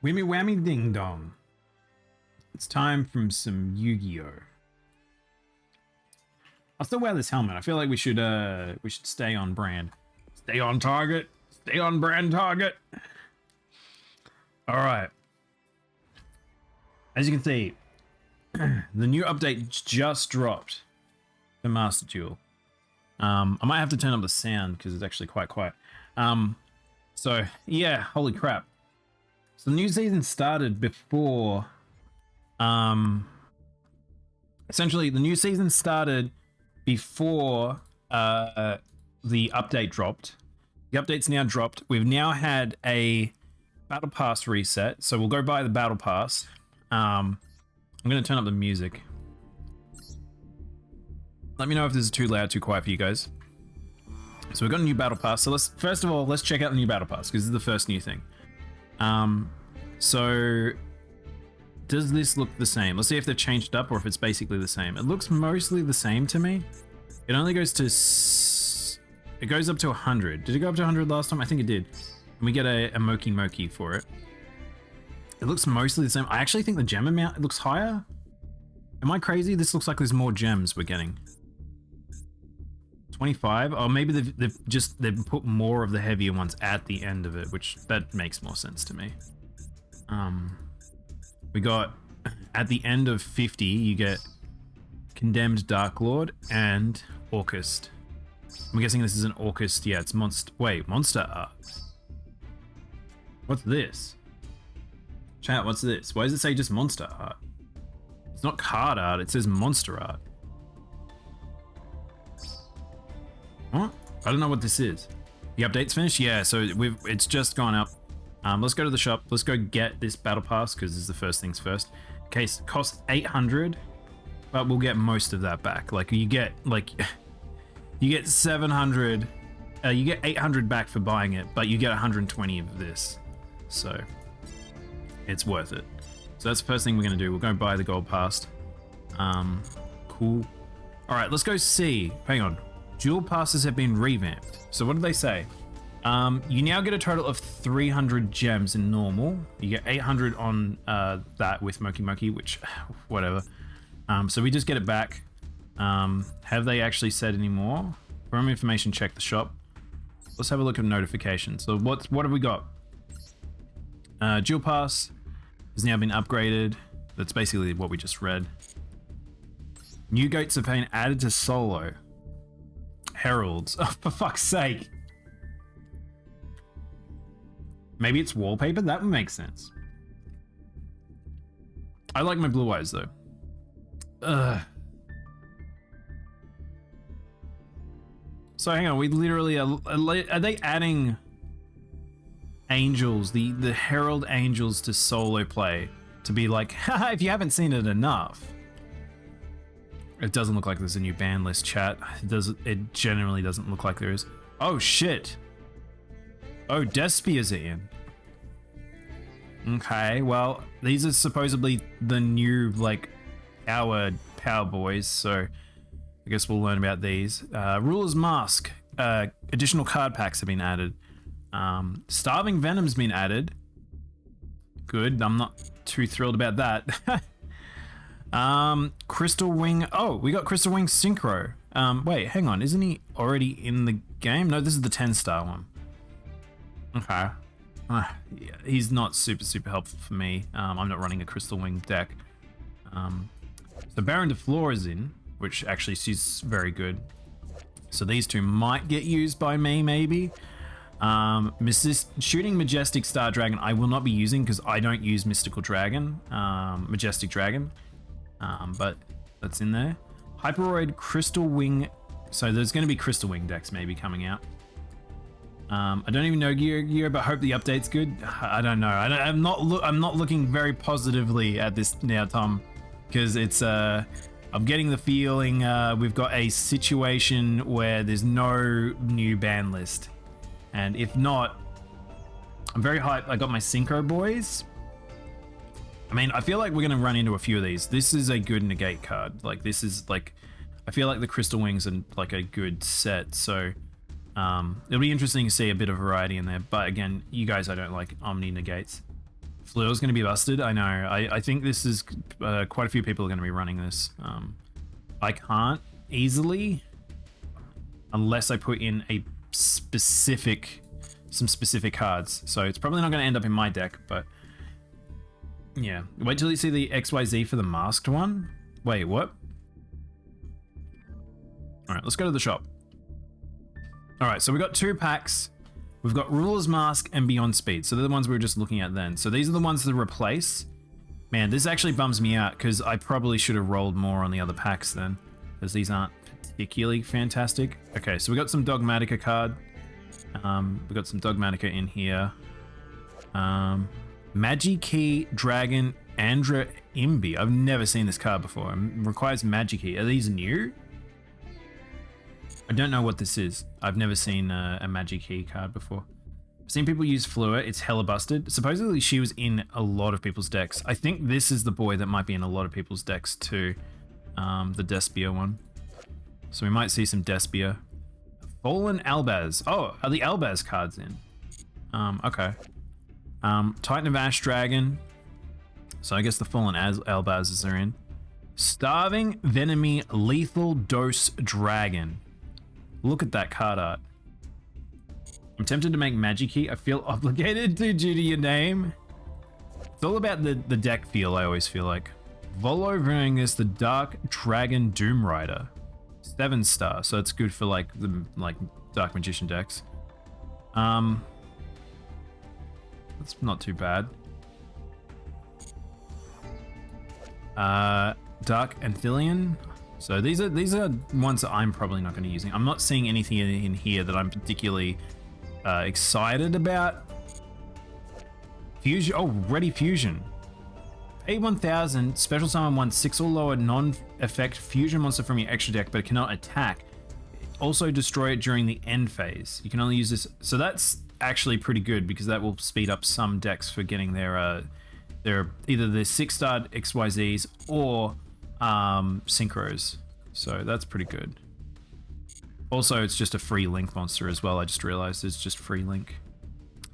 Whammy whammy ding dong. It's time for some Yu-Gi-Oh. I'll still wear this helmet. I feel like we should stay on brand. Stay on target. Stay on brand target. Alright. As you can see, the new update just dropped for MasterDuel. I might have to turn up the sound because it's actually quite quiet. So yeah, holy crap. So the new season started before essentially the new season started before the update dropped. The update's now dropped. We've now had a battle pass reset, so we'll go buy the battle pass. I'm gonna turn up the music. Let me know if this is too loud, too quiet for you guys. So we've got a new battle pass. So first of all, let's check out the new battle pass because this is the first new thing. So does this look the same? Let's see if they've changed it up or if it's basically the same. It looks mostly the same to me. It only goes to it goes up to 100. Did it go up to 100 last time? I think it did. And we get a Moki for it. It looks mostly the same. I actually think the gem amount looks higher. Am I crazy? This looks like there's more gems we're getting. 25? Oh, maybe they've put more of the heavier ones at the end of it, which that makes more sense to me. We got at the end of 50, you get Condemned Dark Lord and Orcust. I'm guessing this is an Orcust. Yeah, it's monster. Wait, monster art. What's this? Chat, what's this? Why does it say just monster art? It's not card art, it says monster art. What? I don't know what this is. The update's finished? Yeah, so it's just gone up. Let's go to the shop. Let's go get this battle pass because this is the first things first. Okay, so it costs 800, but we'll get most of that back. Like you get 700. You get 800 back for buying it, but you get 120 of this. So it's worth it. So that's the first thing we're gonna do. We're gonna buy the gold pass. Cool. All right, let's go see. Hang on. Duel passes have been revamped. So what did they say? You now get a total of 300 gems in normal. You get 800 on that with Moki, which whatever. So we just get it back. Have they actually said any more? From information, check the shop. Let's have a look at notifications. So what have we got? Duel pass has now been upgraded. That's basically what we just read. New goats have been added to solo. Heralds. Oh, for fuck's sake. Maybe it's wallpaper? That would make sense. I like my blue eyes though. Ugh. So hang on, we literally are they adding angels, the herald angels to solo play to be like, haha, if you haven't seen it enough. It doesn't look like there's a new ban list, chat. It generally doesn't look like there is. Oh shit. Oh, Death Spears are in. Okay, well, these are supposedly the new, like, power boys, so I guess we'll learn about these. Ruler's Mask. Additional card packs have been added. Starving Venom's been added. Good, I'm not too thrilled about that. Crystal Wing. Oh, we got Crystal Wing Synchro. Wait, hang on. Isn't he already in the game? No, this is the 10-star one. Okay. Yeah, he's not super helpful for me. I'm not running a Crystal Wing deck. So Baron de Fleur is in, which actually she's very good. So these two might get used by me, maybe. Shooting Majestic Star Dragon I will not be using because I don't use Mystical Dragon, Majestic Dragon. But that's in there. Hyperoid Crystal Wing. So there's going to be Crystal Wing decks maybe coming out. I don't even know YuGiOh, but hope the update's good. I don't know. I'm not looking very positively at this now, Tom, because it's I'm getting the feeling we've got a situation where there's no new ban list, and if not, I'm very hyped. I got my Synchro boys. I mean, I feel like we're gonna run into a few of these. This is a good negate card. Like this is like, I feel like the Crystal Wings are like a good set. So it'll be interesting to see a bit of variety in there. But again, you guys, I don't like Omni negates. Fluor's going to be busted. I know. I think this is quite a few people are going to be running this. I can't easily unless I put in a some specific cards. So it's probably not going to end up in my deck, but yeah. Wait till you see the XYZ for the masked one. Wait, what? All right, let's go to the shop. All right, so we got 2 packs. We've got Ruler's Mask and Beyond Speed. So they're the ones we were just looking at then. So these are the ones to replace. Man, this actually bums me out because I probably should have rolled more on the other packs then, because these aren't particularly fantastic. Okay, so we got some Dogmatica card. We got some Dogmatica in here. Magikey Dragon Andra Imbi. I've never seen this card before. It requires Magikey. Are these new? I don't know what this is. I've never seen a Magikey card before. I've seen people use Fleur. It's hella busted. Supposedly she was in a lot of people's decks. I think this is the boy that might be in a lot of people's decks too. The Despia one. So we might see some Despia. Fallen Albaz. Oh, are the Albaz cards in? Okay. Titan of Ash Dragon. So I guess the Fallen Albazes are in. Starving Venomy Lethal Dose Dragon. Look at that card art. I'm tempted to make Magikey. I feel obligated to due to your name. It's all about the deck feel, I always feel like. Volo Verningus, the Dark Dragon Doom Rider. 7-star, so it's good for like the Dark Magician decks. That's not too bad. Dark Anthillion. So these are ones that I'm probably not going to be using. I'm not seeing anything in here that I'm particularly excited about. Fusion. Oh, Ready Fusion. Pay 1,000. Special summon 1 6 or lower non-effect fusion monster from your extra deck, but it cannot attack. Also destroy it during the end phase. You can only use this. So that's actually pretty good because that will speed up some decks for getting their either the 6-star XYZs or synchros. So that's pretty good. Also, it's just a free link monster as well. I just realized it's just free link.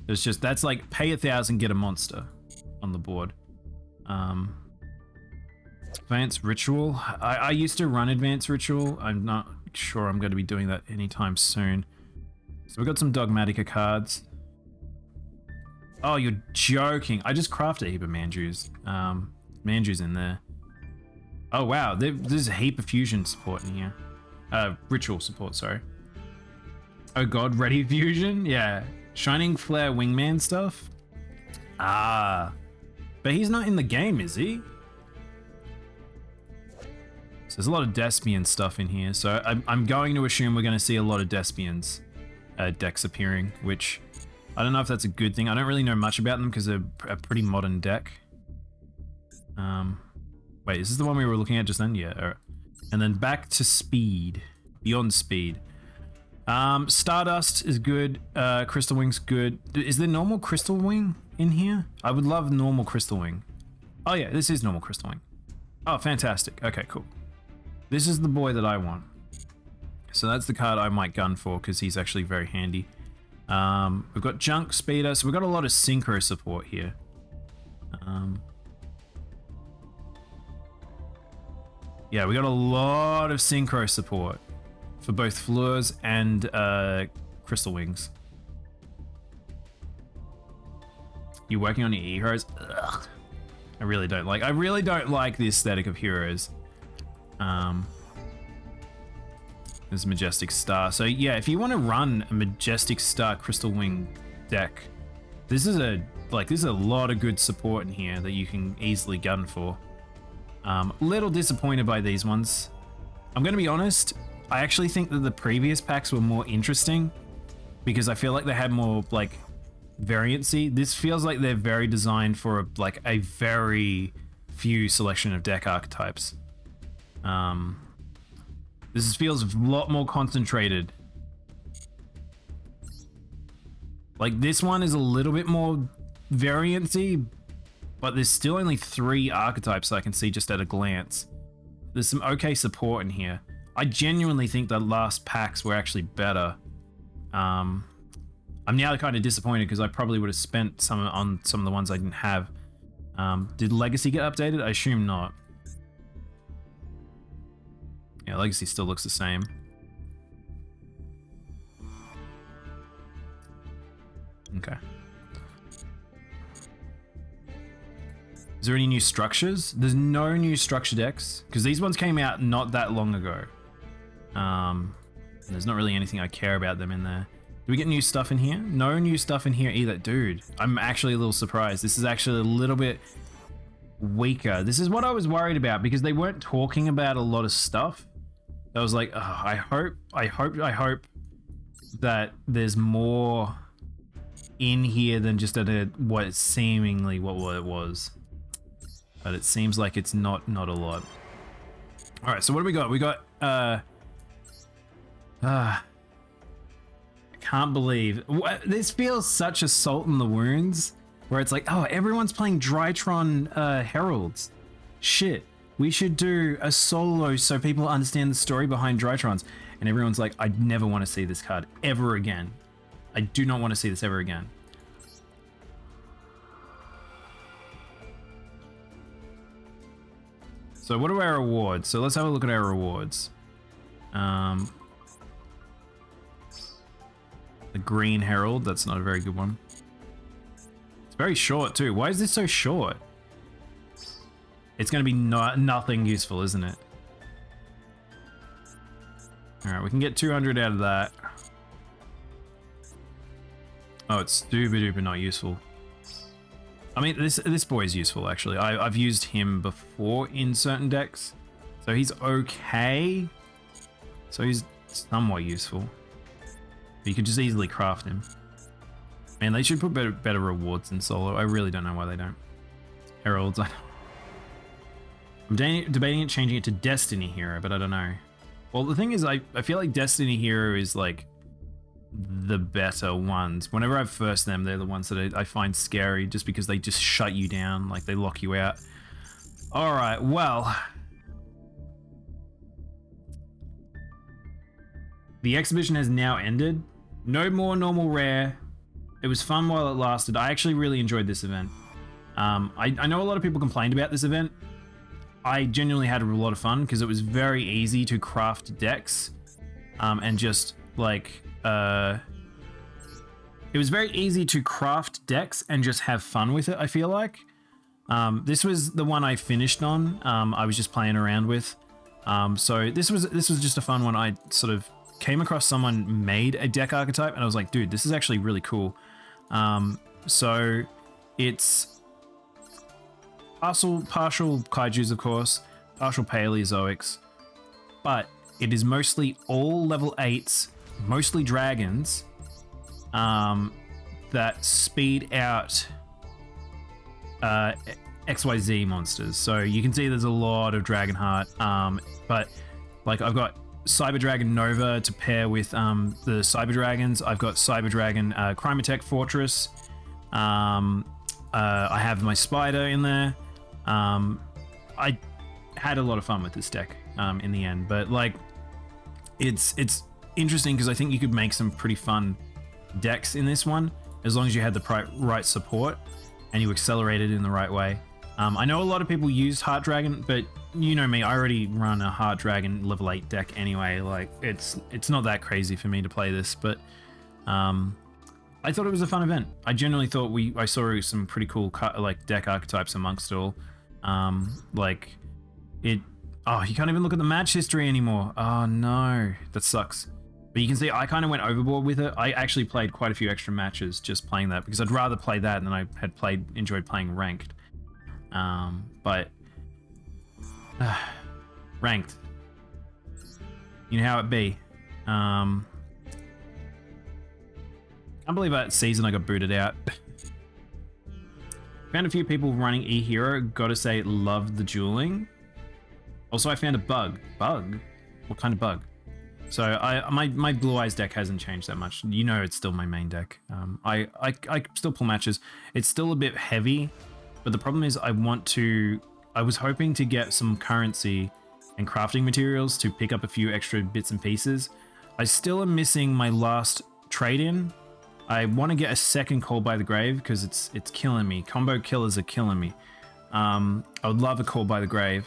That's like pay 1,000, get a monster on the board. Advanced Ritual. I used to run Advanced Ritual. I'm not sure I'm going to be doing that anytime soon. So we've got some Dogmatica cards. Oh, you're joking. I just crafted a heap of Manjus. Manju's in there. Oh, wow. There's a heap of fusion support in here. Ritual support, sorry. Oh god, Ready Fusion? Yeah. Shining Flare Wingman stuff? Ah. But he's not in the game, is he? So there's a lot of Despian stuff in here. So I'm going to assume we're going to see a lot of Despians decks appearing, which I don't know if that's a good thing. I don't really know much about them because they're a pretty modern deck. Wait, is this the one we were looking at just then? Yeah. All right. And then back to Speed. Beyond Speed. Stardust is good. Crystal Wing's good. Is there normal Crystal Wing in here? I would love normal Crystal Wing. Oh yeah, this is normal Crystal Wing. Oh, fantastic. Okay, cool. This is the boy that I want. So that's the card I might gun for because he's actually very handy. We've got Junk Speeder, so we've got a lot of synchro support here. Yeah, we got a lot of synchro support for both Fleurs and Crystal Wings. You working on your heroes? Ugh. I really don't like the aesthetic of heroes. There's Majestic Star. So yeah, if you want to run a Majestic Star Crystal Wing deck, this is a lot of good support in here that you can easily gun for. Little disappointed by these ones. I'm gonna be honest, I actually think that the previous packs were more interesting because I feel like they had more like variancy. This feels like they're very designed for a very few selection of deck archetypes. This feels a lot more concentrated. Like this one is a little bit more variancy, but there's still only 3 archetypes I can see just at a glance. There's some okay support in here. I genuinely think the last packs were actually better. I'm now kind of disappointed because I probably would have spent some on some of the ones I didn't have. Did Legacy get updated? I assume not. Yeah, Legacy still looks the same. Okay. Is there any new structures? There's no new structure decks because these ones came out not that long ago. There's not really anything I care about them in there. Do we get new stuff in here? No new stuff in here either. Dude, I'm actually a little surprised. This is actually a little bit weaker. This is what I was worried about because they weren't talking about a lot of stuff. I was like, oh, I hope that there's more in here than just what seemingly what it was. But it seems like it's not a lot. All right, so what do we got? We got I can't believe this feels such a salt in the wounds where it's like, oh, everyone's playing Drytron Heralds. Shit, we should do a solo so people understand the story behind Drytrons. And everyone's like, I never want to see this card ever again. I do not want to see this ever again. So what are our rewards? So let's have a look at our rewards. The Green Herald, that's not a very good one. It's very short too. Why is this so short? It's going to be nothing useful, isn't it? All right, we can get 200 out of that. Oh, it's super duper not useful. I mean, this boy is useful actually. I've used him before in certain decks, so he's okay. So he's somewhat useful. But you could just easily craft him. Man, they should put better rewards in solo. I really don't know why they don't. Heralds. I'm debating it, changing it to Destiny Hero, but I don't know. Well, the thing is, I feel like Destiny Hero is like the better ones. Whenever I first them, they're the ones that I find scary just because they just shut you down, like they lock you out. All right, well. The exhibition has now ended. No more normal rare. It was fun while it lasted. I actually really enjoyed this event. I know a lot of people complained about this event. I genuinely had a lot of fun because it was very easy to craft decks and just like it was very easy to craft decks and just have fun with it, I feel like. This was the one I finished on. I was just playing around with. So this was just a fun one. I sort of came across someone made a deck archetype and I was like, dude, this is actually really cool. So it's partial kaijus, of course, partial Paleozoics, but it is mostly all level 8s, mostly dragons, that speed out XYZ monsters. So you can see there's a lot of Dragonheart, but like I've got Cyber Dragon Nova to pair with the Cyber Dragons. I've got Cyber Dragon Chromatech Fortress. I have my Spider in there. I had a lot of fun with this deck in the end, but like it's interesting because I think you could make some pretty fun decks in this one as long as you had the right support and you accelerated in the right way. I know a lot of people use Heart Dragon, but you know me, I already run a Heart Dragon level 8 deck anyway. Like it's not that crazy for me to play this, but I thought it was a fun event. I genuinely thought I saw some pretty cool like deck archetypes amongst it all. Like it. Oh, you can't even look at the match history anymore. Oh no, that sucks. But you can see I kind of went overboard with it. I actually played quite a few extra matches just playing that because I'd rather play that than I had enjoyed playing ranked. But ranked, you know how it be. Can't believe that season I got booted out. Found a few people running E-Hero. Gotta say, loved the dueling. Also, I found a bug. Bug? What kind of bug? So my Blue Eyes deck hasn't changed that much. You know, it's still my main deck. I still pull matches. It's still a bit heavy, but the problem is I was hoping to get some currency and crafting materials to pick up a few extra bits and pieces. I still am missing my last trade-in. I want to get a second Call by the Grave because it's killing me. Combo killers are killing me. I would love a Call by the Grave.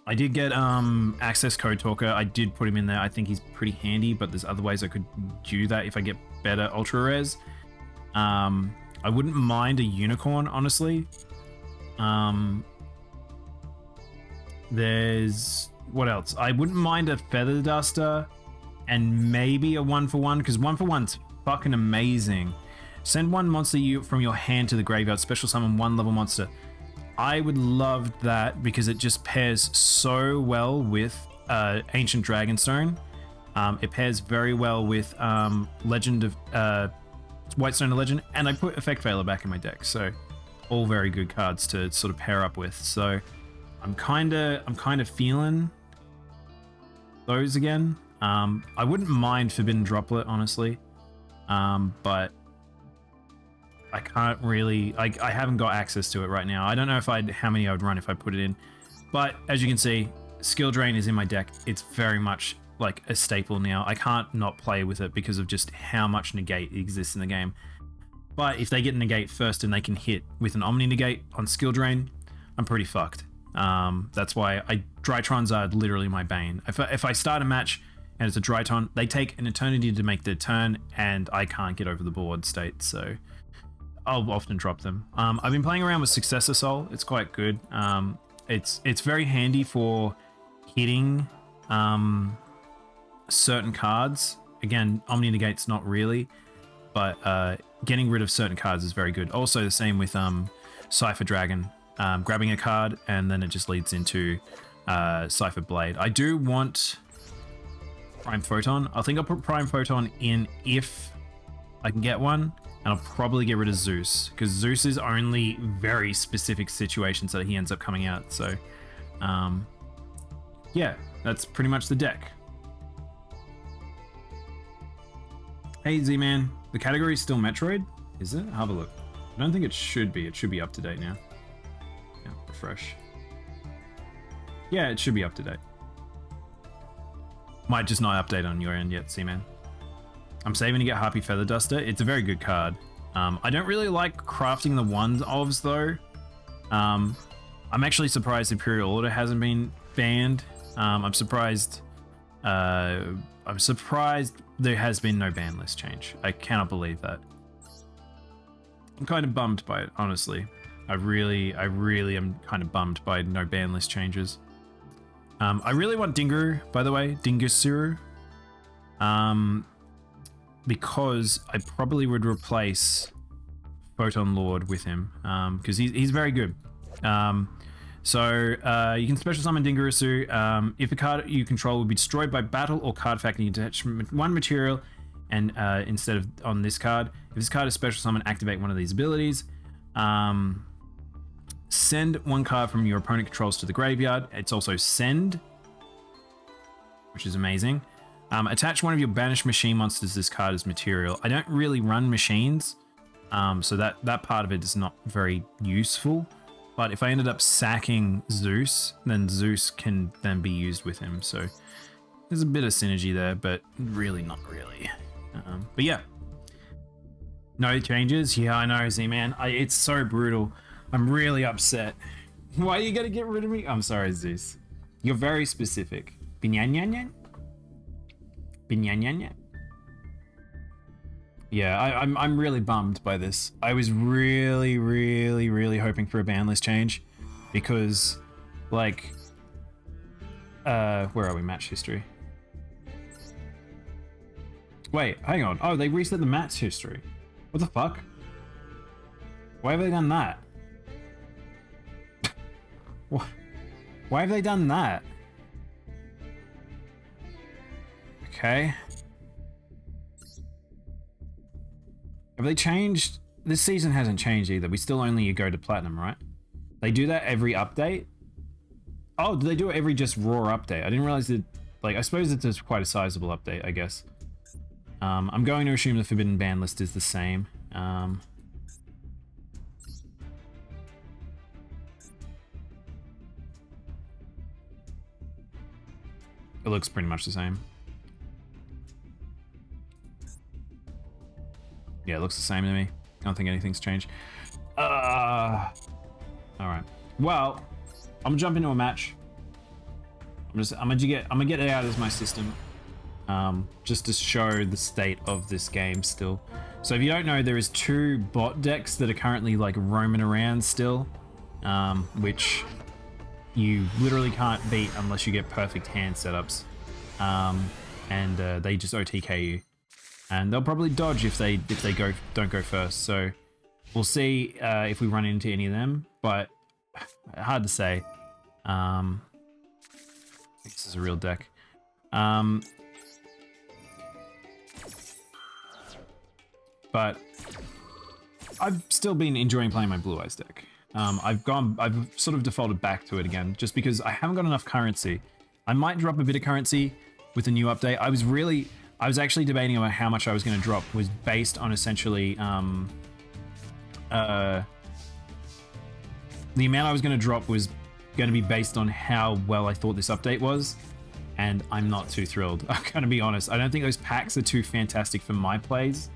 I did get Access Code Talker. I did put him in there. I think he's pretty handy, but there's other ways I could do that if I get better Ultra Rares. I wouldn't mind a Unicorn, honestly. There's... what else? I wouldn't mind a Feather Duster and maybe a 1-for-1, because 1-for-1's fucking amazing. Send one monster from your hand to the graveyard, special summon one level monster. I would love that because it just pairs so well with Ancient Dragonstone. It pairs very well with Legend of Whitestone of Legend, and I put Effect Veiler back in my deck, so all very good cards to sort of pair up with. So I'm kind of feeling those again. I wouldn't mind Forbidden Droplet, honestly, but I can't really, I haven't got access to it right now. I don't know how many I would run if I put it in, but as you can see, Skill Drain is in my deck. It's very much like a staple now. I can't not play with it because of just how much negate exists in the game. But if they get negate first and they can hit with an Omni Negate on Skill Drain, I'm pretty fucked. That's why Drytrons are literally my bane. If I start a match and it's a Drytron, they take an eternity to make their turn and I can't get over the board state, so I'll often drop them. I've been playing around with Successor Soul. It's quite good. It's very handy for hitting certain cards. Again, Omni Negate's not really, but getting rid of certain cards is very good. Also the same with Cypher Dragon. Grabbing a card and then it just leads into Cypher Blade. I do want Prime Photon. I think I'll put Prime Photon in if I can get one. And I'll probably get rid of Zeus, because Zeus is only very specific situations that he ends up coming out. So, yeah, that's pretty much the deck. Hey, Z-Man, the category is still Metroid? Is it? Have a look. I don't think it should be. It should be up to date now. Yeah, refresh. Yeah, it should be up to date. Might just not update on your end yet, Z-Man. I'm saving to get Harpy Feather Duster. It's a very good card. I don't really like crafting the one-ofs though. I'm actually surprised Imperial Order hasn't been banned. I'm surprised there has been no ban list change. I cannot believe that. I'm kind of bummed by it, honestly. I really am kind of bummed by no ban list changes. I really want Dingu, by the way, Dingusuru. Because I probably would replace Photon Lord with him, because he's very good. So you can special summon Dingurasu. If a card you control will be destroyed by battle or card effect, you can attach one material, and instead of on this card, if this card is special summon, activate one of these abilities. Send one card from your opponent controls to the graveyard. It's also send, which is amazing. Attach one of your banished machine monsters to this card as material. I don't really run machines, so that part of it is not very useful. But if I ended up sacking Zeus, then Zeus can then be used with him. So there's a bit of synergy there, but really not really. But yeah, no changes. Yeah, I know, Z-Man. It's so brutal. I'm really upset. Why are you gonna get rid of me? I'm sorry, Zeus. You're very specific. Binyanyanyan? Binyanyanyan? Yeah, I'm really bummed by this. I was really hoping for a ban list change because, like, where are we? Match history. Wait, hang on. Oh, they reset the match history. What the fuck? Why have they done that? Why have they done that? Okay. Have they changed? This season hasn't changed either. We still only go to platinum, right? They do that every update? Oh, do they do it every just raw update? I didn't realize that, like, I suppose it's quite a sizable update, I guess. I'm going to assume the forbidden ban list is the same. It looks pretty much the same. Yeah, it looks the same to me. I don't think anything's changed. All right. Well, I'm gonna jump into a match. I'm gonna get it out of my system, just to show the state of this game still. So if you don't know, there is 2 bot decks that are currently like roaming around still, which you literally can't beat unless you get perfect hand setups, and they just OTK you, and they'll probably dodge if they don't go first. So we'll see if we run into any of them, but hard to say. This is a real deck. But I've still been enjoying playing my Blue Eyes deck. I've sort of defaulted back to it again, just because I haven't got enough currency. I might drop a bit of currency with the new update. I was actually debating about how much I was going to drop, was based on essentially the amount I was going to drop was going to be based on how well I thought this update was, and I'm not too thrilled. I'm going to be honest. I don't think those packs are too fantastic for my plays,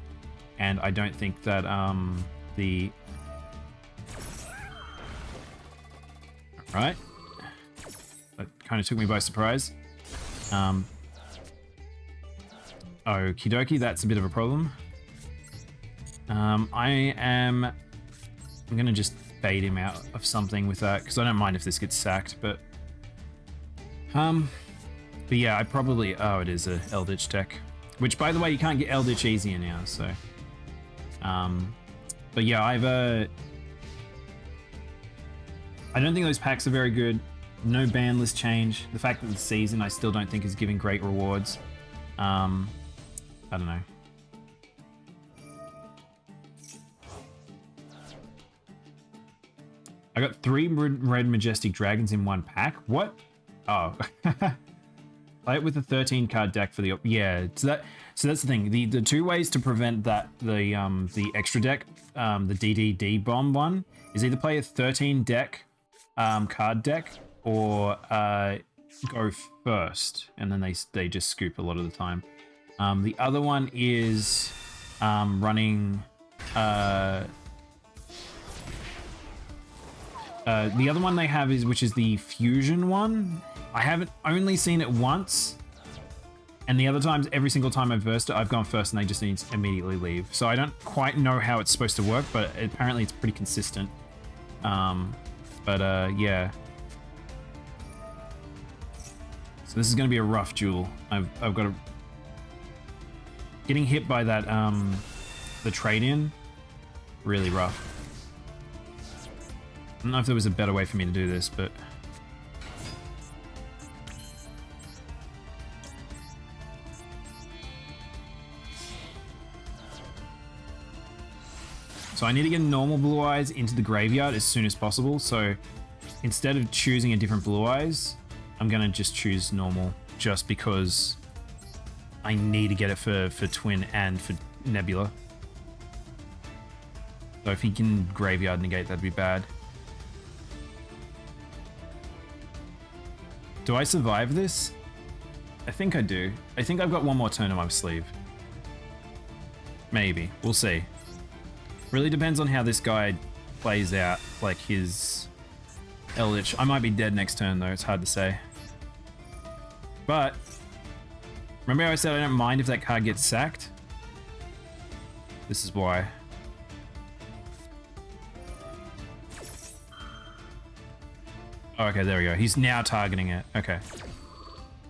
and I don't think that the... Alright. That kind of took me by surprise. Okie dokie, that's a bit of a problem. I'm going to just bait him out of something with that, because I don't mind if this gets sacked, but yeah, I probably... Oh, it is a Eldritch deck. Which, by the way, you can't get Eldritch easier now, so... But yeah, I don't think those packs are very good. No ban list change. The fact that the season I still don't think is giving great rewards. I don't know. I got 3 red majestic dragons in 1 pack. What? Oh. Play it with a 13 card deck for the... Yeah, so that's the thing. The 2 ways to prevent that, the extra deck, the DDD bomb one, is either play a 13 deck card deck, or go first, and then they just scoop a lot of the time. The other one is running... the other one they have is, which is the fusion one. I haven't only seen it once, and the other times, every single time I've versed it, I've gone first and they just need to immediately leave. So I don't quite know how it's supposed to work, but apparently it's pretty consistent. Yeah. So this is going to be a rough duel. I've got to... Getting hit by that, the trade-in, really rough. I don't know if there was a better way for me to do this, but... So I need to get normal Blue Eyes into the graveyard as soon as possible, so instead of choosing a different Blue Eyes, I'm gonna just choose normal, just because I need to get it for Twin and for Nebula. So if he can graveyard negate, that'd be bad. Do I survive this? I think I do. I think I've got one more turn in my sleeve. Maybe. We'll see. Really depends on how this guy plays out, like his Eldritch. I might be dead next turn though, it's hard to say. But, remember how I said I don't mind if that card gets sacked? This is why. Oh, okay, there we go. He's now targeting it. Okay.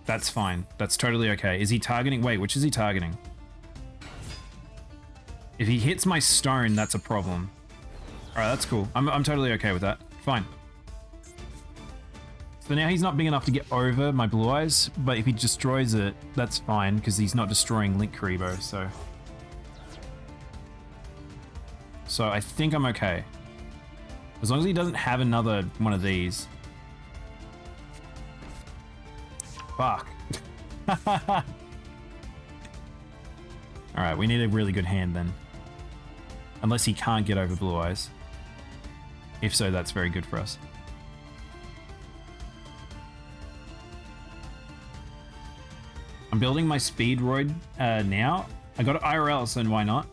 That's fine. That's totally okay. Is he targeting? Wait, which is he targeting? If he hits my stone, that's a problem. Alright, that's cool. I'm totally okay with that. Fine. So now he's not big enough to get over my Blue Eyes, but if he destroys it, that's fine, because he's not destroying Link Karibo, so... So I think I'm okay. As long as he doesn't have another one of these. Fuck. Alright, we need a really good hand then. Unless he can't get over Blue Eyes. If so, that's very good for us. I'm building my Speedroid now. I got it IRL, so why not?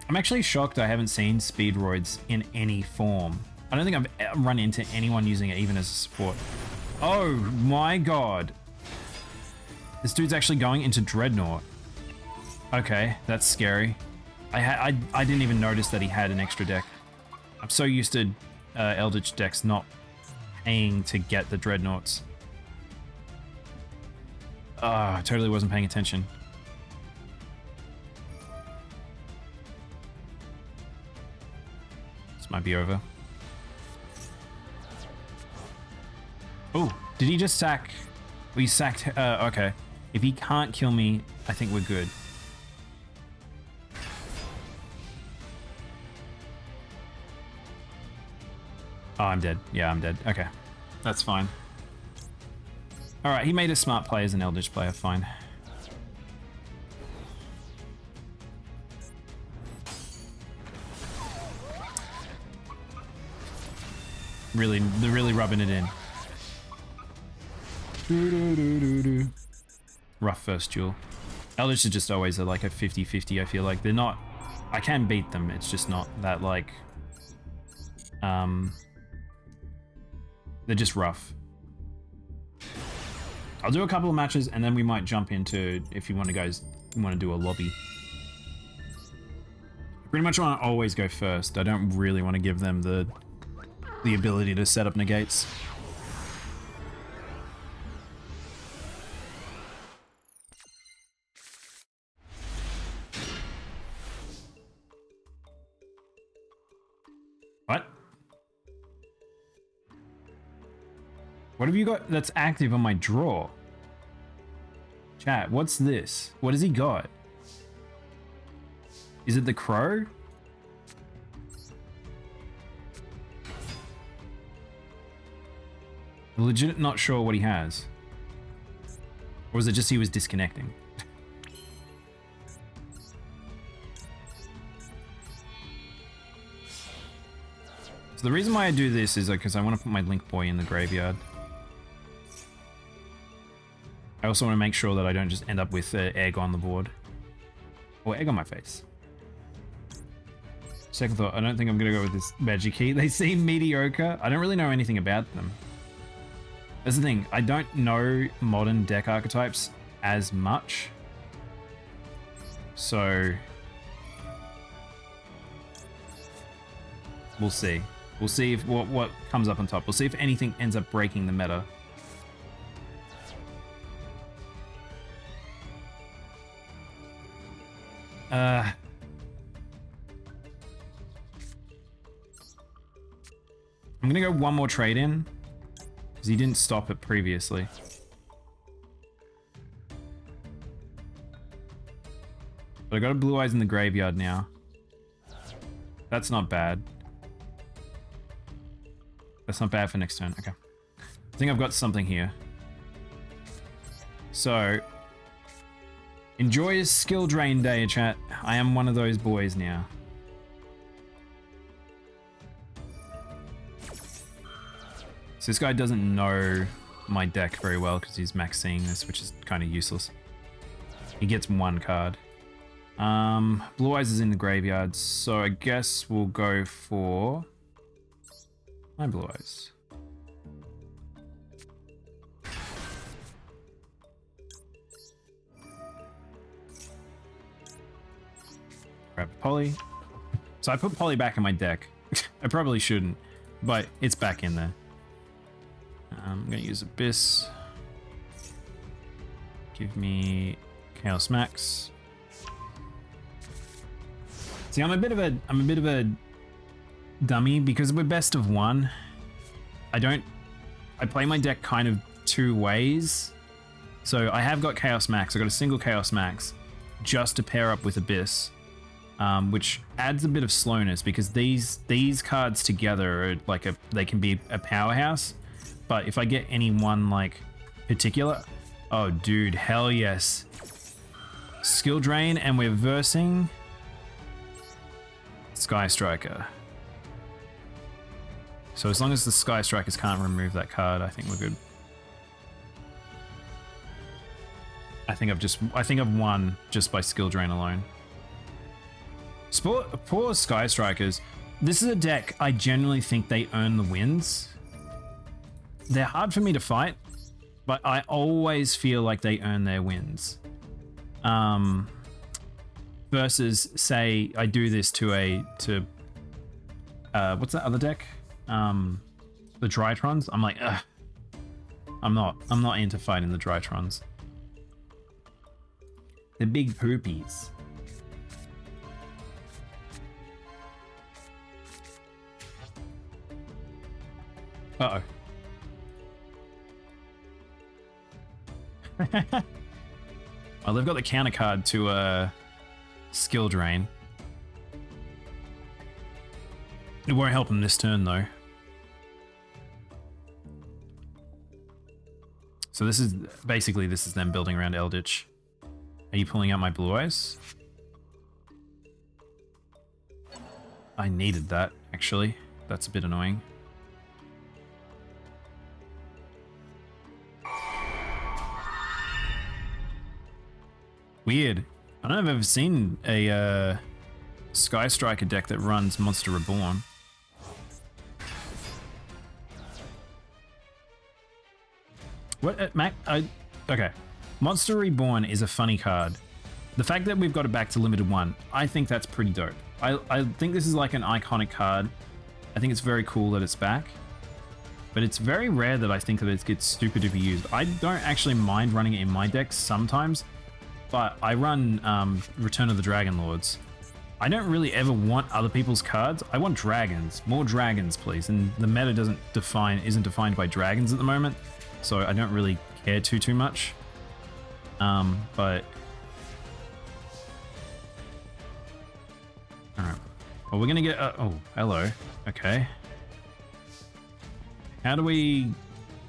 I'm actually shocked I haven't seen Speedroids in any form. I don't think I've run into anyone using it even as a support. Oh my god. This dude's actually going into Dreadnought. Okay, that's scary. I didn't even notice that he had an extra deck. I'm so used to Eldritch decks not paying to get the Dreadnoughts. I totally wasn't paying attention. This might be over. Oh, did he just sack? We sacked. Okay. If he can't kill me, I think we're good. Oh, I'm dead. Yeah, I'm dead. Okay. That's fine. Alright, he made a smart play as an Eldritch player. Fine. They're really rubbing it in. Rough first duel. Eldritch are just always like a 50-50, I feel like. They're not... I can beat them, it's just not that like... They're just rough. I'll do a couple of matches and then we might jump into, if you want to guys want to do a lobby. I pretty much want to always go first. I don't really want to give them the ability to set up negates. What? What have you got that's active on my draw? Chat, what's this? What has he got? Is it the crow? I'm legit not sure what he has. Or is it just he was disconnecting? So the reason why I do this is because I want to put my Link Boy in the graveyard. I also want to make sure that I don't just end up with egg on the board. Or egg on my face. Second thought, I don't think I'm going to go with this magic key. They seem mediocre. I don't really know anything about them. That's the thing, I don't know modern deck archetypes as much. So... we'll see. We'll see if what comes up on top. We'll see if anything ends up breaking the meta. I'm gonna go one more trade in because he didn't stop it previously. But I got a Blue Eyes in the graveyard now. That's not bad. That's not bad for next turn. Okay. I think I've got something here. So, enjoy a skill drain day, chat. I am one of those boys now. So this guy doesn't know my deck very well because he's max seeing this, which is kind of useless. He gets one card. Blue Eyes is in the graveyard, so I guess we'll go for my Blue Eyes. Grab Poly. So I put Poly back in my deck. I probably shouldn't, but it's back in there. I'm gonna use Abyss. Give me Chaos Max. See, I'm a bit of a dummy because we're best of one. I play my deck kind of two ways. So I have got Chaos Max. I got a single Chaos Max just to pair up with Abyss, which adds a bit of slowness because these cards together are like they can be a powerhouse. But if I get any one like particular, oh dude, hell yes. Skill drain and we're versing Sky Striker. So as long as the Sky Strikers can't remove that card, I think we're good. I think I've won just by skill drain alone. Poor Sky Strikers. This is a deck I genuinely think they earn the wins. They're hard for me to fight, but I always feel like they earn their wins. Versus, say, I do this to what's that other deck? The Drytrons. I'm like, ugh. I'm not into fighting the Drytrons. The big poopies. Uh-oh. Well, they've got the counter card to skill drain. It won't help them this turn though. So this is basically them building around Eldritch. Are you pulling out my blue eyes? I needed that actually. That's a bit annoying. Weird. I don't know if I've ever seen a Sky Striker deck that runs Monster Reborn. What, Mac? Okay. Monster Reborn is a funny card. The fact that we've got it back to limited 1, I think that's pretty dope. I think this is like an iconic card. I think it's very cool that it's back. But it's very rare that I think that it gets super duper used. I don't actually mind running it in my deck sometimes. But I run Return of the Dragon Lords. I don't really ever want other people's cards. I want dragons. More dragons, please. And the meta isn't defined by dragons at the moment, so I don't really care too much. But all right. Well, we're gonna get. Oh, hello. Okay. How do we?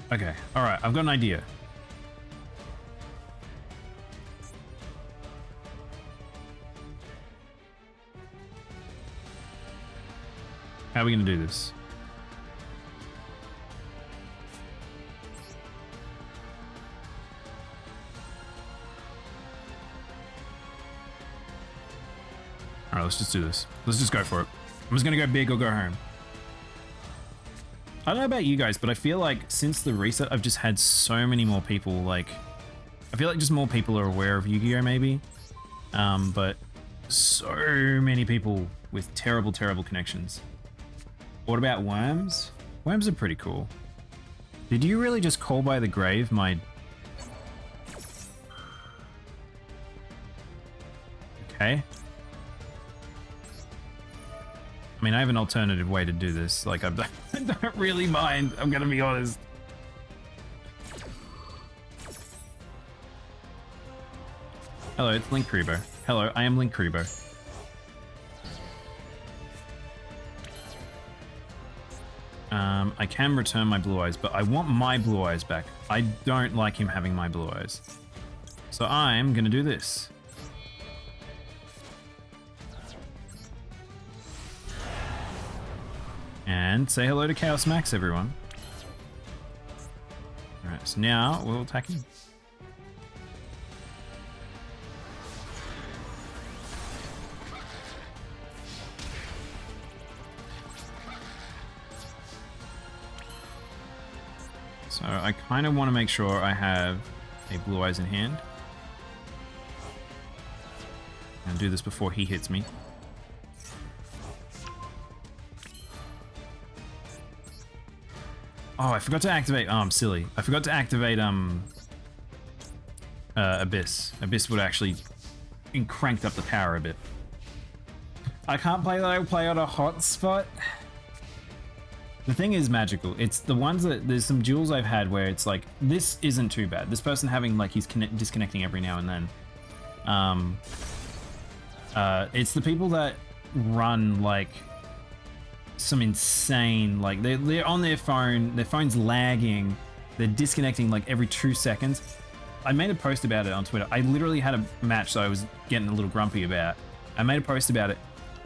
Okay. All right. I've got an idea. How are we going to do this? Alright, let's just do this. Let's just go for it. I'm just going to go big or go home. I don't know about you guys, but I feel like since the reset, I've just had so many more people, like... I feel like just more people are aware of Yu-Gi-Oh! Maybe. But so many people with terrible connections. What about worms? Worms are pretty cool. Did you really just call by the grave my... Okay. I mean, I have an alternative way to do this. Like, I don't really mind, I'm gonna be honest. Hello, it's Link Kribo. Hello, I am Link Kribo. I can return my blue eyes, but I want my blue eyes back. I don't like him having my blue eyes. So I'm gonna do this. And say hello to Chaos Max, everyone. Alright, so now we'll attack him. So I kind of want to make sure I have a blue eyes in hand. And do this before he hits me. Oh, I forgot to activate. Oh, I'm silly. I forgot to activate Abyss. Abyss would actually cranked up the power a bit. I can't play that. I play on a hotspot. The thing is magical. It's the ones that there's some duels I've had where it's like, this isn't too bad. This person having like he's disconnecting every now and then. It's the people that run like some insane, like they're on their phone's lagging, they're disconnecting like every 2 seconds. I made a post about it on Twitter. I literally had a match that I was getting a little grumpy about. I made a post about it.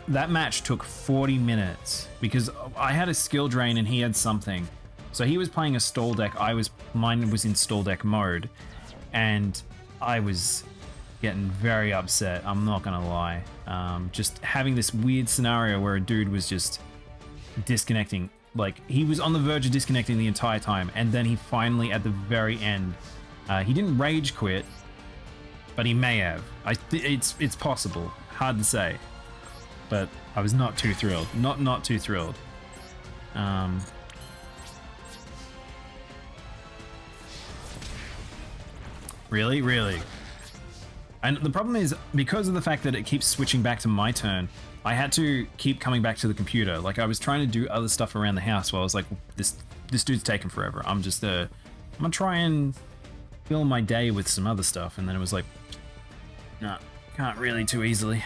That match took 40 minutes because I had a skill drain and he had something. So he was playing a stall deck. Mine was in stall deck mode, and I was getting very upset. I'm not gonna lie. Just having this weird scenario where a dude was just disconnecting. Like, he was on the verge of disconnecting the entire time, and then he finally, at the very end, he didn't rage quit, but he may have. It's possible. Hard to say. But I was not too thrilled. Not too thrilled. Really? And the problem is, because of the fact that it keeps switching back to my turn, I had to keep coming back to the computer. Like, I was trying to do other stuff around the house while I was like, this dude's taking forever. I'm gonna try and fill my day with some other stuff. And then it was like, nah, can't really too easily.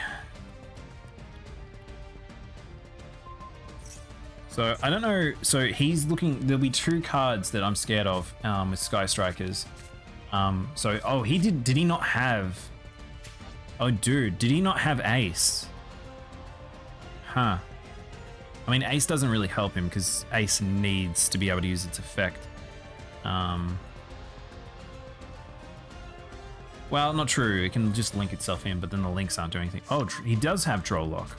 So I don't know. So he's looking, there'll be 2 cards that I'm scared of with Sky Strikers. Oh, did he not have, oh dude, did he not have Ace? Huh. I mean, Ace doesn't really help him because Ace needs to be able to use its effect. Well, not true. It can just link itself in, but then the links aren't doing anything. Oh, he does have Draw Lock.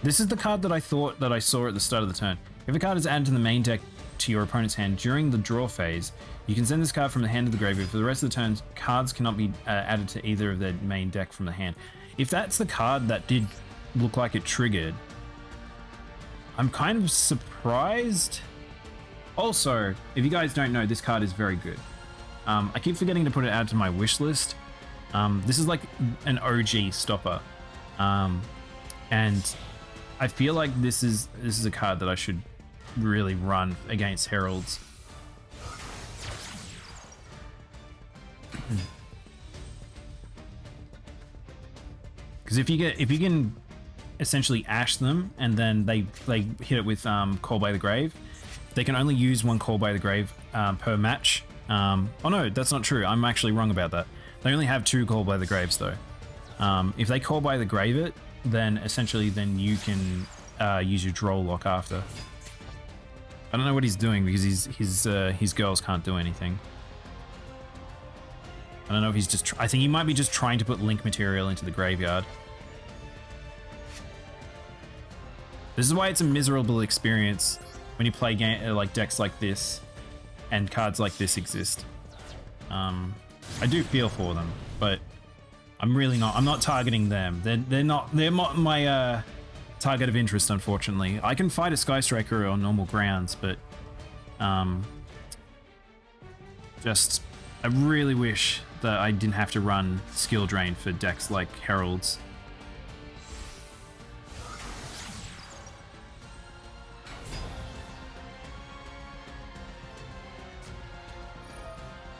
This is the card that I thought that I saw at the start of the turn. If a card is added to the main deck to your opponent's hand during the draw phase, you can send this card from the hand to the graveyard. For the rest of the turns, cards cannot be added to either of their main deck from the hand. If that's the card that did look like it triggered, I'm kind of surprised. Also, if you guys don't know, this card is very good. I keep forgetting to put it out to my wish list. This is like an OG stopper. And I feel like this is a card that I should really run against Heralds. Because if you can essentially ash them and then they hit it with Call by the Grave, they can only use 1 Call by the Grave per match. Oh no, that's not true. I'm actually wrong about that. They only have 2 Call by the Graves though. If they Call by the Grave it, then essentially you can use your Draw Lock after. I don't know what he's doing because his girls can't do anything. I don't know if he's just... I think he might be just trying to put link material into the graveyard. This is why it's a miserable experience when you play like decks like this and cards like this exist. I do feel for them, but I'm really not. I'm not targeting them. They're not my target of interest, unfortunately. I can fight a Sky Striker on normal grounds, but just I really wish that I didn't have to run skill drain for decks like Heralds.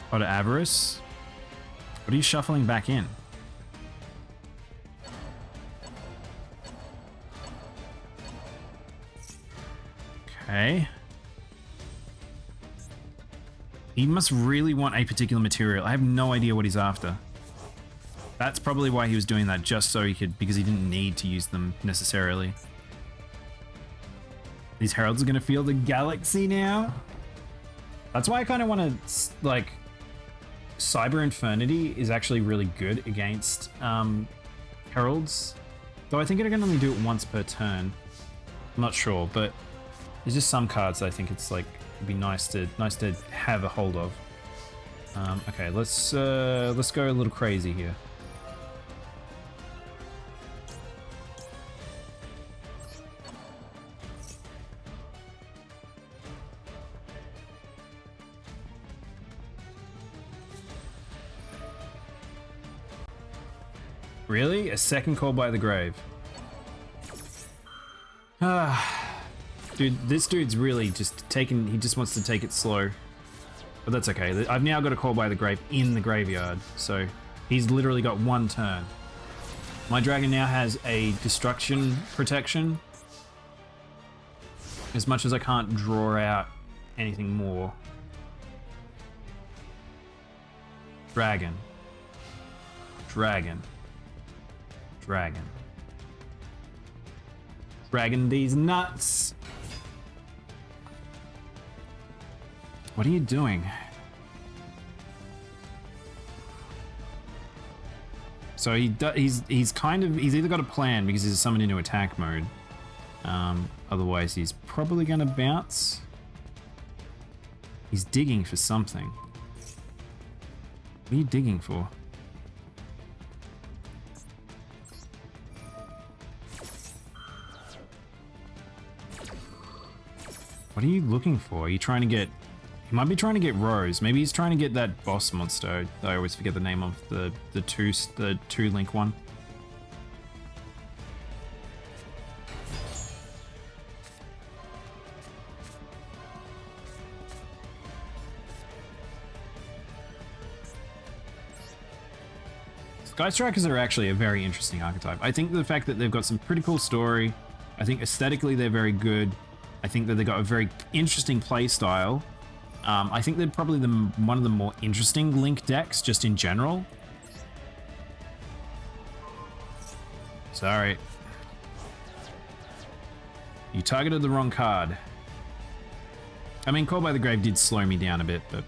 What, Avarice? What are you shuffling back in? Okay. He must really want a particular material. I have no idea what he's after. That's probably why he was doing that, just so he could, because he didn't need to use them necessarily. These Heralds are going to feel the galaxy now. That's why I kind of want to, like, Cyber Infernity is actually really good against Heralds. Though I think it can only do it once per turn. I'm not sure, but there's just some cards I think it's like it'd be nice to have a hold of. Okay, let's go a little crazy here. Really? A second Call by the Grave. Dude, this dude's really just taking... He just wants to take it slow. But that's okay. I've now got a Call by the Grave in the graveyard. So he's literally got 1 turn. My dragon now has a destruction protection. As much as I can't draw out anything more. Dragon. Dragon. Dragon. Dragon these nuts. What are you doing? So he's either got a plan because he's summoned into attack mode. Otherwise he's probably gonna bounce. He's digging for something. What are you digging for? What are you looking for? Are you trying to get... He might be trying to get Rose. Maybe he's trying to get that boss monster. I always forget the name of the two link one. Sky Strikers are actually a very interesting archetype. I think the fact that they've got some pretty cool story. I think aesthetically they're very good. I think that they've got a very interesting play style. I think they're probably one of the more interesting Link decks, just in general. Sorry. You targeted the wrong card. I mean, Call by the Grave did slow me down a bit, but...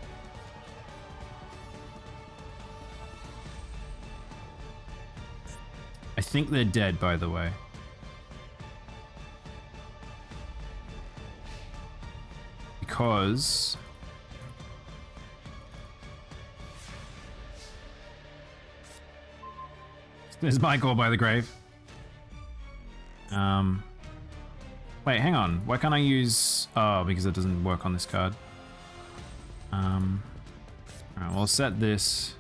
I think they're dead, by the way. Because... There's my Call by the Grave. Wait, hang on. Why can't I use... Oh, because it doesn't work on this card. Alright, well, I'll set this.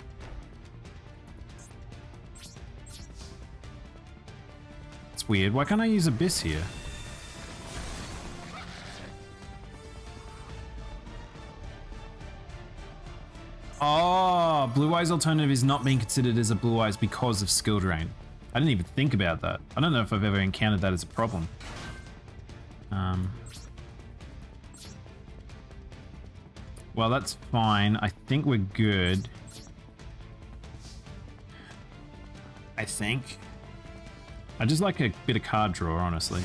It's weird. Why can't I use Abyss here? Oh, Blue Eyes alternative is not being considered as a Blue Eyes because of skill drain. I didn't even think about that. I don't know if I've ever encountered that as a problem. Well, that's fine. I think we're good. I think. I just like a bit of card draw, honestly.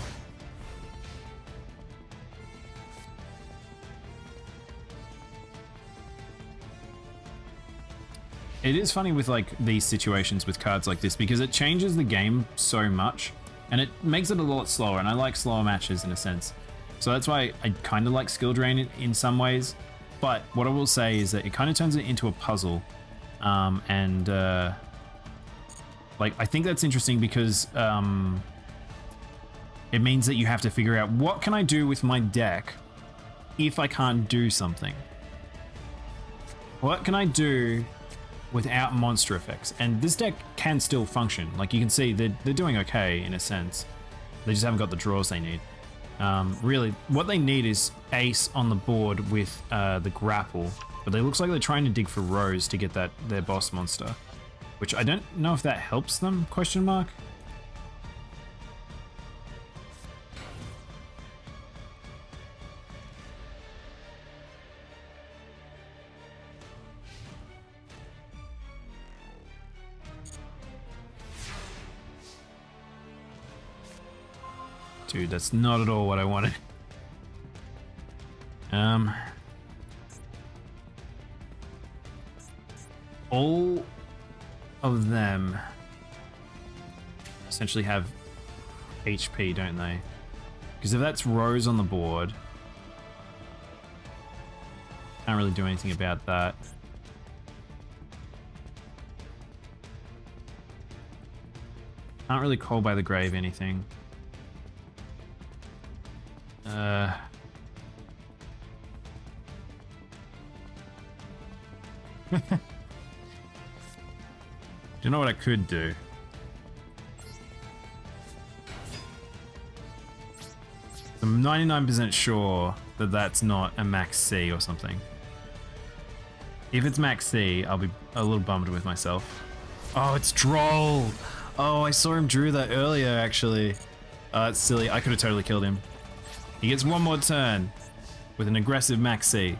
It is funny with like these situations with cards like this because it changes the game so much and it makes it a lot slower, and I like slower matches in a sense. So that's why I kind of like skill drain in some ways. But what I will say is that it kind of turns it into a puzzle. Like I think that's interesting because it means that you have to figure out what can I do with my deck if I can't do something. What can I do without monster effects? And this deck can still function. Like you can see, they're doing okay in a sense. They just haven't got the draws they need. Really, what they need is Ace on the board with the grapple. But it looks like they're trying to dig for Rose to get their boss monster. Which I don't know if that helps them, question mark. Dude, that's not at all what I wanted. All of them essentially have HP, don't they? Because if that's Rose on the board, can't really do anything about that. Can't really Call by the Grave anything. Do you know what I could do? I'm 99% sure that that's not a max C or something. If it's max C, I'll be a little bummed with myself. Oh, it's Droll! Oh, I saw him drew that earlier, actually. It's silly. I could have totally killed him. He gets one more turn with an aggressive max C.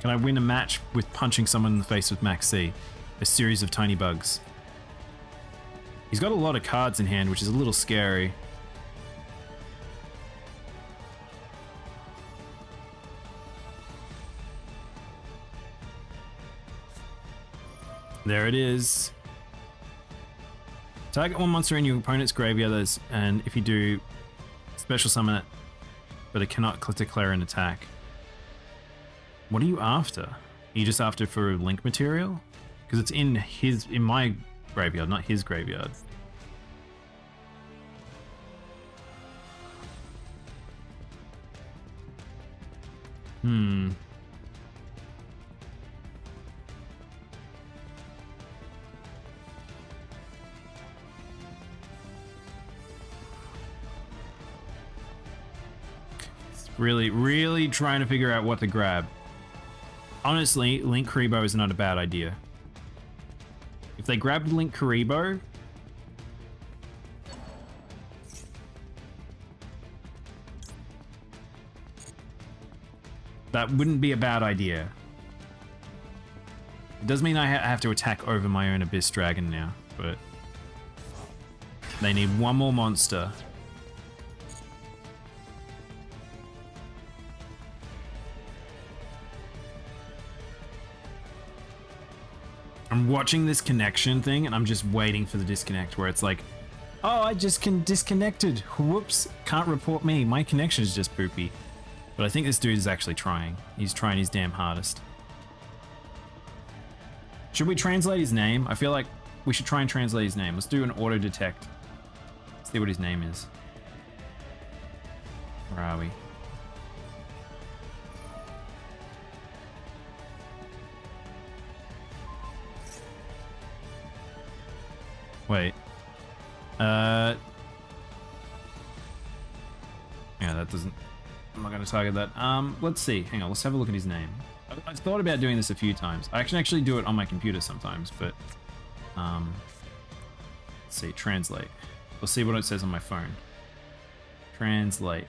Can I win a match with punching someone in the face with max C? A series of tiny bugs. He's got a lot of cards in hand, which is a little scary. There it is. Target one monster in your opponent's graveyard, and if you do, special summon it, but it cannot declare an attack. What are you after? Are you just after for link material? Because it's in my graveyard, not his graveyard. Really trying to figure out what to grab. Honestly, Link Kuriboh is not a bad idea. If they grabbed Link Kuriboh, that wouldn't be a bad idea. It does mean I have to attack over my own Abyss Dragon now, but they need one more monster. I'm watching this connection thing and I'm just waiting for the disconnect where it's like, oh, I just disconnected. Whoops, can't report me. My connection is just poopy. But I think this dude is actually trying. He's trying his damn hardest. Should we translate his name? I feel like we should try and translate his name. Let's do an auto detect. See what his name is. Where are we? Wait. Yeah, that doesn't... I'm not going to target that. Let's see. Hang on, let's have a look at his name. I've thought about doing this a few times. I can actually do it on my computer sometimes, but... let's see, translate. We'll see what it says on my phone. Translate.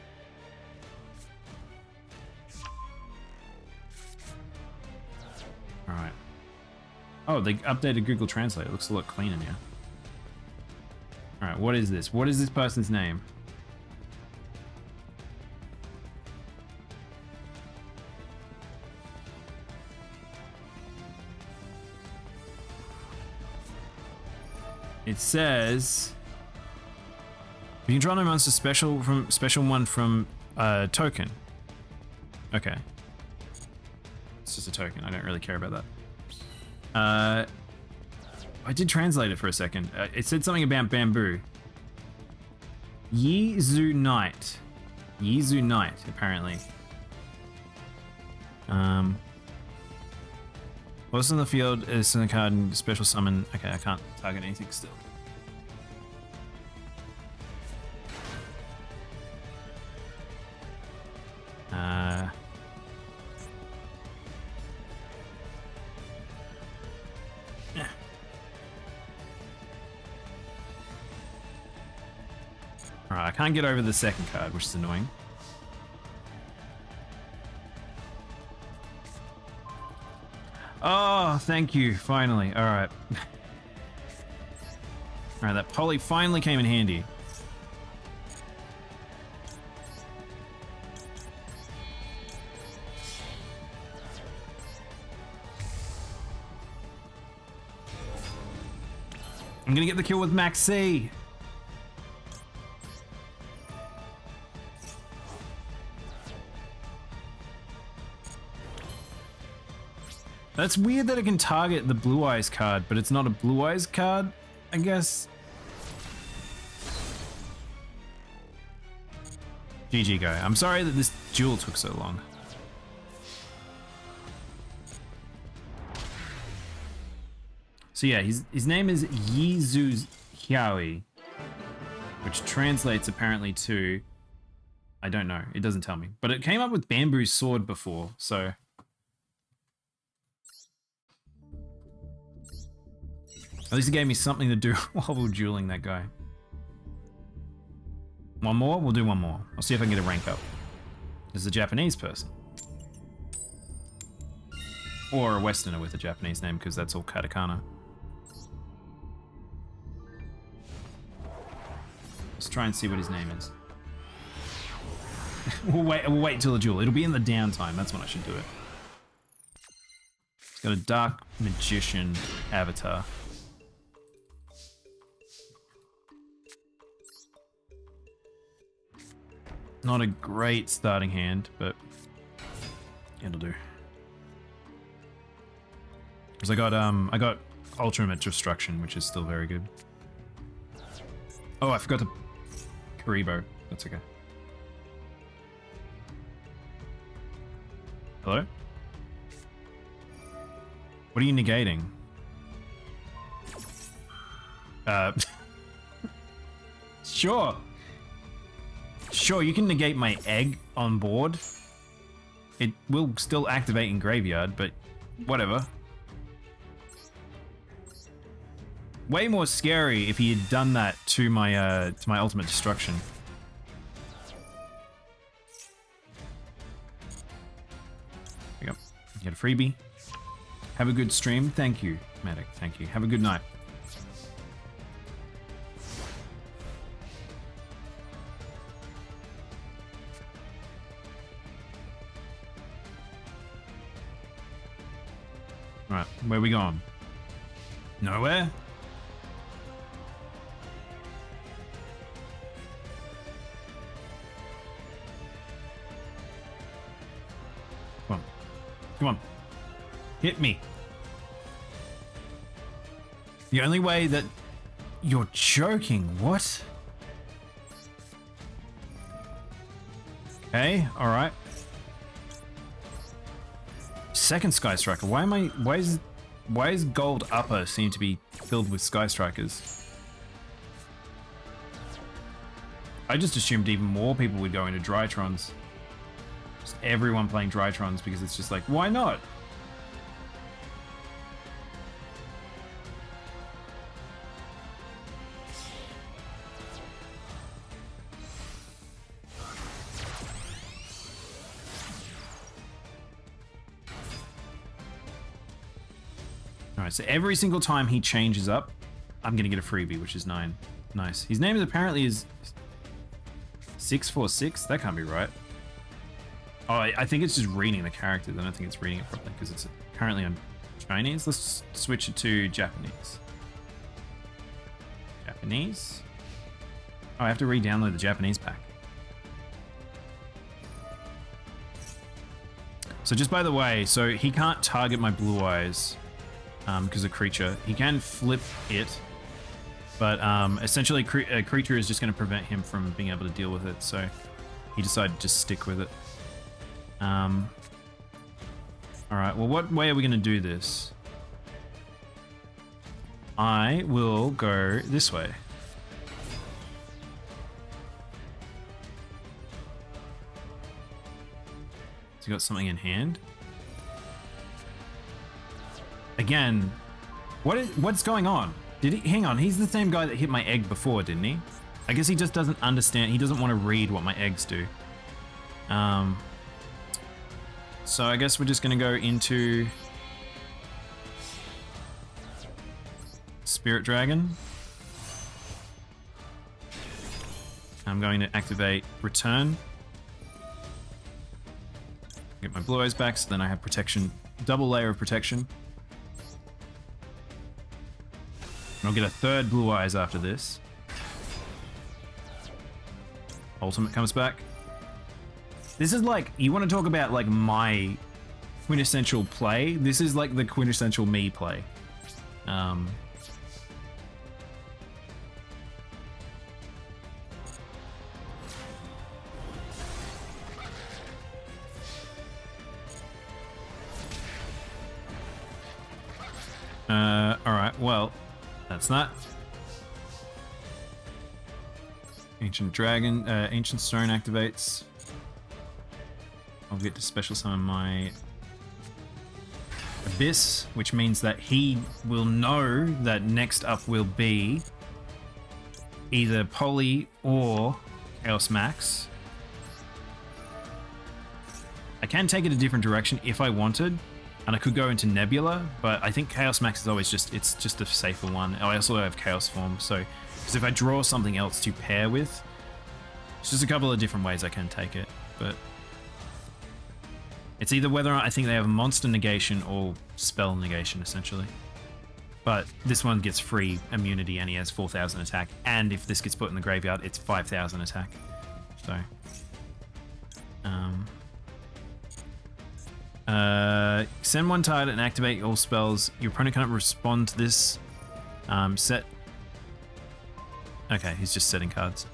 Alright. Oh, they updated Google Translate. It looks a lot cleaner now. Alright, what is this? What is this person's name? It says... You can draw no monster special one from token. Okay. It's just a token. I don't really care about that. I did translate it for a second. It said something about bamboo. YuGiOh Knight. YuGiOh Knight, apparently. What's in the field is in the card and special summon. Okay, I can't target anything still. Alright, I can't get over the second card, which is annoying. Oh, thank you, finally. Alright. Alright, that poly finally came in handy. I'm gonna get the kill with Max C. That's weird that it can target the Blue Eyes card, but it's not a Blue Eyes card, I guess. GG go. I'm sorry that this duel took so long. So yeah, his name is YuGiOh, which translates apparently to... I don't know, it doesn't tell me. But it came up with Bamboo Sword before, so... At least it gave me something to do while we were dueling that guy. One more? We'll do one more. I'll see if I can get a rank up. This is a Japanese person. Or a Westerner with a Japanese name, because that's all katakana. Let's try and see what his name is. We'll wait until the duel. It'll be in the downtime. That's when I should do it. It's got a Dark Magician avatar. Not a great starting hand, but it'll do. Because I got Ultimate Destruction, which is still very good. Oh, I forgot the Karibo. That's okay. Hello? What are you negating? Sure. Sure, you can negate my egg on board. It will still activate in graveyard, but whatever. Way more scary if he had done that to my ultimate destruction. There you go. You get a freebie. Have a good stream. Thank you, Medic. Thank you. Have a good night. Right, where are we going? Nowhere? Come on. Come on. Hit me. The only way that... You're joking. What? Okay, alright. Second Sky Striker. Why is Gold Upper seem to be filled with Sky Strikers? I just assumed even more people would go into Drytrons. Just everyone playing Drytrons because it's just like, why not? Alright, so every single time he changes up, I'm gonna get a freebie, which is 9. Nice. His name is apparently is 646? That can't be right. Oh, I think it's just reading the characters. I don't think it's reading it properly because it's currently on Chinese. Let's switch it to Japanese. Japanese? Oh, I have to re-download the Japanese pack. So just by the way, so he can't target my blue eyes because of creature. He can flip it, but essentially a creature is just going to prevent him from being able to deal with it. So he decided to just stick with it. All right, well, what way are we going to do this? I will go this way. Has he got something in hand? Again, what's going on? Did he, hang on, he's the same guy that hit my egg before, didn't he? I guess he just doesn't understand, he doesn't want to read what my eggs do. So I guess we're just going to go into Spirit Dragon. I'm going to activate Return. Get my blue eyes back, so then I have protection, double layer of protection. And I'll get a third blue eyes after this. Ultimate comes back. This is like, you want to talk about like my quintessential play? This is like the quintessential me play. Alright, well, that's that. Ancient Dragon, Ancient Stone activates. I'll get to special summon my Abyss, which means that he will know that next up will be either Poly or Chaos Max. I can take it a different direction if I wanted, and I could go into Nebula, but I think Chaos Max is always it's just a safer one. I also have Chaos Form, so because if I draw something else to pair with, it's just a couple of different ways I can take it, but it's either whether or not I think they have monster negation or spell negation, essentially. But this one gets free immunity and he has 4,000 attack. And if this gets put in the graveyard, it's 5,000 attack. So... send one target and activate all spells. Your opponent cannot respond to this. Set... Okay, he's just setting cards.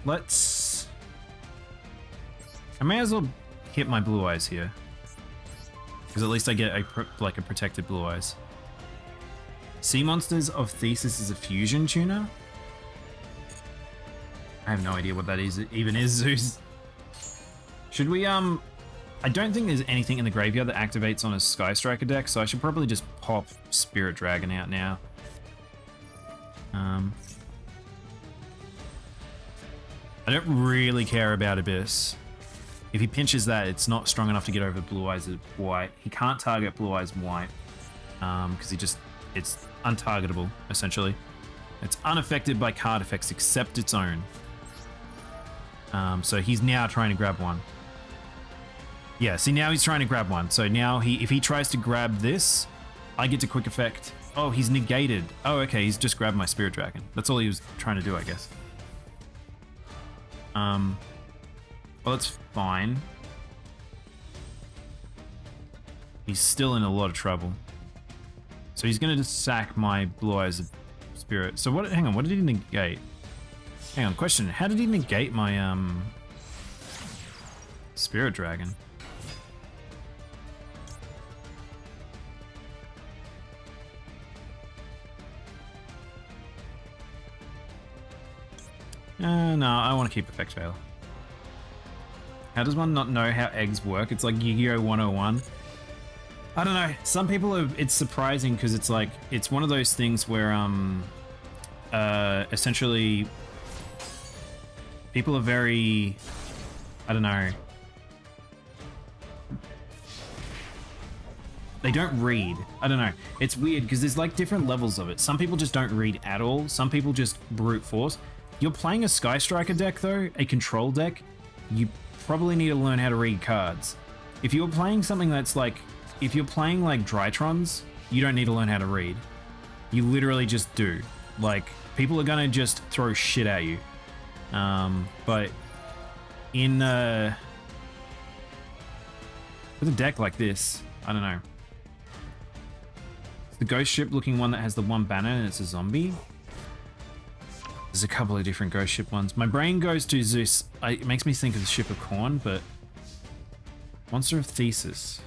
Let's... I may as well hit my blue eyes here. Because at least I get a protected blue eyes. Sea Monsters of Thesis is a fusion tuner? I have no idea what that is, even is, Zeus. Should we, I don't think there's anything in the graveyard that activates on a Sky Striker deck, so I should probably just pop Spirit Dragon out now. I don't really care about Abyss. If he pinches that, it's not strong enough to get over Blue Eyes White. He can't target Blue Eyes White, because it's untargetable, essentially. It's unaffected by card effects except its own. So he's now trying to grab one. Yeah, see, now he's trying to grab one. So now if he tries to grab this, I get to quick effect. Oh, he's negated. Oh, okay, he's just grabbed my Spirit Dragon. That's all he was trying to do, I guess. Well, that's fine. He's still in a lot of trouble. So he's gonna just sack my Blue Eyes Spirit. So what, hang on, what did he negate? Hang on, question, how did he negate my, Spirit Dragon? No, I want to keep Effect Fail. How does one not know how eggs work? It's like YuGiOh 101. I don't know. Some people are, it's surprising because it's like, it's one of those things where, essentially, people are very, I don't know. They don't read. I don't know. It's weird because there's like different levels of it. Some people just don't read at all. Some people just brute force. You're playing a Sky Striker deck though, a control deck, you probably need to learn how to read cards. If you're playing something that's like, if you're playing like Drytrons, you don't need to learn how to read. You literally just do. Like, people are gonna just throw shit at you. But in, with a deck like this, I don't know. It's the Ghost Ship looking one that has the one banner and it's a zombie. There's a couple of different Ghost Ship ones. My brain goes to Zeus. It makes me think of the Ship of Corn, but... Monster of Thesis.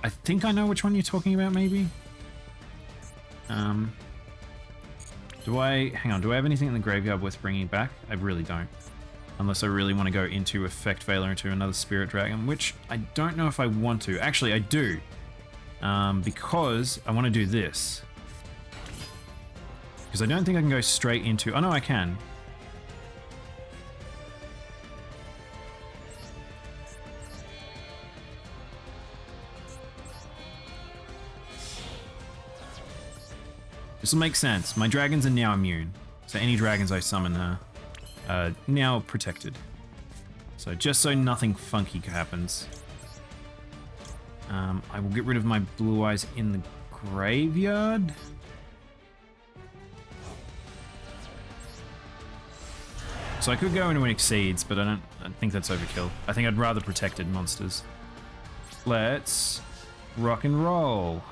I think I know which one you're talking about, maybe? Hang on, do I have anything in the graveyard worth bringing back? I really don't. Unless I really want to go into Effect Veiler into another Spirit Dragon, which I don't know if I want to. Actually, I do. Because I want to do this. Because I don't think I can go straight into... Oh, no, I can. This will make sense. My dragons are now immune. So any dragons I summon are now protected. So just so nothing funky happens. I will get rid of my Blue Eyes in the graveyard. So I could go into an Exceeds, but I think that's overkill. I think I'd rather protected monsters. Let's rock and roll.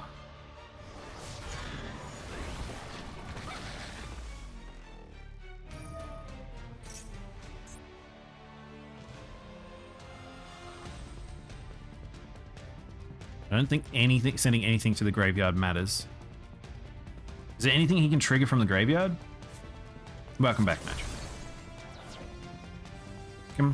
I don't think sending anything to the graveyard matters. Is there anything he can trigger from the graveyard? Welcome back, Match. Come.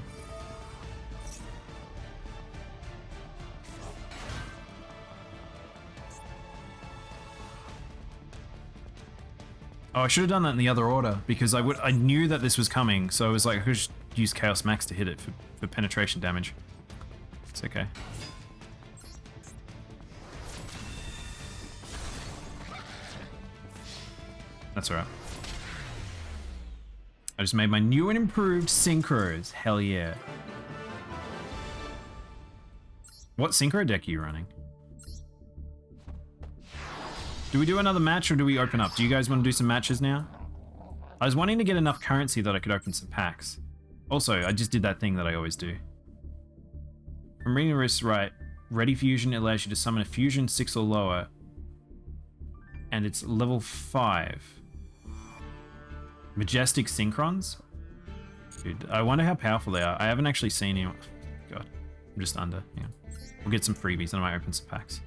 Oh, I should have done that in the other order because I knew that this was coming, so I was like, I could just use Chaos Max to hit it for penetration damage. It's okay. That's alright. I just made my new and improved synchros. Hell yeah. What synchro deck are you running? Do we do another match or do we open up? Do you guys want to do some matches now? I was wanting to get enough currency that I could open some packs. Also, I just did that thing that I always do. From reading the wrist right, Ready Fusion allows you to summon a Fusion 6 or lower. And it's level 5. Majestic Synchrons? Dude, I wonder how powerful they are. I haven't actually seen anyone. God, I'm just under. Yeah. We'll get some freebies and I might open some packs.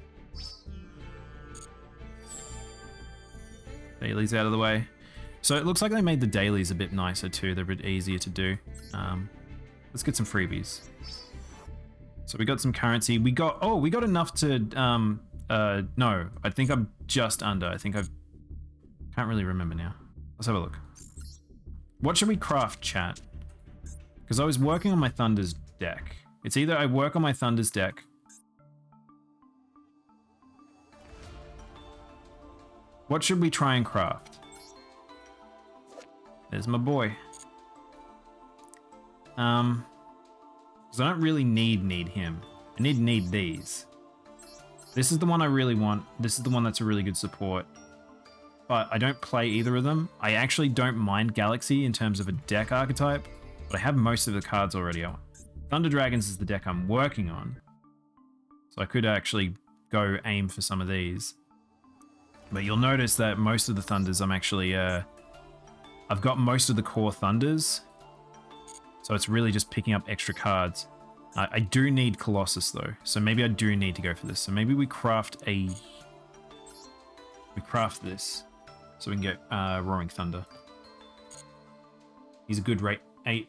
Dailies out of the way. So it looks like they made the dailies a bit nicer too. They're a bit easier to do. Let's get some freebies. So we got some currency. We got enough to, no, I think I'm just under. I think can't really remember now. Let's have a look. What should we craft, chat? Because I was working on my Thunder's deck. It's either I work on my Thunder's deck. What should we try and craft? There's my boy. Because I don't really need him. I need these. This is the one I really want. This is the one that's a really good support. But I don't play either of them. I actually don't mind Galaxy in terms of a deck archetype, but I have most of the cards already. Thunder Dragons is the deck I'm working on. So I could actually go aim for some of these. But you'll notice that most of the Thunders I'm actually, I've got most of the core Thunders. So it's really just picking up extra cards. I do need Colossus though, so maybe I do need to go for this. So maybe we craft this so we can get Roaring Thunder. He's a good rank 8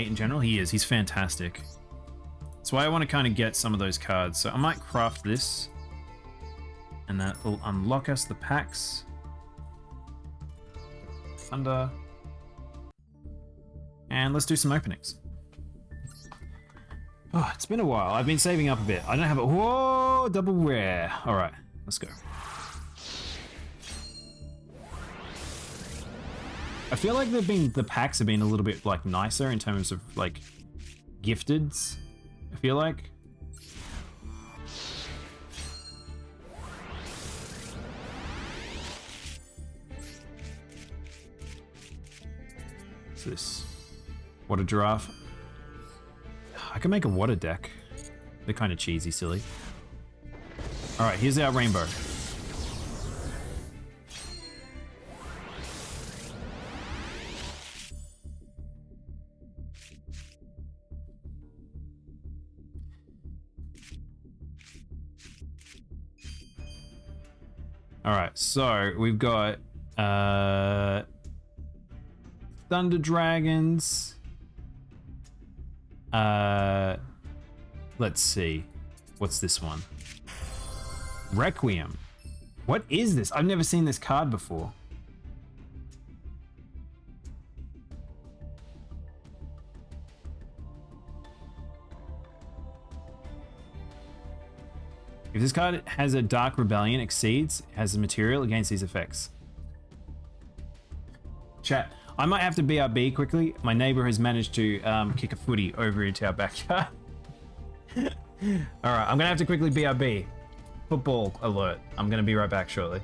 in general. He is. He's fantastic. That's why I want to kind of get some of those cards. So I might craft this, and that will unlock us the packs. Thunder. And let's do some openings. Oh, it's been a while. I've been saving up a bit. I don't have a... Whoa! Double rare. All right, let's go. I feel like the packs have been a little bit like nicer in terms of like gifteds. I feel like. What's this? Water Giraffe. I can make a water deck. They're kind of cheesy, silly. All right, here's our rainbow. All right, so we've got Thunder Dragons. Let's see. What's this one? Requiem. What is this? I've never seen this card before. If this card has a Dark Rebellion, exceeds, has the material against these effects. Chat, I might have to BRB quickly. My neighbor has managed to kick a footy over into our backyard. All right, I'm gonna have to quickly BRB. Football alert. I'm gonna be right back shortly.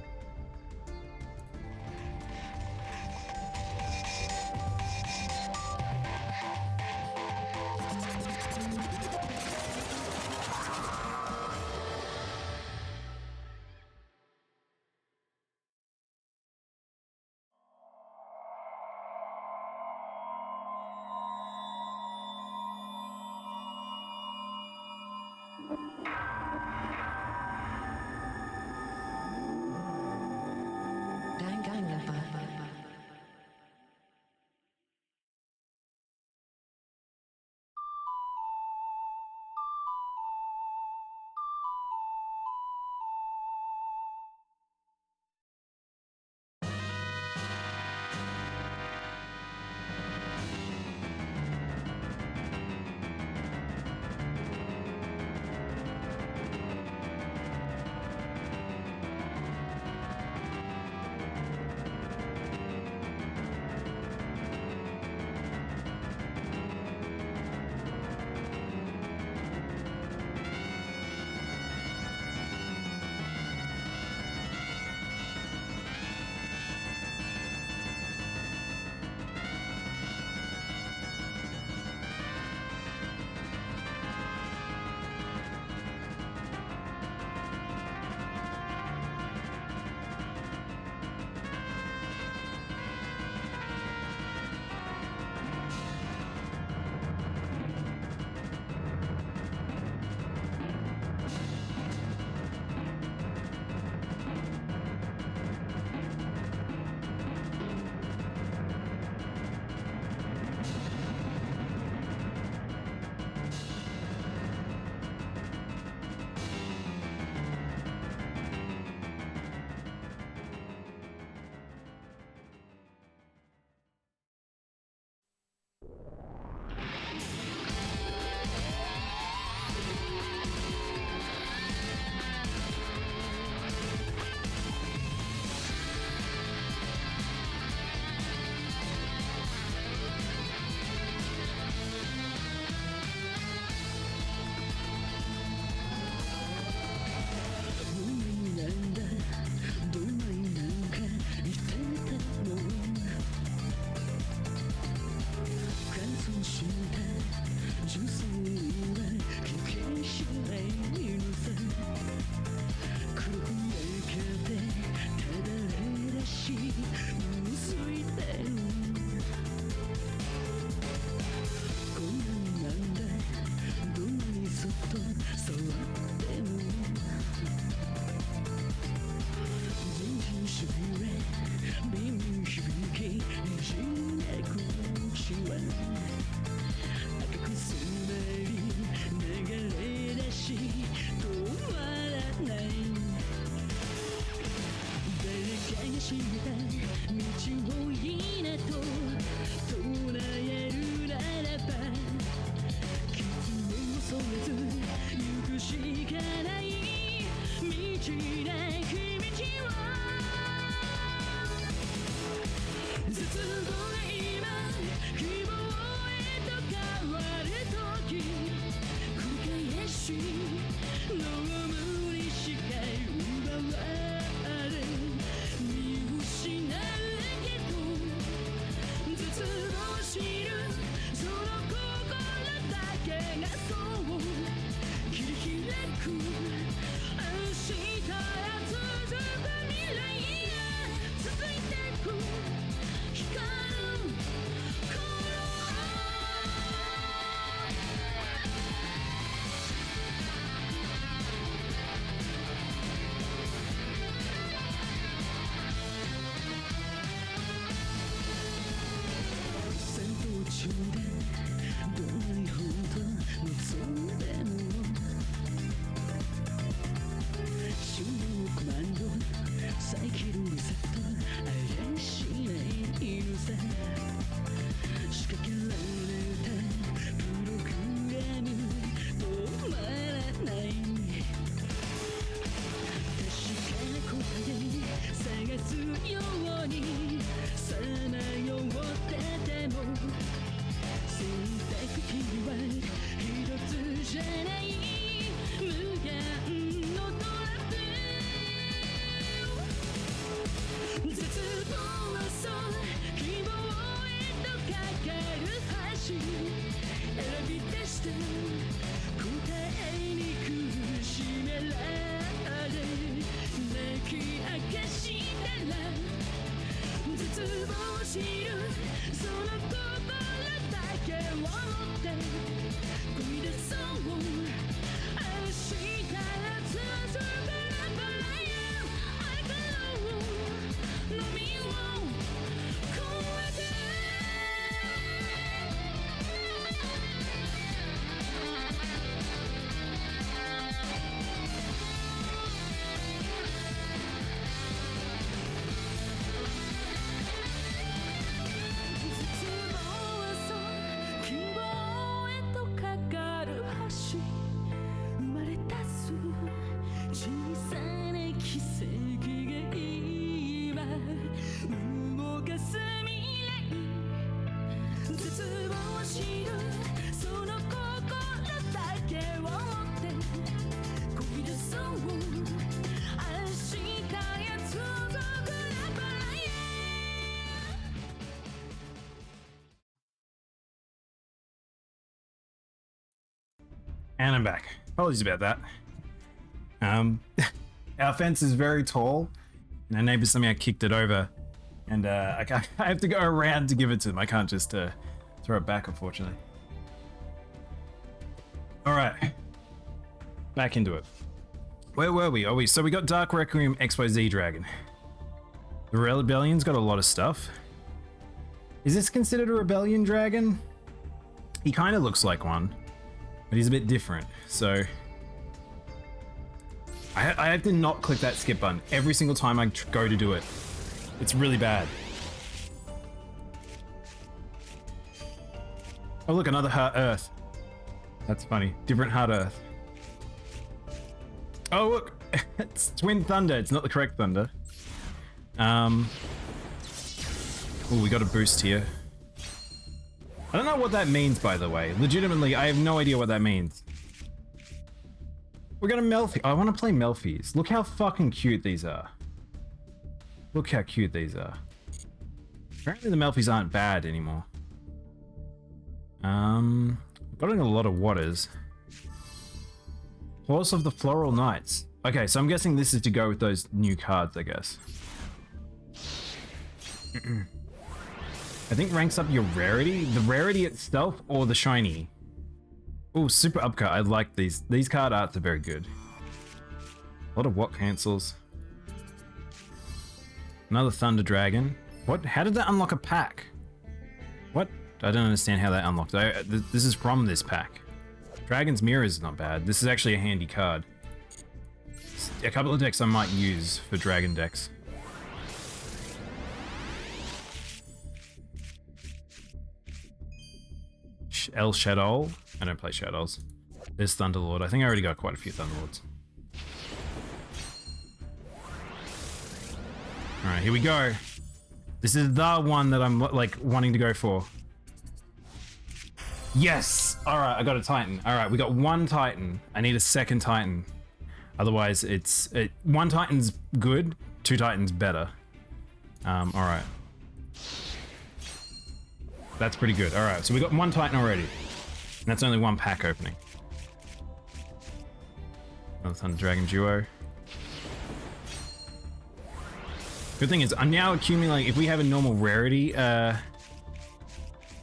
And I'm back. Apologies about that. Our fence is very tall, and our neighbor somehow kicked it over, and I have to go around to give it to them. I can't just throw it back, unfortunately. All right, back into it. Where were we? Oh, so we got Dark Requiem XYZ Dragon. The Rebellion's got a lot of stuff. Is this considered a Rebellion Dragon? He kind of looks like one, but he's a bit different. So I have to not click that skip button every single time I go to do it. It's really bad. Oh look, another Heart Earth. That's funny. Different Heart Earth. Oh look, it's Twin Thunder. It's not the correct Thunder. Oh, we got a boost here. I don't know what that means, by the way. Legitimately, I have no idea what that means. We're gonna Melfi. I want to play Melfis. Look how fucking cute these are. Look how cute these are. Apparently the Melfis aren't bad anymore. Got in a lot of waters. Horse of the Floral Knights. Okay, so I'm guessing this is to go with those new cards, I guess. I think ranks up your rarity. The rarity itself or the shiny. Oh, super upcut. I like these. These card arts are very good. A lot of what cancels. Another Thunder Dragon. What? How did that unlock a pack? What? I don't understand how that unlocked. This is from this pack. Dragon's Mirror is not bad. This is actually a handy card. A couple of decks I might use for Dragon decks. El Shadow. I don't play Shadows. There's Thunderlord. I think I already got quite a few Thunderlords. Alright, here we go. This is the one that I'm like wanting to go for. Yes! Alright, I got a Titan. Alright, we got one Titan. I need a second Titan. Otherwise, one Titan's good, two Titans better. Alright. That's pretty good. Alright, so we got one Titan already. And that's only one pack opening. Another Thunder Dragon Duo. Good thing is, I'm now accumulating, if we have a normal rarity,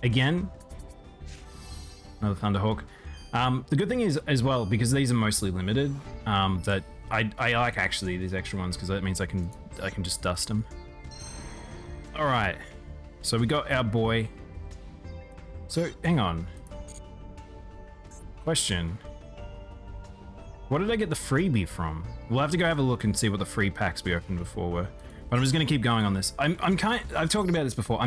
again, another Thunderhawk. The good thing is, as well, because these are mostly limited, that I like actually these extra ones, because that means I can just dust them. Alright, so we got our boy. So, hang on. Question. What did I get the freebie from? We'll have to go have a look and see what the free packs we opened before were. But I'm just gonna keep going on this. I've talked about this before.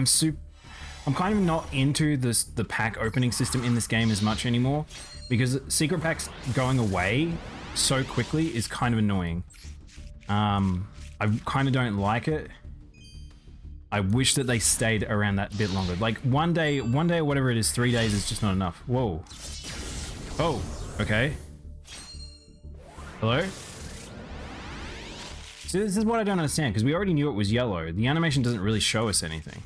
I'm kind of not into the pack opening system in this game as much anymore, because secret packs going away so quickly is kind of annoying. I kind of don't like it. I wish that they stayed around that bit longer. Like one day or whatever it is, 3 days is just not enough. Whoa. Oh, okay. Hello? So this is what I don't understand, because we already knew it was yellow. The animation doesn't really show us anything.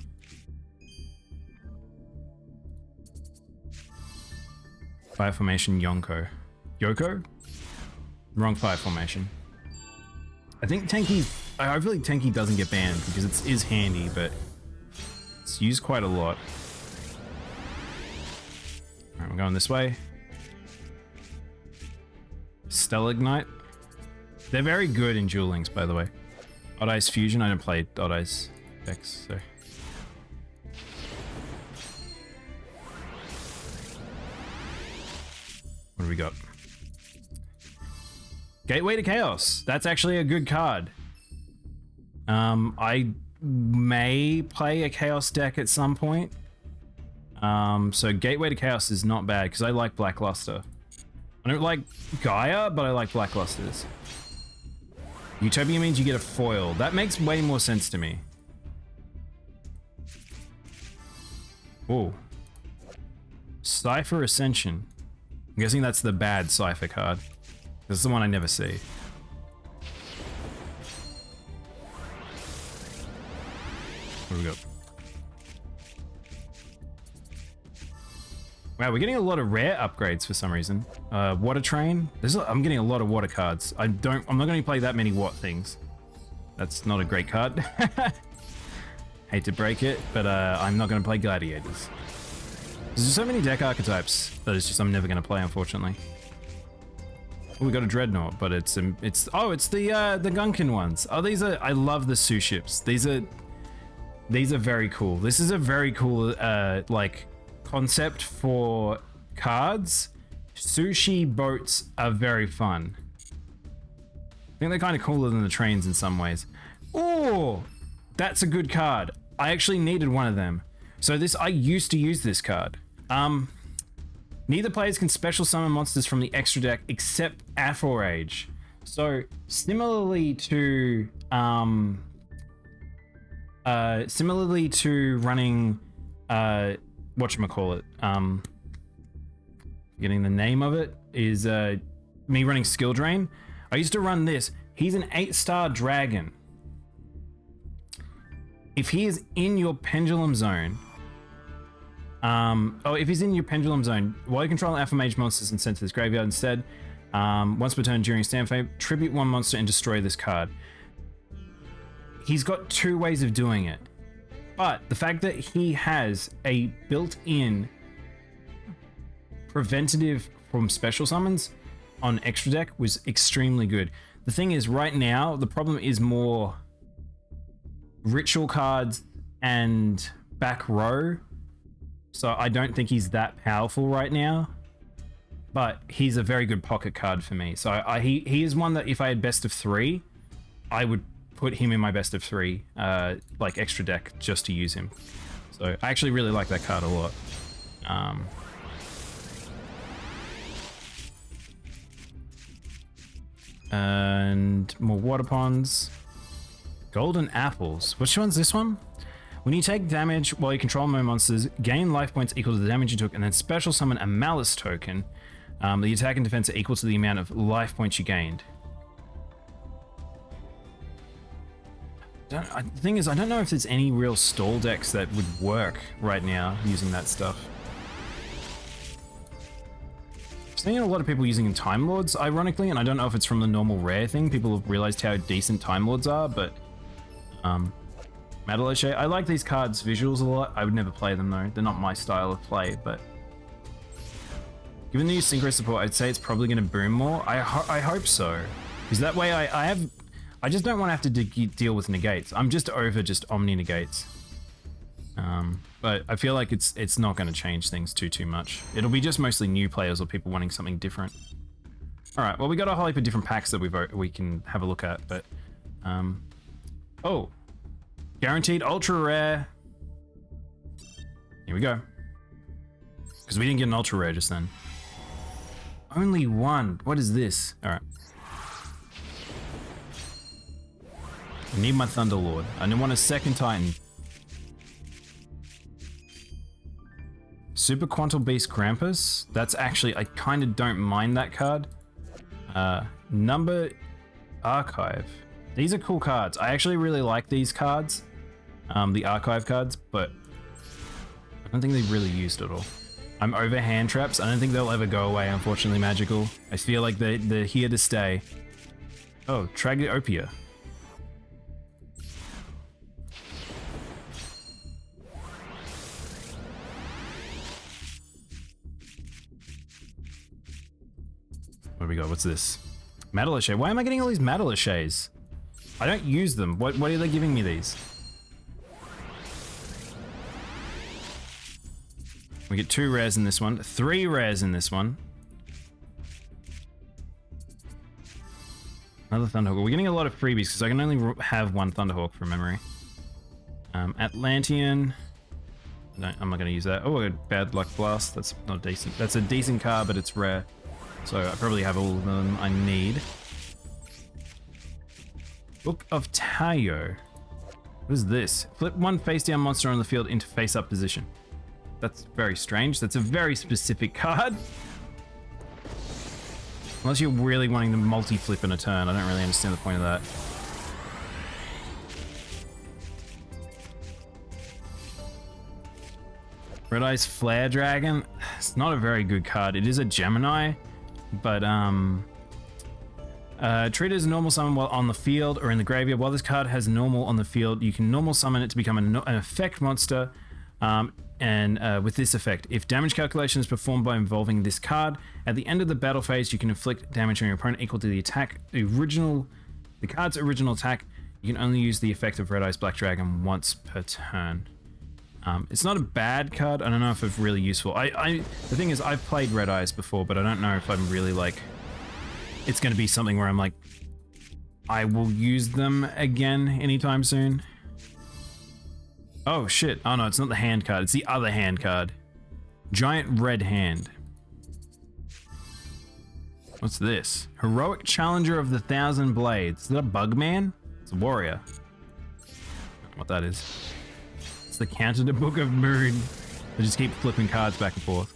Fire formation, Yonko. Yoko? Wrong fire formation. I think Tenki... Hopefully Tenki doesn't get banned, because it is handy, but it's used quite a lot. Alright, we're going this way. Stalagnite. They're very good in Duel Links, by the way. Odd Eyes Fusion, I don't play Odd Eyes decks, so... What do we got? Gateway to Chaos. That's actually a good card. I may play a Chaos deck at some point. So Gateway to Chaos is not bad, because I like Blackluster. I don't like Gaia, but I like Blacklusters. Utopia means you get a foil. That makes way more sense to me. Oh. Cypher Ascension. I'm guessing that's the bad Cypher card. This is the one I never see. What do we got? Wow, we're getting a lot of rare upgrades for some reason. Water Train. I'm getting a lot of water cards. I'm not going to play that many watt things. That's not a great card. Hate to break it, but I'm not going to play Gladiators. There's so many deck archetypes that I'm never going to play, unfortunately. Oh, we got a Dreadnought, but it's the Gunkin ones. Oh, I love the Sue ships. These are very cool. This is a very cool like concept for cards. Sushi boats are very fun. I think they're kind of cooler than the trains in some ways. Oh, that's a good card. I actually needed one of them. So I used to use this card. Neither players can special summon monsters from the extra deck except Afro Rage. So similarly to running whatchamacallit, getting the name of it, is me running Skill Drain. I used to run this. He's an 8-star dragon. If he is in your pendulum zone, if he's in your pendulum zone, while you control Alpha Mage monsters and sent to this graveyard instead, once per turn during stand phase, tribute one monster and destroy this card. He's got 2 ways of doing it, but the fact that he has a built-in preventative from special summons on extra deck was extremely good. The thing is, right now, the problem is more ritual cards and back row. So I don't think he's that powerful right now, but he's a very good pocket card for me. So he is one that if I had best of 3, I would put him in my best of 3, like extra deck, just to use him. So I actually really like that card a lot. And more water ponds. Golden apples. Which one's this one? When you take damage while you control more monsters, gain life points equal to the damage you took, and then special summon a Malice token. The attack and defense are equal to the amount of life points you gained. The thing is, I don't know if there's any real stall decks that would work right now using that stuff. I'm seeing a lot of people using Time Lords, ironically, and I don't know if it's from the normal rare thing. People have realized how decent Time Lords are, but Madaloche, I like these cards' visuals a lot. I would never play them though. They're not my style of play, but given the new synchro support, I'd say it's probably going to boom more. I hope so, because that way I just don't want to have to deal with negates. I'm just over Omni negates. But I feel like it's not going to change things too much. It'll be just mostly new players or people wanting something different. All right, well, we got a whole heap of different packs that we can have a look at, but oh, guaranteed ultra rare. Here we go. Because we didn't get an ultra rare just then. Only one. What is this? All right. I need my Thunderlord. I don't want a second Titan. Super Quantum Beast Krampus. That's actually, I kind of don't mind that card. Number Archive. These are cool cards. I actually really like these cards. The Archive cards, but I don't think they've really used it all. I'm over hand traps. I don't think they'll ever go away, unfortunately, Magical. I feel like they're here to stay. Oh, Tragopia. What do we got? What's this? Matalache. Why am I getting all these Matalaches? I don't use them. What are they giving me these? We get 2 rares in this one, 3 rares in this one. Another Thunderhawk. We're getting a lot of freebies because I can only have 1 Thunderhawk from memory. Atlantean. No, I'm not going to use that. Oh, a Bad Luck Blast. That's not decent. That's a decent card, but it's rare. So I probably have all of them I need. Book of Tayo. What is this? Flip 1 face down monster on the field into face up position. That's very strange. That's a very specific card. Unless you're really wanting to multi-flip in a turn. I don't really understand the point of that. Red Eyes Flare Dragon. It's not a very good card. It is a Gemini, but treat it as a normal summon while on the field or in the graveyard. While this card has normal on the field, you can normal summon it to become an effect monster. With this effect, if damage calculation is performed by involving this card, at the end of the battle phase, you can inflict damage on your opponent equal to the card's original attack. You can only use the effect of Red Eyes Black Dragon once per turn. It's not a bad card. I don't know if it's really useful. The thing is, I've played Red Eyes before, but I don't know if I'm really like, it's going to be something where I'm like, I will use them again anytime soon. Oh shit. Oh no, it's not the hand card. It's the other hand card. Giant Red Hand. What's this? Heroic Challenger of the Thousand Blades. Is that a Bugman? It's a warrior. I don't know what that is. It's the counter to Book of Moon. I just keep flipping cards back and forth.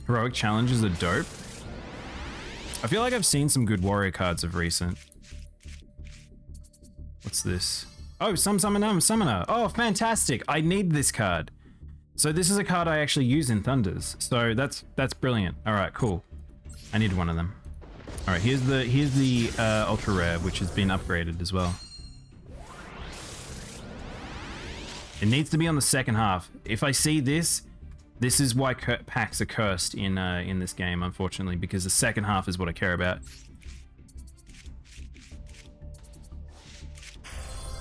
Heroic Challengers are dope. I feel like I've seen some good warrior cards of recent. What's this? Oh, Summoner. Oh, fantastic. I need this card. So this is a card I actually use in Thunders. So that's brilliant. All right, cool. I need one of them. All right, here's the ultra rare, which has been upgraded as well. It needs to be on the second half. If I see this is why packs are cursed in this game, unfortunately, because the second half is what I care about.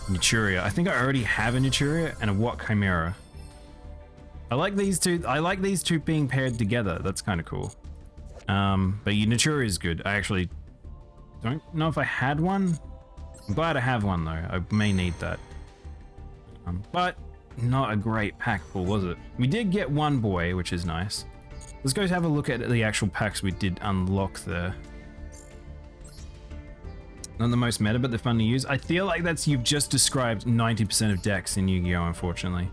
Naturia. I think I already have a Naturia and a What Chimera. I like these two. I like these two being paired together. That's kind of cool. But your Naturia is good. I actually don't know if I had one. I'm glad I have one though. I may need that. But not a great pack pull, was it? We did get one boy, which is nice. Let's go have a look at the actual packs we did unlock there. Not the most meta, but they're fun to use. I feel like you've just described 90% of decks in Yu-Gi-Oh, unfortunately.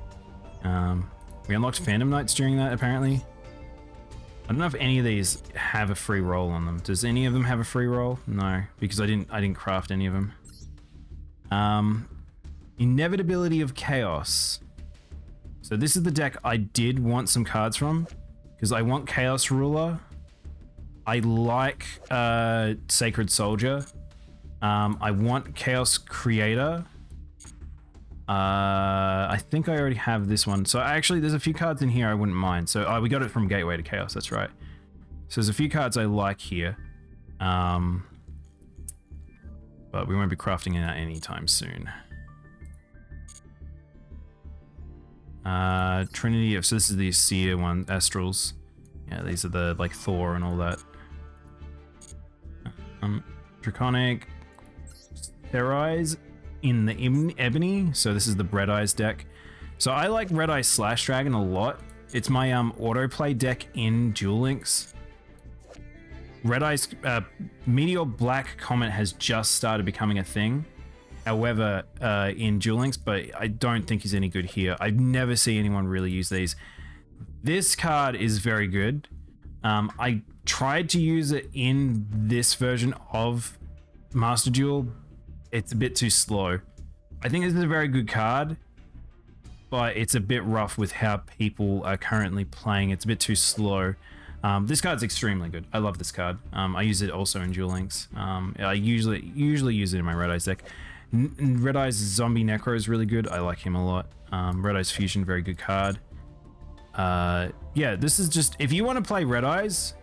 We unlocked Phantom Knights during that, apparently. I don't know if any of these have a free roll on them. Does any of them have a free roll? No, because I didn't craft any of them. Inevitability of Chaos. So this is the deck I did want some cards from, because I want Chaos Ruler. I like Sacred Soldier. I want Chaos Creator. I think I already have this one. So actually, there's a few cards in here I wouldn't mind. So we got it from Gateway to Chaos. That's right. So there's a few cards I like here, but we won't be crafting it anytime soon. Trinity of, so this is the Seer one, Astrals. Yeah, these are the like Thor and all that. Draconic, Eyes in the Ebony. So this is the Red Eyes deck. So I like Red Eyes Slash Dragon a lot. It's my autoplay deck in Duel Links. Red Eyes Meteor Black Comet has just started becoming a thing. However, in Duel Links, but I don't think he's any good here. I never see anyone really use these. This card is very good. I tried to use it in this version of MasterDuel. It's a bit too slow. I think this is a very good card, but it's a bit rough with how people are currently playing. It's a bit too slow. This card's extremely good. I love this card. I use it also in Duel Links. I usually use it in my Red Eyes deck. Red Eyes Zombie Necro is really good. I like him a lot. Red Eyes Fusion, very good card. Yeah, this is just, if you want to play Red Eyes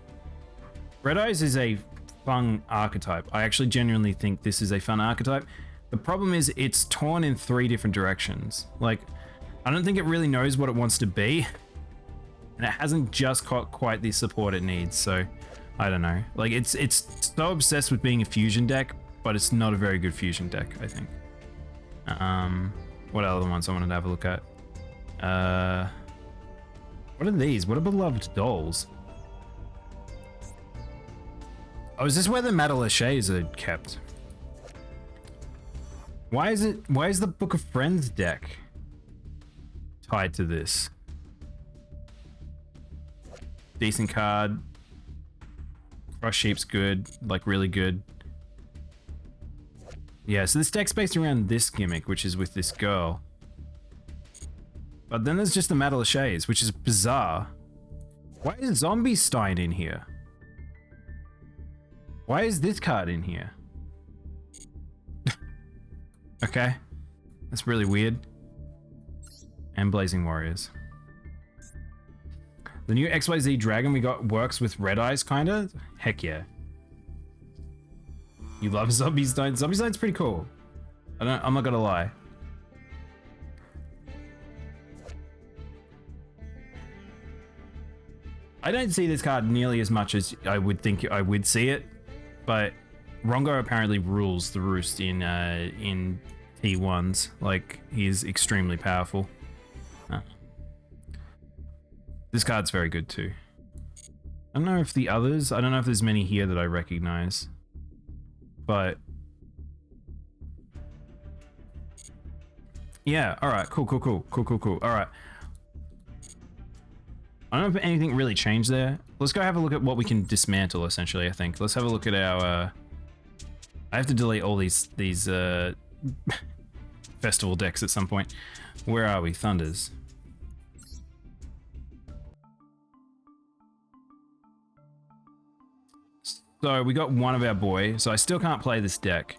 is a fun archetype. I actually genuinely think this is a fun archetype. The problem is it's torn in 3 different directions. Like, I don't think it really knows what it wants to be, and it hasn't just got quite the support it needs. So I don't know. Like, it's so obsessed with being a fusion deck, but it's not a very good fusion deck, I think. What other ones I wanted to have a look at? What are these? What are Beloved Dolls? Oh, is this where the Matalaches are kept? Why is the Book of Friends deck tied to this? Decent card. Crush Sheep's good, like really good. Yeah, so this deck's based around this gimmick, which is with this girl. But then there's just the Matalaches, which is bizarre. Why is Zombie Stein in here? Why is this card in here? Okay. That's really weird. And Blazing Warriors. The new XYZ Dragon we got works with Red Eyes, kinda? Heck yeah. You love Zombie Stein? Zombie Stein's pretty cool. I'm not gonna lie. I don't see this card nearly as much as I would think I would see it, but Rongo apparently rules the roost in T1s. Like, he's extremely powerful. This card's very good too. I don't know if the others, I don't know if there's many here that I recognize, but yeah, all right, cool. All right. I don't know if anything really changed there. Let's go have a look at what we can dismantle, essentially, I think. Let's have a look at our... I have to delete all these festival decks at some point. Where are we? Thunders. So we got one of our boy, so I still can't play this deck.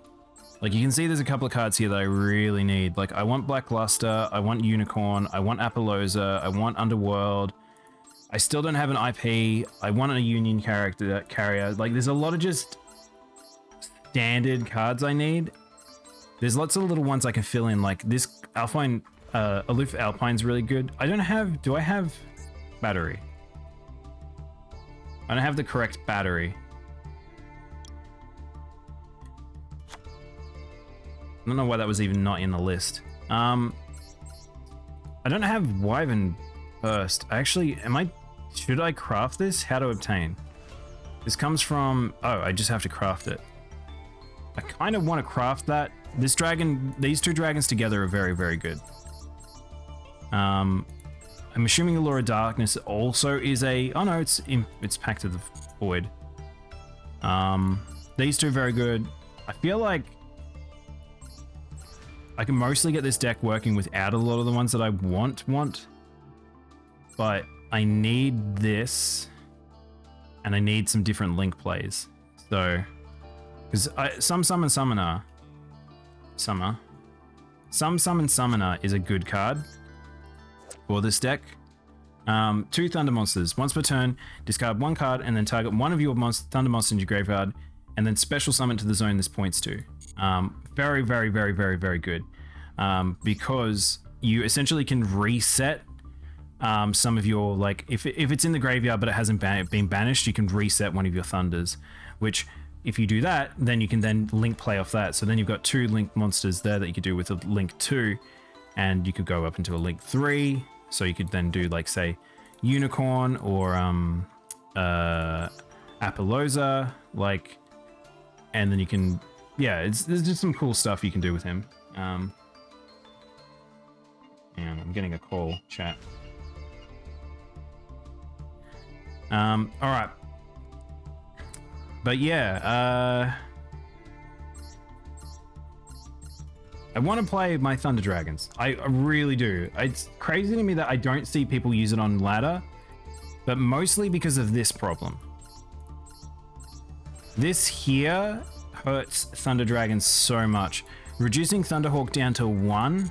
Like, you can see there's a couple of cards here that I really need. Like, I want Black Luster, I want Unicorn, I want Appaloosa, I want Underworld. I still don't have an IP. I want a Union carrier. Like, there's a lot of just standard cards I need. There's lots of little ones I can fill in. Like this Alpine, Aloof Alpine's really good. I don't have, do I have battery? I don't have the correct battery. I don't know why that was even not in the list. I don't have Wyvern Burst. Actually, should I craft this? How to obtain? This comes from, oh, I just have to craft it. I kind of want to craft that. This dragon, these two dragons together are very, very good. I'm assuming the Lure of Darkness also is a, oh no, it's Pact of the Void. These two are very good. I feel like I can mostly get this deck working without a lot of the ones that I want. But I need this, and I need some different link plays. So, because some Summon Summoner is a good card for this deck. 2 Thunder Monsters. Once per turn, discard 1 card and then target one of your Thunder Monsters in your graveyard, and then special summon to the zone this points to. Very, very, very, very, very good. Because you essentially can reset some of your, like, if it's in the graveyard but it hasn't been banished, you can reset one of your Thunders, which if you do that, then you can then link play off that. So then you've got 2 link monsters there that you could do with a link 2, and you could go up into a link 3. So you could then do like say Unicorn or Apollosa, like, and then you can, yeah, there's just some cool stuff you can do with him. And I'm getting a call, chat. All right. But yeah, I want to play my Thunder Dragons. I really do. It's crazy to me that I don't see people use it on ladder, but mostly because of this problem. This here hurts Thunder Dragons so much. Reducing Thunderhawk down to 1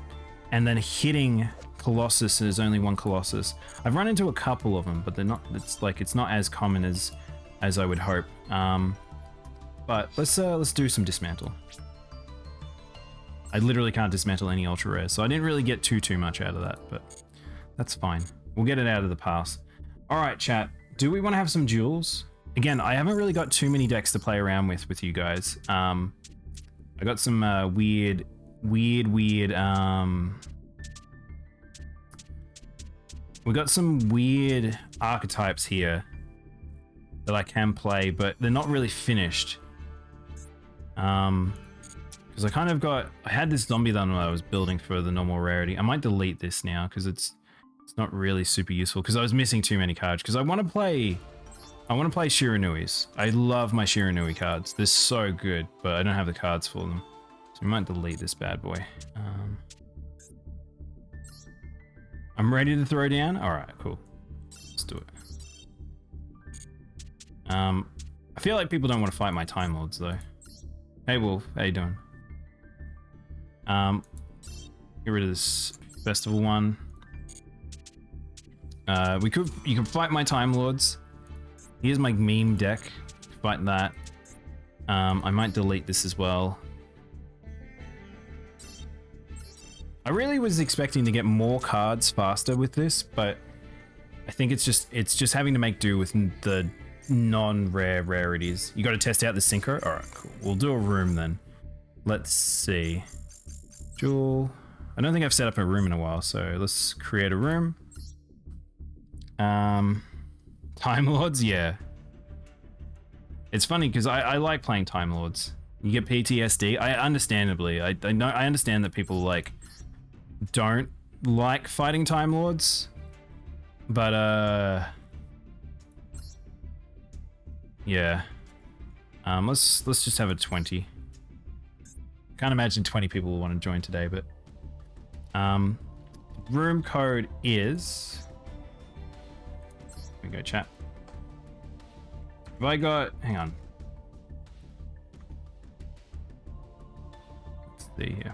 and then hitting Colossus is only 1 Colossus. I've run into a couple of them, but they're not, it's not as common as I would hope. But let's do some dismantle. I literally can't dismantle any ultra rare, so I didn't really get too much out of that, but that's fine. We'll get it out of the pass. All right, chat. Do we want to have some duels? Again, I haven't really got too many decks to play around with you guys. I got some weird. We got some weird archetypes here that I can play, but they're not really finished. Because I had this zombie that I was building for the normal rarity. I might delete this now because it's not really super useful because I was missing too many cards. Because I want to play Shiranuis. I love my Shiranui cards. They're so good, but I don't have the cards for them. So we might delete this bad boy. I'm ready to throw down. All right, cool. Let's do it. I feel like people don't want to fight my Time Lords though. Hey Wolf, how you doing? Get rid of this festival one. You can fight my Time Lords. Here's my meme deck. Fight that. I might delete this as well. I really was expecting to get more cards faster with this, but I think it's just having to make do with the non-rare rarities. You got to test out the synchro. All right, cool. We'll do a room then. Let's see. Jewel. I don't think I've set up a room in a while, so let's create a room. Time Lords, yeah. It's funny because I like playing Time Lords. You get PTSD. I understandably, I understand that people like don't like fighting Time Lords, but yeah. Let's just have a 20. Can't imagine 20 people will want to join today, but room code is. Here we go, chat. Have I got? Hang on. Let's see here.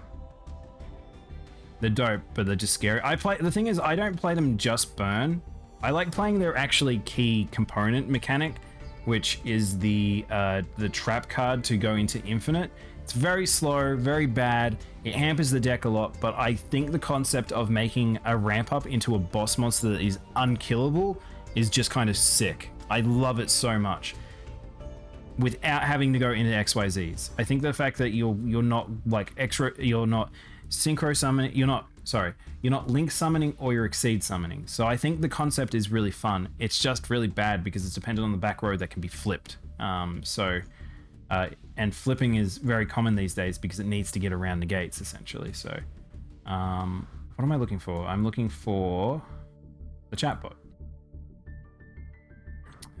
They're dope, but they're just scary. The thing is, I don't play them just burn. I like playing their actually key component mechanic, which is the trap card to go into infinite. It's very slow, very bad. It hampers the deck a lot, but I think the concept of making a ramp up into a boss monster that is unkillable is just kind of sick. I love it so much. Without having to go into XYZs. I think the fact that you're not like you're not synchro summoning, you're not link summoning or you're exceed summoning. So I think the concept is really fun. It's just really bad because it's dependent on the back row that can be flipped. And flipping is very common these days because it needs to get around the gates essentially. So what am I looking for? I'm looking for the chatbot.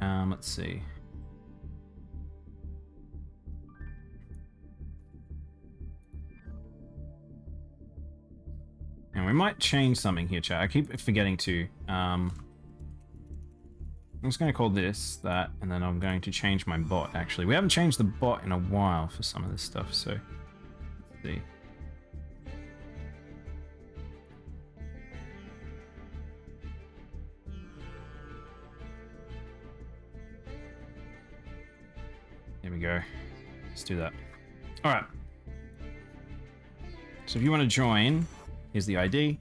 Let's see. And we might change something here, chat. I keep forgetting to. I'm just going to call this that, and then I'm going to change my bot, actually. We haven't changed the bot in a while for some of this stuff, so let's see. There we go. Let's do that. All right. So if you want to join, here's the ID.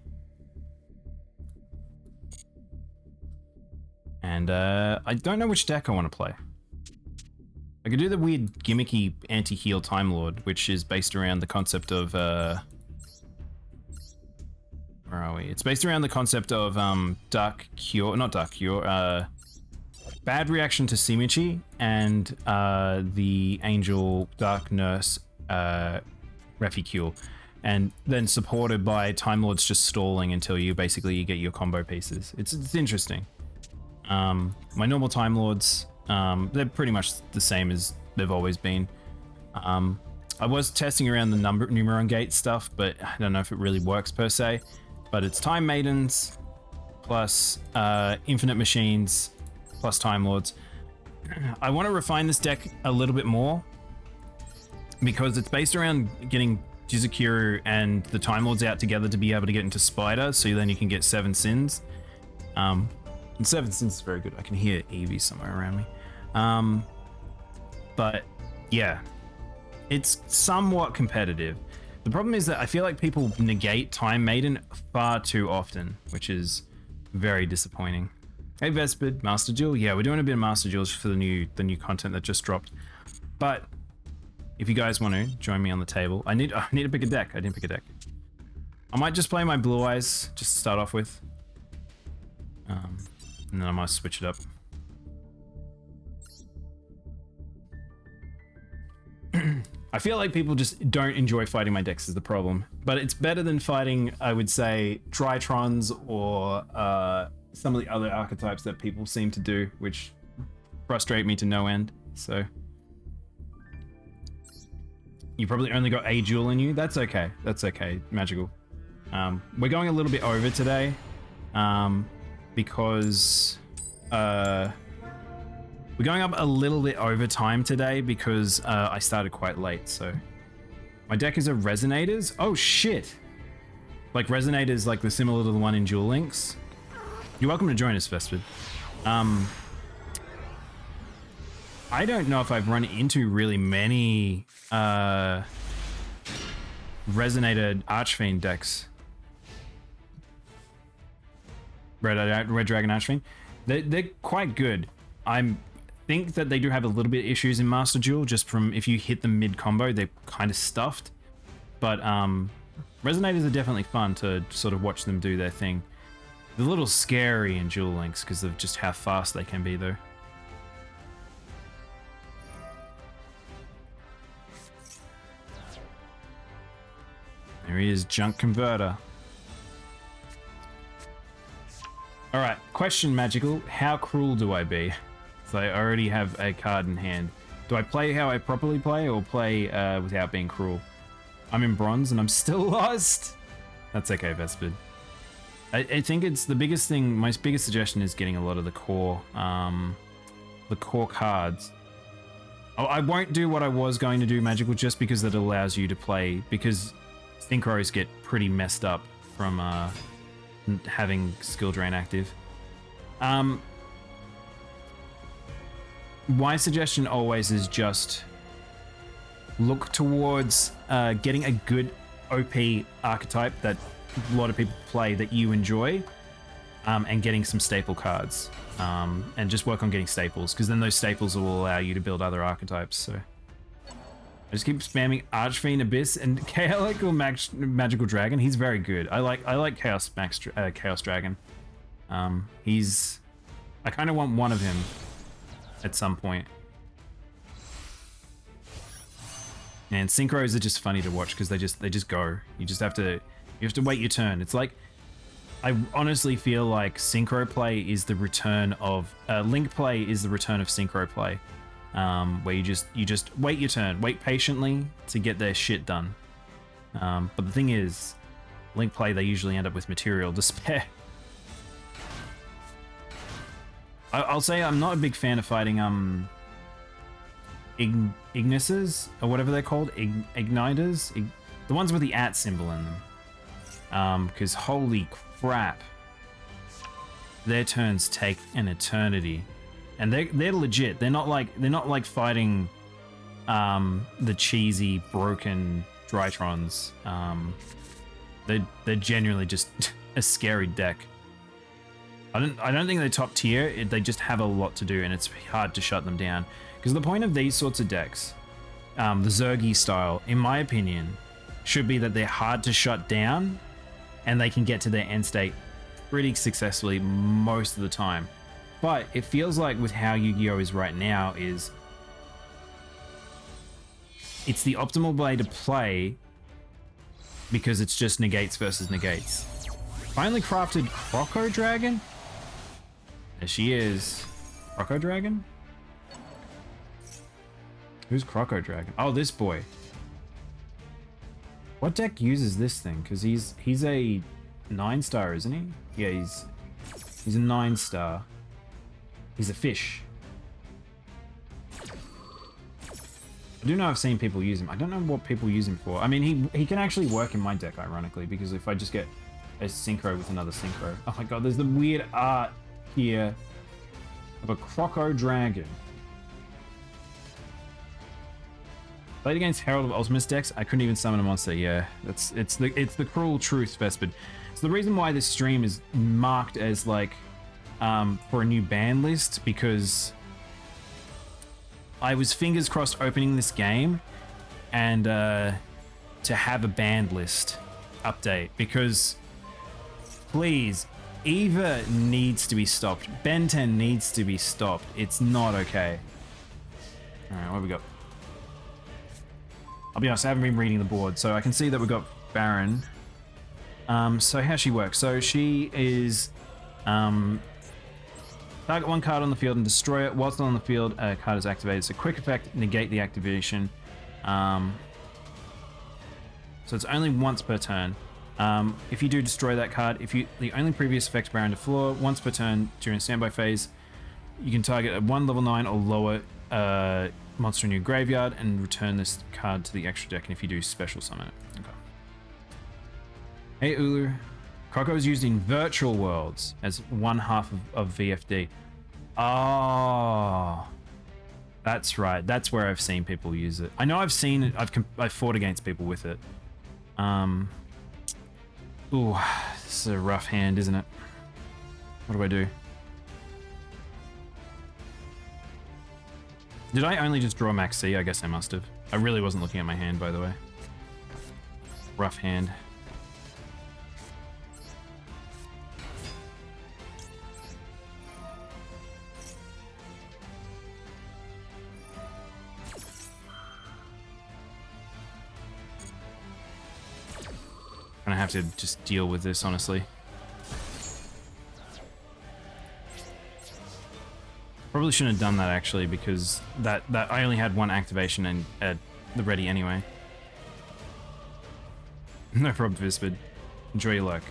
And I don't know which deck I want to play. I could do the weird gimmicky anti-heal Time Lord, which is based around the concept of where are we? It's based around the concept of Dark Cure, not Dark Cure, Bad Reaction to Simichi and the Angel Dark Nurse Reficule, and then supported by Time Lords just stalling until you basically get your combo pieces. It's interesting. My normal Time Lords, they're pretty much the same as they've always been. I was testing around the Numeron Gate stuff, but I don't know if it really works per se. But it's Time Maidens plus Infinite Machines plus Time Lords. I want to refine this deck a little bit more because it's based around getting Jizukuru and the Time Lords out together to be able to get into Spider, so then you can get 7 Sins. And 7 Sins is very good. I can hear Eevee somewhere around me. But yeah, it's somewhat competitive. The problem is that I feel like people negate Time Maiden far too often, which is very disappointing. Hey Vespid, MasterDuel. Yeah, we're doing a bit of MasterDuels for the new content that just dropped. But if you guys want to join me on the table, I need to pick a deck. I didn't pick a deck. I might just play my Blue Eyes just to start off with, and then I might switch it up. I feel like people just don't enjoy fighting my decks is the problem, but it's better than fighting, I would say, Drytrons or some of the other archetypes that people seem to do, which frustrate me to no end. So you probably only got a Duel in you. That's okay. That's okay, Magical. We're going a little bit over today because we're going up a little bit over time today because I started quite late, so. My deck is a Resonators. Oh shit! Like Resonators, like the similar to the one in Duel Links. You're welcome to join us, Vespid. I don't know if I've run into really many Resonator Archfiend decks. Red Dragon Archfiend. They're quite good. I think that they do have a little bit of issues in MasterDuel, just from if you hit them mid combo, they're kind of stuffed. But Resonators are definitely fun to sort of watch them do their thing. They're a little scary in Duel Links because of just how fast they can be, though. There he is, Junk Converter. Alright, question Magical. How cruel do I be? So I already have a card in hand. Do I play how I properly play or play without being cruel? I'm in bronze and I'm still lost. That's okay, Vespid. I think it's the biggest thing, my biggest suggestion is getting a lot of the core cards. I won't do what I was going to do, Magical, just because it allows you to play, because synchros get pretty messed up from having skill drain active. My suggestion always is just look towards getting a good OP archetype that a lot of people play that you enjoy, and getting some staple cards, and just work on getting staples, because then those staples will allow you to build other archetypes. So I just keep spamming Archfiend, Abyss, and Chaotic or Magical Dragon. He's very good. I like Chaos Dragon. I kind of want one of him at some point. And synchros are just funny to watch because they just go. You have to wait your turn. It's like, I honestly feel like synchro play is the return of link play is the return of synchro play, where you just wait your turn, wait patiently to get their shit done. But the thing is, link play, they usually end up with material to spare. I'll say I'm not a big fan of fighting Ignises, or whatever they're called, Igniters, the ones with the @ symbol in them, because holy crap, their turns take an eternity, and they're legit. They're not like fighting the cheesy broken Drytrons. They're genuinely just a scary deck. I don't think they're top tier. They just have a lot to do, and it's hard to shut them down. Because Because the point of these sorts of decks, the Zergy style, in my opinion, should be that they're hard to shut down and they can get to their end state pretty successfully most of the time. But it feels like with how Yu-Gi-Oh is right now is it's the optimal way to play because it's just negates versus negates. Finally crafted Croco Dragon? There she is. Croco Dragon? Who's Croco Dragon? Oh, this boy. What deck uses this thing? Because he's a 9-star, isn't he? Yeah, he's a 9-star. He's a fish. I do know I've seen people use him. I don't know what people use him for. I mean, he can actually work in my deck, ironically, because if I just get a synchro with another synchro. Oh my god, there's the weird art here of a Croco Dragon. Played against Herald of Ultimus decks. I couldn't even summon a monster. Yeah, it's the cruel truth, Vespid. It's the reason why this stream is marked as like for a new ban list, because I was fingers crossed opening this game and to have a banned list update, because please, Eva needs to be stopped. Ben 10 needs to be stopped. It's not okay. All right, what have we got? I'll be honest, I haven't been reading the board, so I can see that we've got Baron. So how she works? So she is target one card on the field and destroy it. Whilst on the field, a card is activated. So quick effect, negate the activation. So it's only once per turn. If you do destroy that card, the only previous effect Baron to floor, once per turn during standby phase, you can target a 1 level 9 or lower monster in your graveyard and return this card to the extra deck, and if you do, special summon it. Okay. Hey Ulu. Croco is used in virtual worlds as one half of VFD. Oh, that's right. That's where I've seen people use it. I know I've seen it. I've fought against people with it. Ooh, this is a rough hand, isn't it? What do I do? Did I only just draw Max C? I guess I must have. I really wasn't looking at my hand, by the way. Rough hand. Gonna have to just deal with this, honestly. Probably shouldn't have done that, actually, because that I only had one activation and at the ready anyway. No problem, Vispid. Enjoy your luck.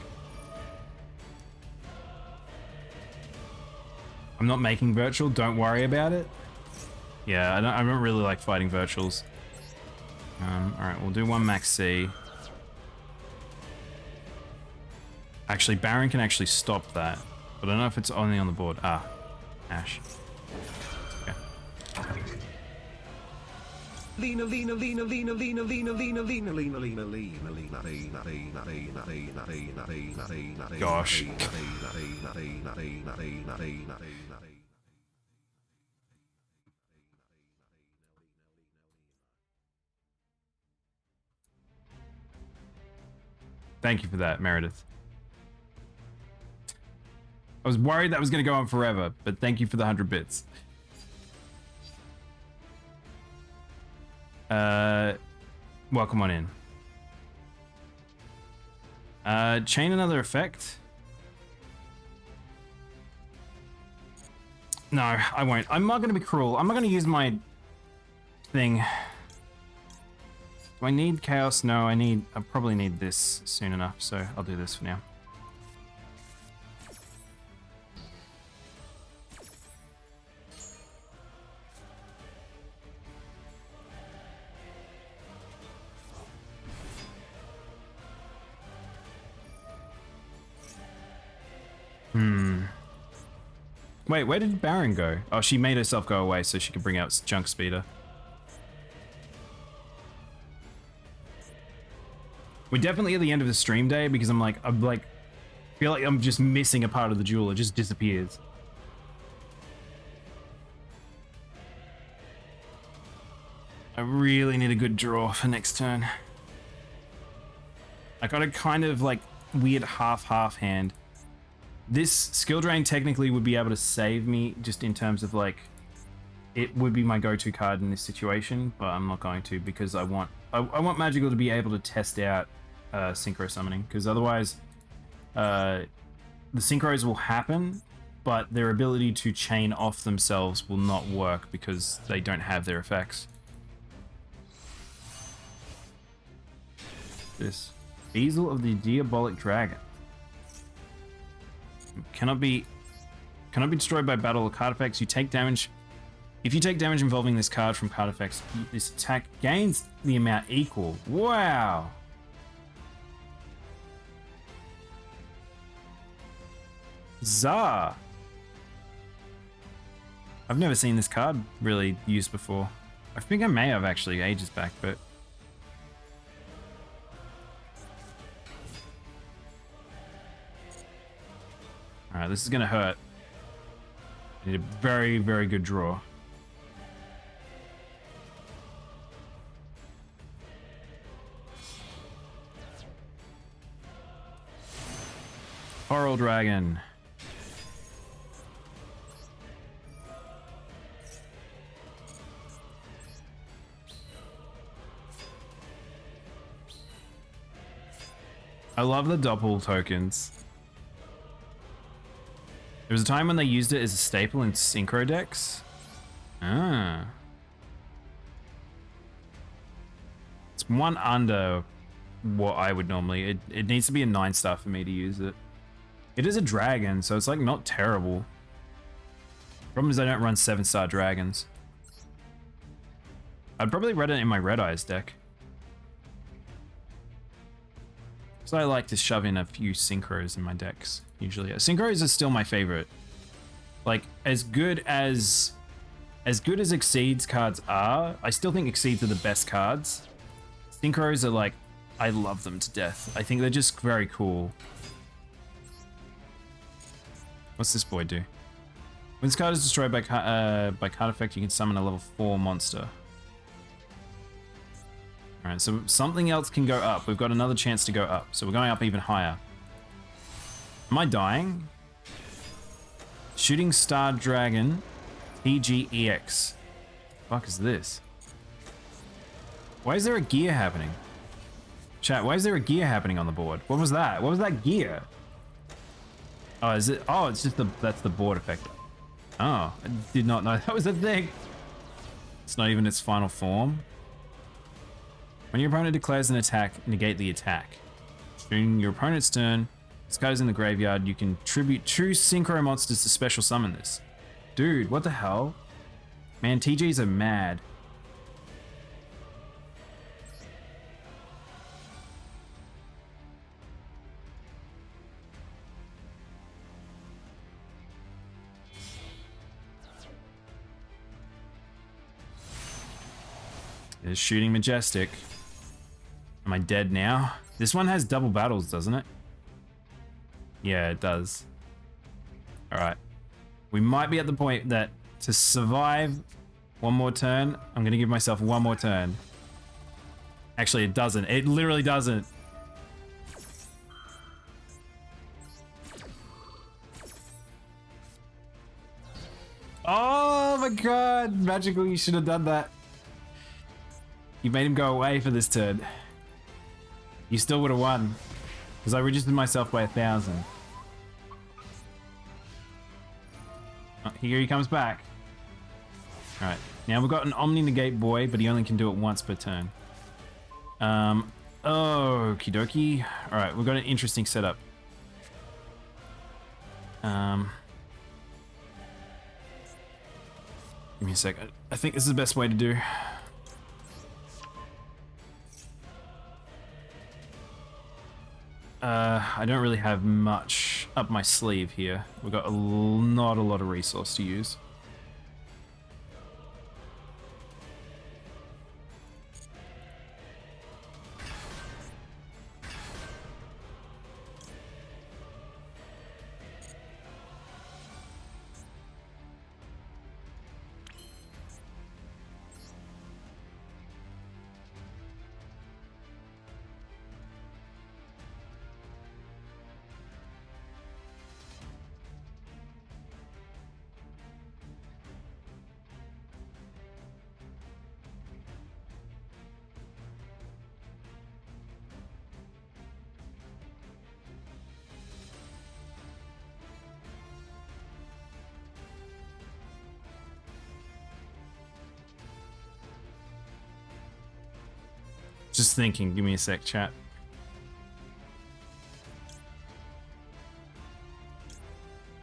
I'm not making virtual. Don't worry about it. Yeah, I don't really like fighting virtuals. All right, we'll do one Max C. Actually, Baron can actually stop that, but I don't know if it's only on the board. Ah, Ash. Lena, Lena, Lena, Lena, Lena, Lena, Lena, Lena, Lena, Lena, Lena, Lena, Lena, Lena, Lena, Lena, Lena, Lena, Lena. Gosh. Thank you for that, Meredith. I was worried that was going to go on forever, but thank you for the 100 bits. Welcome on in. Chain another effect. No, I won't. I'm not going to be cruel. I'm not going to use my thing. Do I need chaos? No, I probably need this soon enough, so I'll do this for now. Wait, where did Baron go? Oh, she made herself go away so she could bring out Junk Speeder. We're definitely at the end of the stream day because I'm like, feel like I'm just missing a part of the jewel. It just disappears. I really need a good draw for next turn. I got a kind of like weird half-half hand. This skill drain technically would be able to save me just in terms of like, it would be my go-to card in this situation, but I'm not going to because I want Magical to be able to test out synchro summoning, because otherwise the synchros will happen, but their ability to chain off themselves will not work because they don't have their effects. This Easel of the Diabolic Dragon cannot be destroyed by battle or card effects. You take damage. If you take damage involving this card from card effects, this attack gains the amount equal. Wow. Zah. I've never seen this card really used before. I think I may have actually ages back, but alright, this is gonna hurt. I need a very, very good draw. Coral Dragon. I love the Doppel tokens. There was a time when they used it as a staple in synchro decks. Ah. It's one under what I would normally. It needs to be a 9-star for me to use it. It is a dragon, so it's like not terrible. Problem is I don't run 7-star dragons. I'd probably run it in my Red Eyes deck. So I like to shove in a few synchros in my decks, usually. Synchros are still my favorite. Like, as good as Exceeds cards are, I still think Exceeds are the best cards. Synchros are like, I love them to death. I think they're just very cool. What's this boy do? When this card is destroyed by card effect, you can summon a level 4 monster. Alright, so something else can go up. We've got another chance to go up. So we're going up even higher. Am I dying? Shooting Star Dragon TGEX. Fuck is this? Why is there a gear happening? Chat, why is there a gear happening on the board? What was that? What was that gear? Oh, is it? Oh, it's just that's the board effect. Oh, I did not know that was a thing. It's not even its final form. When your opponent declares an attack, negate the attack. During your opponent's turn, this card is in the graveyard. You can tribute 2 synchro monsters to special summon this. Dude, what the hell? Man, TGs are mad. It's shooting Majestic. Am I dead now? This one has double battles, doesn't it? Yeah, it does. Alright. We might be at the point that to survive one more turn, I'm going to give myself one more turn. Actually, it doesn't. It literally doesn't. Oh my god! Magically, you should have done that. You made him go away for this turn. You still would have won. Because I registered myself by 1,000. Oh, here he comes back. Alright. Now we've got an Omni Negate boy, but he only can do it once per turn. Okie dokie. Alright, we've got an interesting setup. Give me a sec. I think this is the best way to do. I don't really have much up my sleeve here. We've got not a lot of resource to use. Just thinking. Give me a sec, chat.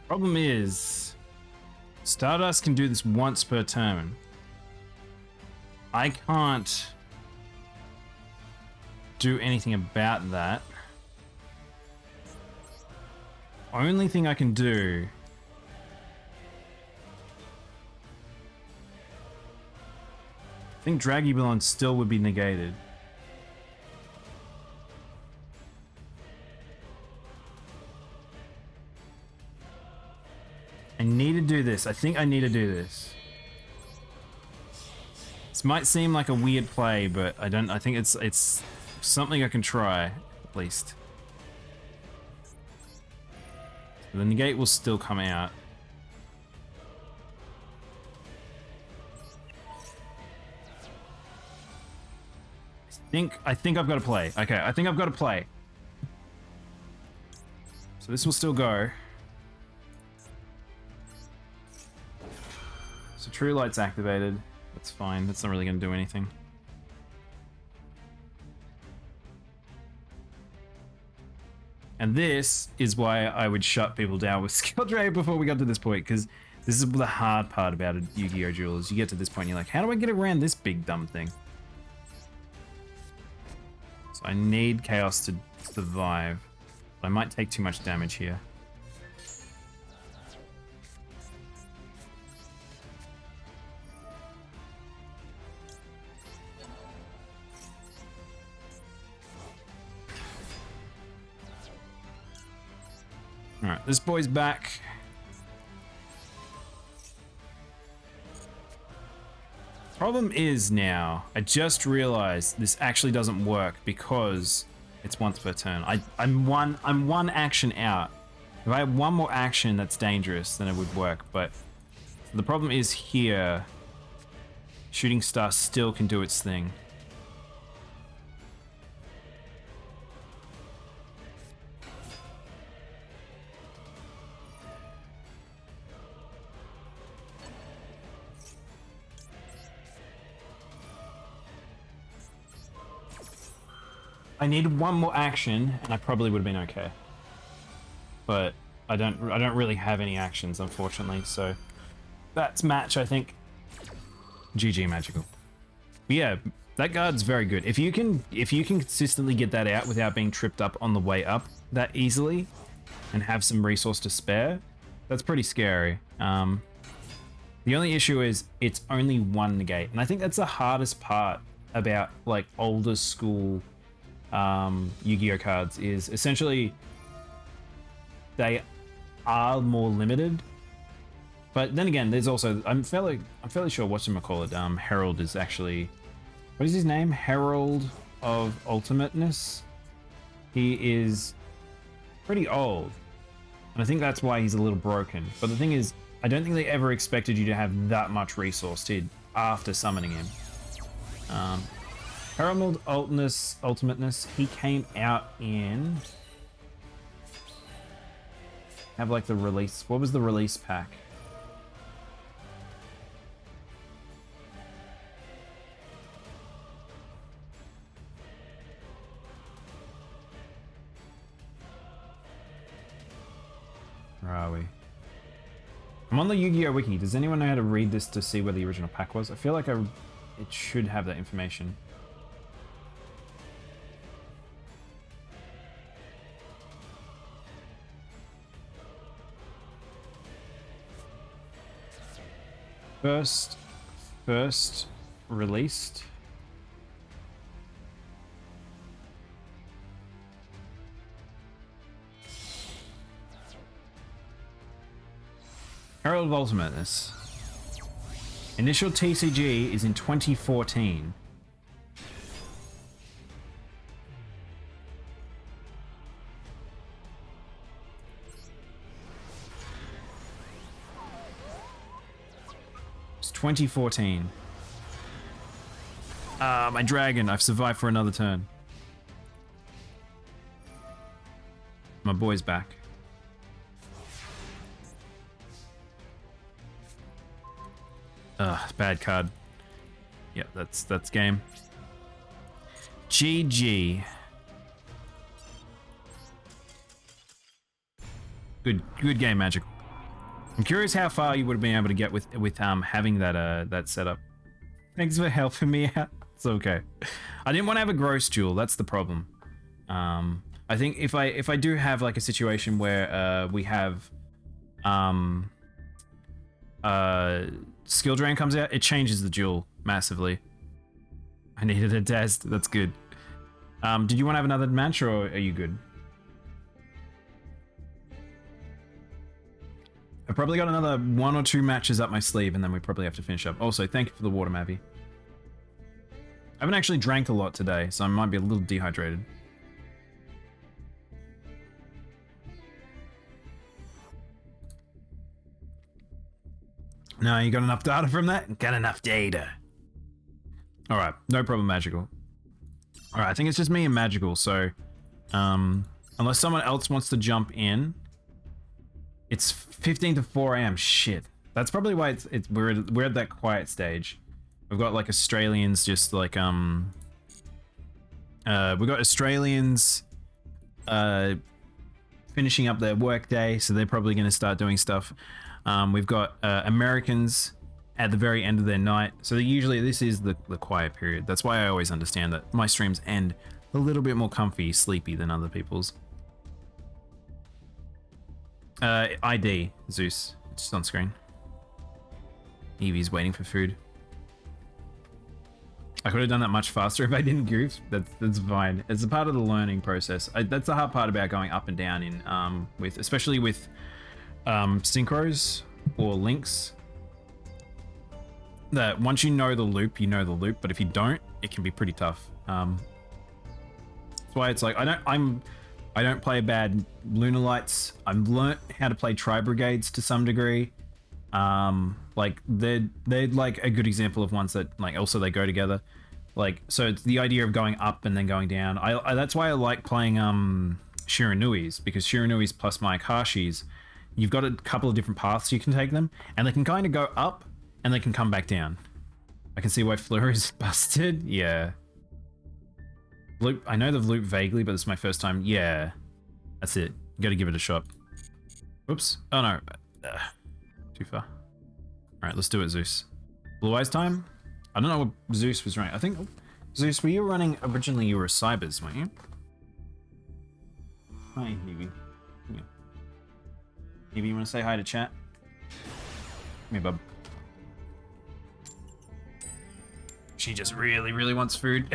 Problem is, Stardust can do this once per turn. I can't do anything about that. Only thing I can do I think Dragibelon still would be negated. I need to do this. I think I need to do this. This might seem like a weird play, but I don't. I think it's something I can try at least. The negate will still come out. I think I've got to play. Okay, I think I've got to play. So this will still go. So True Light's activated. That's fine. That's not really going to do anything. And this is why I would shut people down with Skill Drain before we got to this point, because this is the hard part about a Yu-Gi-Oh! Duel, is you get to this point and you're like, how do I get around this big dumb thing? So I need Chaos to survive. But I might take too much damage here. Alright, this boy's back. Problem is now, I just realized this actually doesn't work because it's once per turn. I'm one action out. If I have one more action that's dangerous, then it would work, but the problem is here, Shooting Star still can do its thing. I needed one more action, and I probably would have been okay. But I don't really have any actions, unfortunately. So that's match, I think. GG Magical. But yeah, that guard's very good. If you can consistently get that out without being tripped up on the way up that easily, and have some resource to spare, that's pretty scary. The only issue is it's only one negate, and I think that's the hardest part about like older school Yu-Gi-Oh cards, is essentially they are more limited. But then again, there's also I'm fairly sure whatchamacallit, Herald is actually, what is his name? Herald of Ultimateness. He is pretty old, and I think that's why he's a little broken. But the thing is, I don't think they ever expected you to have that much resource after summoning him. Herald Ultimateness, he came out in... Have like the release... What was the release pack? Where are we? I'm on the Yu-Gi-Oh! Wiki. Does anyone know how to read this to see where the original pack was? I feel like it should have that information. First released. Herald of Ultimateness. Initial TCG is in 2014. It's 2014. My dragon. I've survived for another turn. My boy's back. Ugh, bad card. Yep, that's game. GG. Good game, Magic. I'm curious how far you would have been able to get with having that setup. Thanks for helping me out. It's okay. I didn't want to have a gross duel. That's the problem. I think if I do have like a situation where we have skill drain comes out, it changes the duel massively. I needed a test. That's good. Did you want to have another match, or are you good? I've probably got another 1 or 2 matches up my sleeve, and then we probably have to finish up. Also, thank you for the water, Mavi. I haven't actually drank a lot today, so I might be a little dehydrated. No, you got enough data from that? Got enough data. Alright, no problem, Magical. Alright, I think it's just me and Magical, so... unless someone else wants to jump in... It's 15 to 4 AM. Shit. That's probably why we're at that quiet stage. We've got like Australians just like we've got Australians finishing up their work day, so they're probably going to start doing stuff. We've got Americans at the very end of their night, so usually this is the quiet period. That's why I always understand that my streams end a little bit more comfy, sleepy than other people's. ID, Zeus. It's just on screen. Evie's waiting for food. I could have done that much faster if I didn't goof. That's fine. It's a part of the learning process. That's the hard part about going up and down in especially with synchros or links. That once you know the loop, you know the loop. But if you don't, it can be pretty tough. That's why it's like I don't play bad Lunar Lights. I've learnt how to play Tri-Brigades to some degree. Like they're like a good example of ones that like also they go together. Like, so it's the idea of going up and then going down. I that's why I like playing Shiranuis, because Shiranuis plus Mayakashis, you've got a couple of different paths you can take them, and they can kind of go up and they can come back down. I can see why Fleur is busted. Yeah. Loop, I know the loop vaguely, but this is my first time. Yeah, that's it. You gotta give it a shot. Oops. Oh no. Too far. Alright, let's do it, Zeus. Blue Eyes time? I don't know what Zeus was running. I think, Zeus, were you running, originally you were a Cybers, weren't you? Hi, Evie. Yeah. Evie, you wanna say hi to chat? Come here, bub. She just really, really wants food.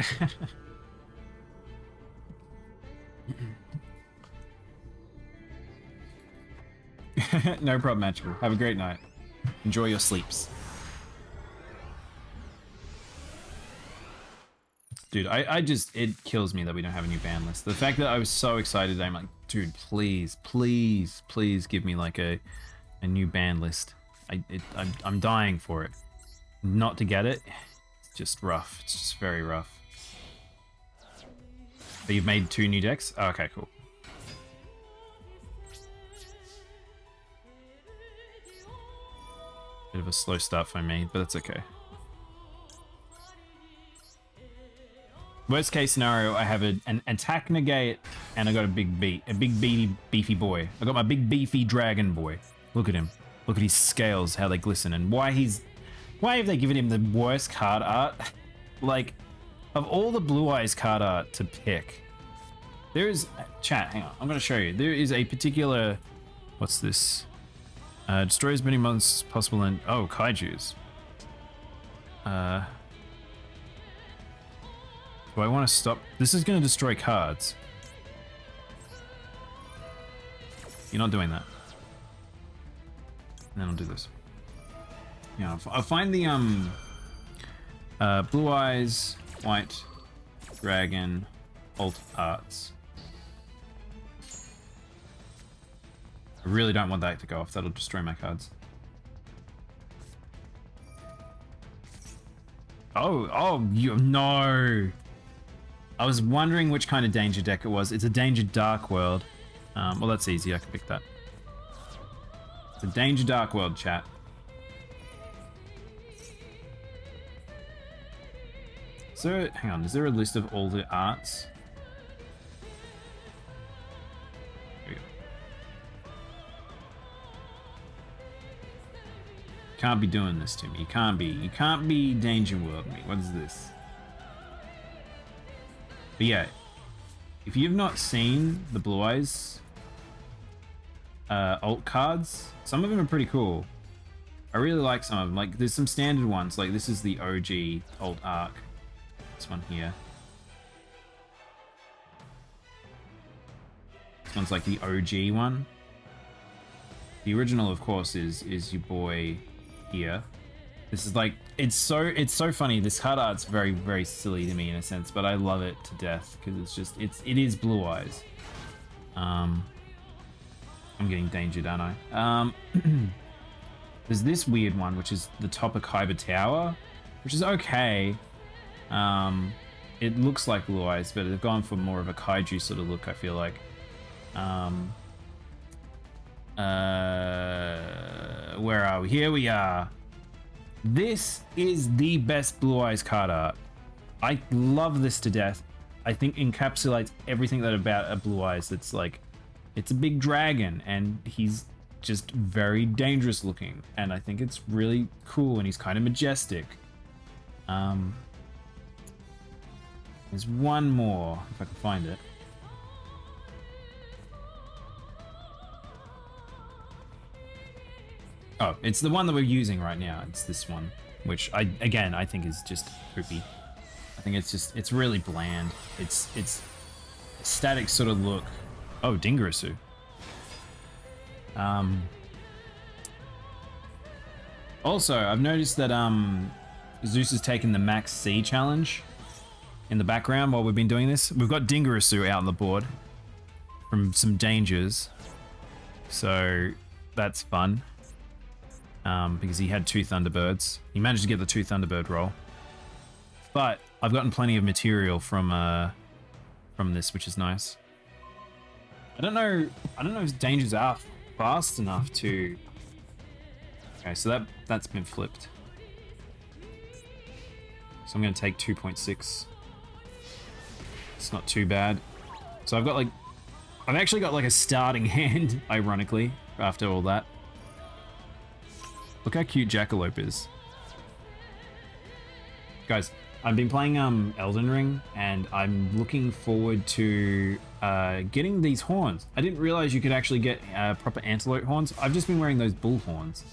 No problem, Magical. Have a great night. Enjoy your sleeps. Dude, I just, it kills me that we don't have a new ban list. The fact that I was so excited, I'm like, dude, please, please, please give me like a new ban list. I'm dying for it. Not to get it, it's just rough. It's just very rough. But you've made 2 new decks? Oh, okay, cool. Bit of a slow start for me, but that's okay. Worst case scenario, I have an attack negate, and I got a big beefy boy. I got my big beefy dragon boy. Look at him. Look at his scales, how they glisten, and why have they given him the worst card art? Like, of all the Blue Eyes card art to pick, there is, chat, hang on, I'm gonna show you. There is a particular, what's this? Destroys many monsters possible and, oh, kaijus. Do I want to stop? This is going to destroy cards. You're not doing that. And then I'll do this. Yeah, I'll find the Blue Eyes, White, Dragon, Alt Arts. I really don't want that to go off. That'll destroy my cards. Oh, you, no. I was wondering which kind of danger deck it was. It's a Danger Dark World. Well, that's easy. I can pick that. It's a Danger Dark World, chat. So, hang on, is there a list of all the arts? Here we go. Can't be doing this to me. You can't be Danger World me. What is this? But yeah, if you've not seen the Blue Eyes alt cards, some of them are pretty cool. I really like some of them. Like, there's some standard ones. Like, this is the OG alt arc. This one here. This one's like the OG one. The original, of course, is your boy here. This is like, it's so funny. This card art's very, very silly to me in a sense, but I love it to death because it's just, it is Blue Eyes. I'm getting dangered, aren't I? There's this weird one, which is the top of Kaiba Tower, which is okay. It looks like Blue Eyes, but they've gone for more of a kaiju sort of look, I feel like. Where are we? Here we are. This is the best Blue Eyes card art. I love this to death. I think encapsulates everything that about a Blue Eyes. It's like, it's a big dragon and he's just very dangerous looking. And I think it's really cool and he's kind of majestic. There's one more, if I can find it. Oh, it's the one that we're using right now. It's this one, which I think is just poopy. I think it's really bland. It's static sort of look. Oh, Dingarasu. Also, I've noticed that Zeus has taken the Max C challenge in the background while we've been doing this. We've got Dingarasu out on the board from some dangers, so that's fun. Because he had 2 Thunderbirds. He managed to get the 2 Thunderbird roll. But I've gotten plenty of material from this, which is nice. I don't know if dangers are fast enough to... Okay, so that's been flipped. So I'm going to take 2.6. It's not too bad. So I've actually got like a starting hand, ironically, after all that. Look how cute Jackalope is. Guys, I've been playing Elden Ring and I'm looking forward to getting these horns. I didn't realize you could actually get proper antelope horns. I've just been wearing those bull horns,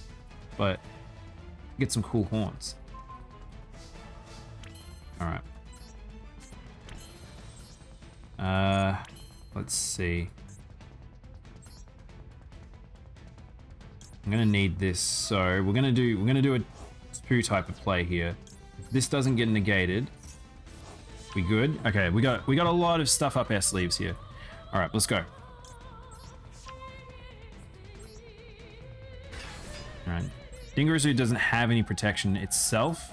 but get some cool horns. All right. Let's see. I'm gonna need this, so we're gonna do a 2 type of play here. If this doesn't get negated, we good? Okay, we got a lot of stuff up our sleeves here. All right, let's go. All right, Dingarasu doesn't have any protection itself.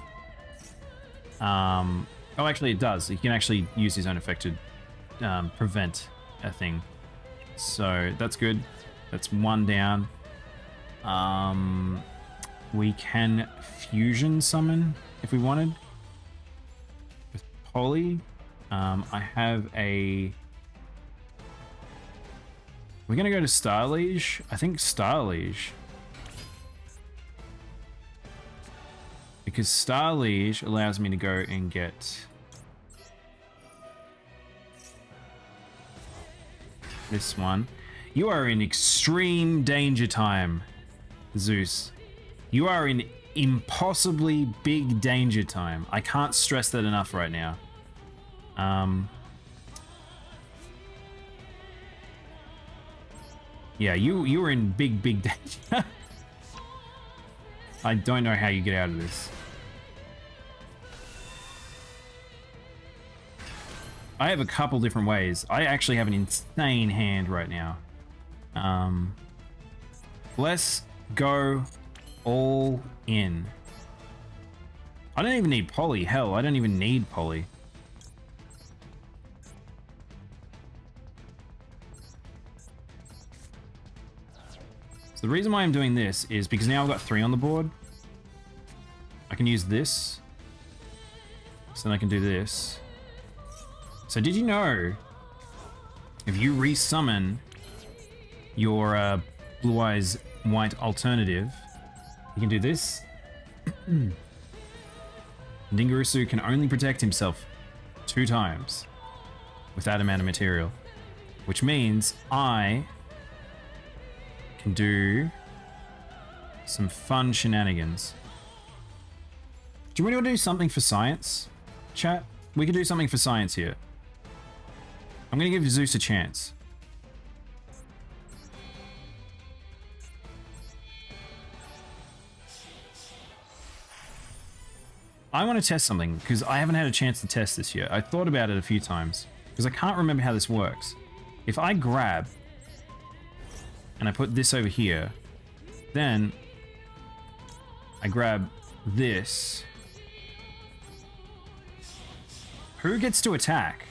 Oh, actually, it does. He can actually use his own effect to prevent a thing. So that's good. That's 1 down. We can fusion summon if we wanted with Polly. I have a... We're gonna go to Starliege. I think Starliege. Because Starliege allows me to go and get this one. You are in extreme danger time, Zeus. You are in impossibly big danger time. I can't stress that enough right now. Yeah, you were in big danger. I don't know how you get out of this. I have a couple different ways. I actually have an insane hand right now. Let's go all in. I don't even need Polly. Hell, I don't even need Polly. So the reason why I'm doing this is because now I've got 3 on the board. I can use this. So then I can do this. So did you know if you resummon your Blue Eyes White alternative, you can do this. Dingurusu can only protect himself 2 times with that amount of material, which means I can do some fun shenanigans. Do you really want to do something for science, chat? We could do something for science here. I'm going to give Zeus a chance. I want to test something because I haven't had a chance to test this yet. I thought about it a few times because I can't remember how this works. If I grab and I put this over here, then I grab this. Who gets to attack?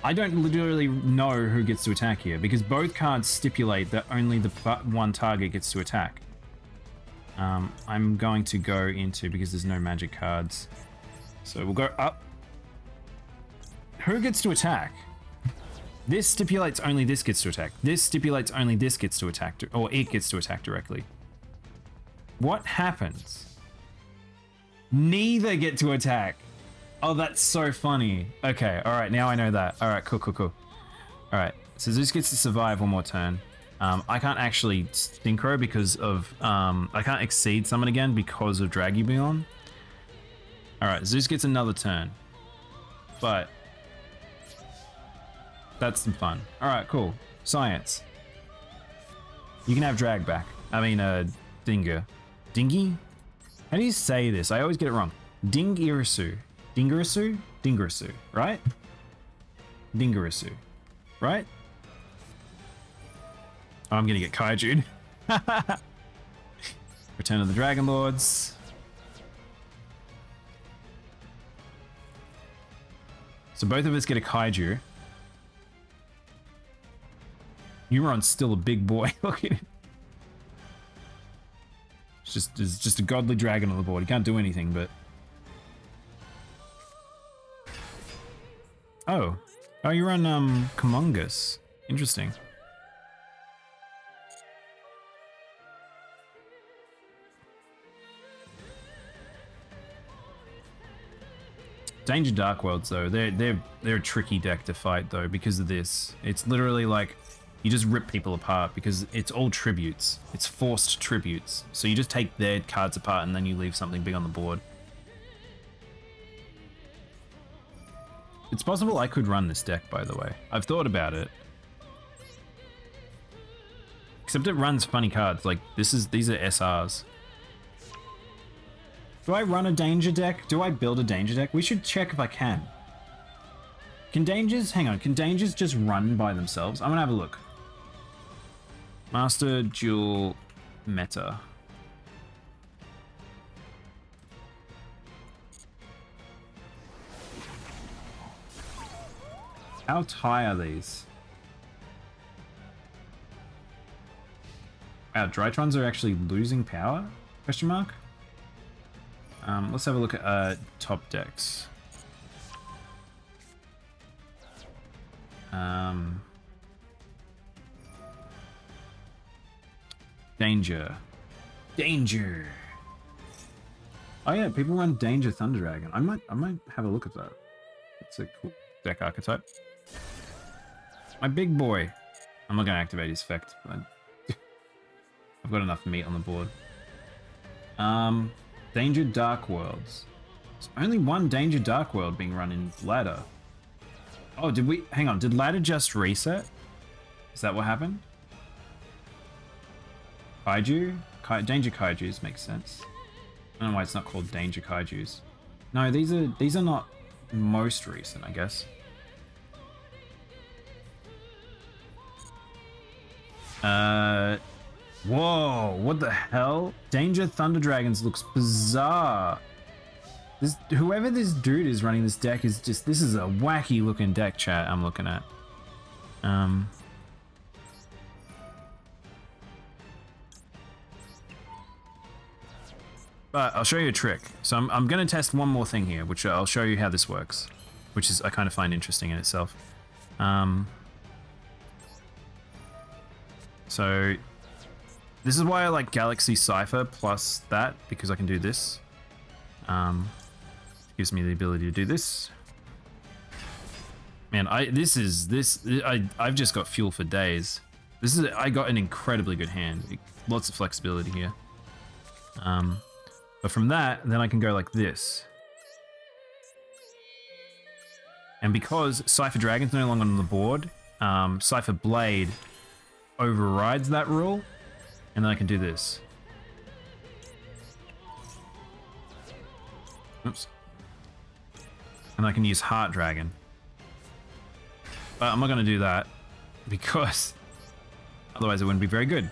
I don't literally know who gets to attack here because both cards stipulate that only the one target gets to attack. I'm going to go into, because there's no magic cards, so we'll go up. Who gets to attack? This stipulates only this gets to attack. This stipulates only this gets to attack, or it gets to attack directly. What happens? Neither get to attack. Oh, that's so funny. Okay, all right, now I know that. All right, cool. All right, so Zeus gets to survive one more turn. I can't actually synchro because of, I can't exceed summon again because of Dragubion. All right, Zeus gets another turn, but that's some fun. All right, cool. Science. You can have Drag back. I mean, Dinger. Dingy? How do you say this? I always get it wrong. Dingurusu. Dingurusu, right? Dingurusu, right? Oh, I'm gonna get Kaiju'd. Return of the Dragon Lords. So both of us get a Kaiju. Euron's still a big boy. Look at him. It's just a godly dragon on the board. He can't do anything, but... Oh, you run Kumongus. Interesting. Danger Dark Worlds though, they're a tricky deck to fight though because of this. It's literally like you just rip people apart because it's all tributes. It's forced tributes. So you just take their cards apart and then you leave something big on the board. It's possible I could run this deck, by the way. I've thought about it. Except it runs funny cards, like these are SRs. Do I run a danger deck? Do I build a danger deck? We should check if I can. Can dangers just run by themselves? I'm gonna have a look. MasterDuel meta. How high are these? Wow, Drytrons are actually losing power? Question mark? Let's have a look at top decks. Danger. Oh yeah, people run Danger Thunder Dragon. I might have a look at that. It's a cool deck archetype. My big boy. I'm not gonna activate his effect, but I've got enough meat on the board. Danger Dark Worlds. There's only one Danger Dark World being run in ladder. Oh, hang on, did ladder just reset? Is that what happened? Kaiju? Danger Kaijus makes sense. I don't know why it's not called Danger Kaijus. No, these are not most recent, I guess. Whoa, what the hell? Danger Thunder Dragons looks bizarre. Whoever this dude is running this deck is this is a wacky looking deck, chat, I'm looking at. But I'll show you a trick. So I'm going to test one more thing here, which I'll show you how this works, which is I kind of find interesting in itself. So this is why I like Galaxy Cypher plus that, because I can do this. Gives me the ability to do this. Man, I've just got fuel for days. I got an incredibly good hand. Lots of flexibility here. But from that, then I can go like this. And because Cypher Dragon's no longer on the board, Cypher Blade overrides that rule, and then I can do this. Oops. And I can use Heart Dragon. But I'm not going to do that, because otherwise it wouldn't be very good.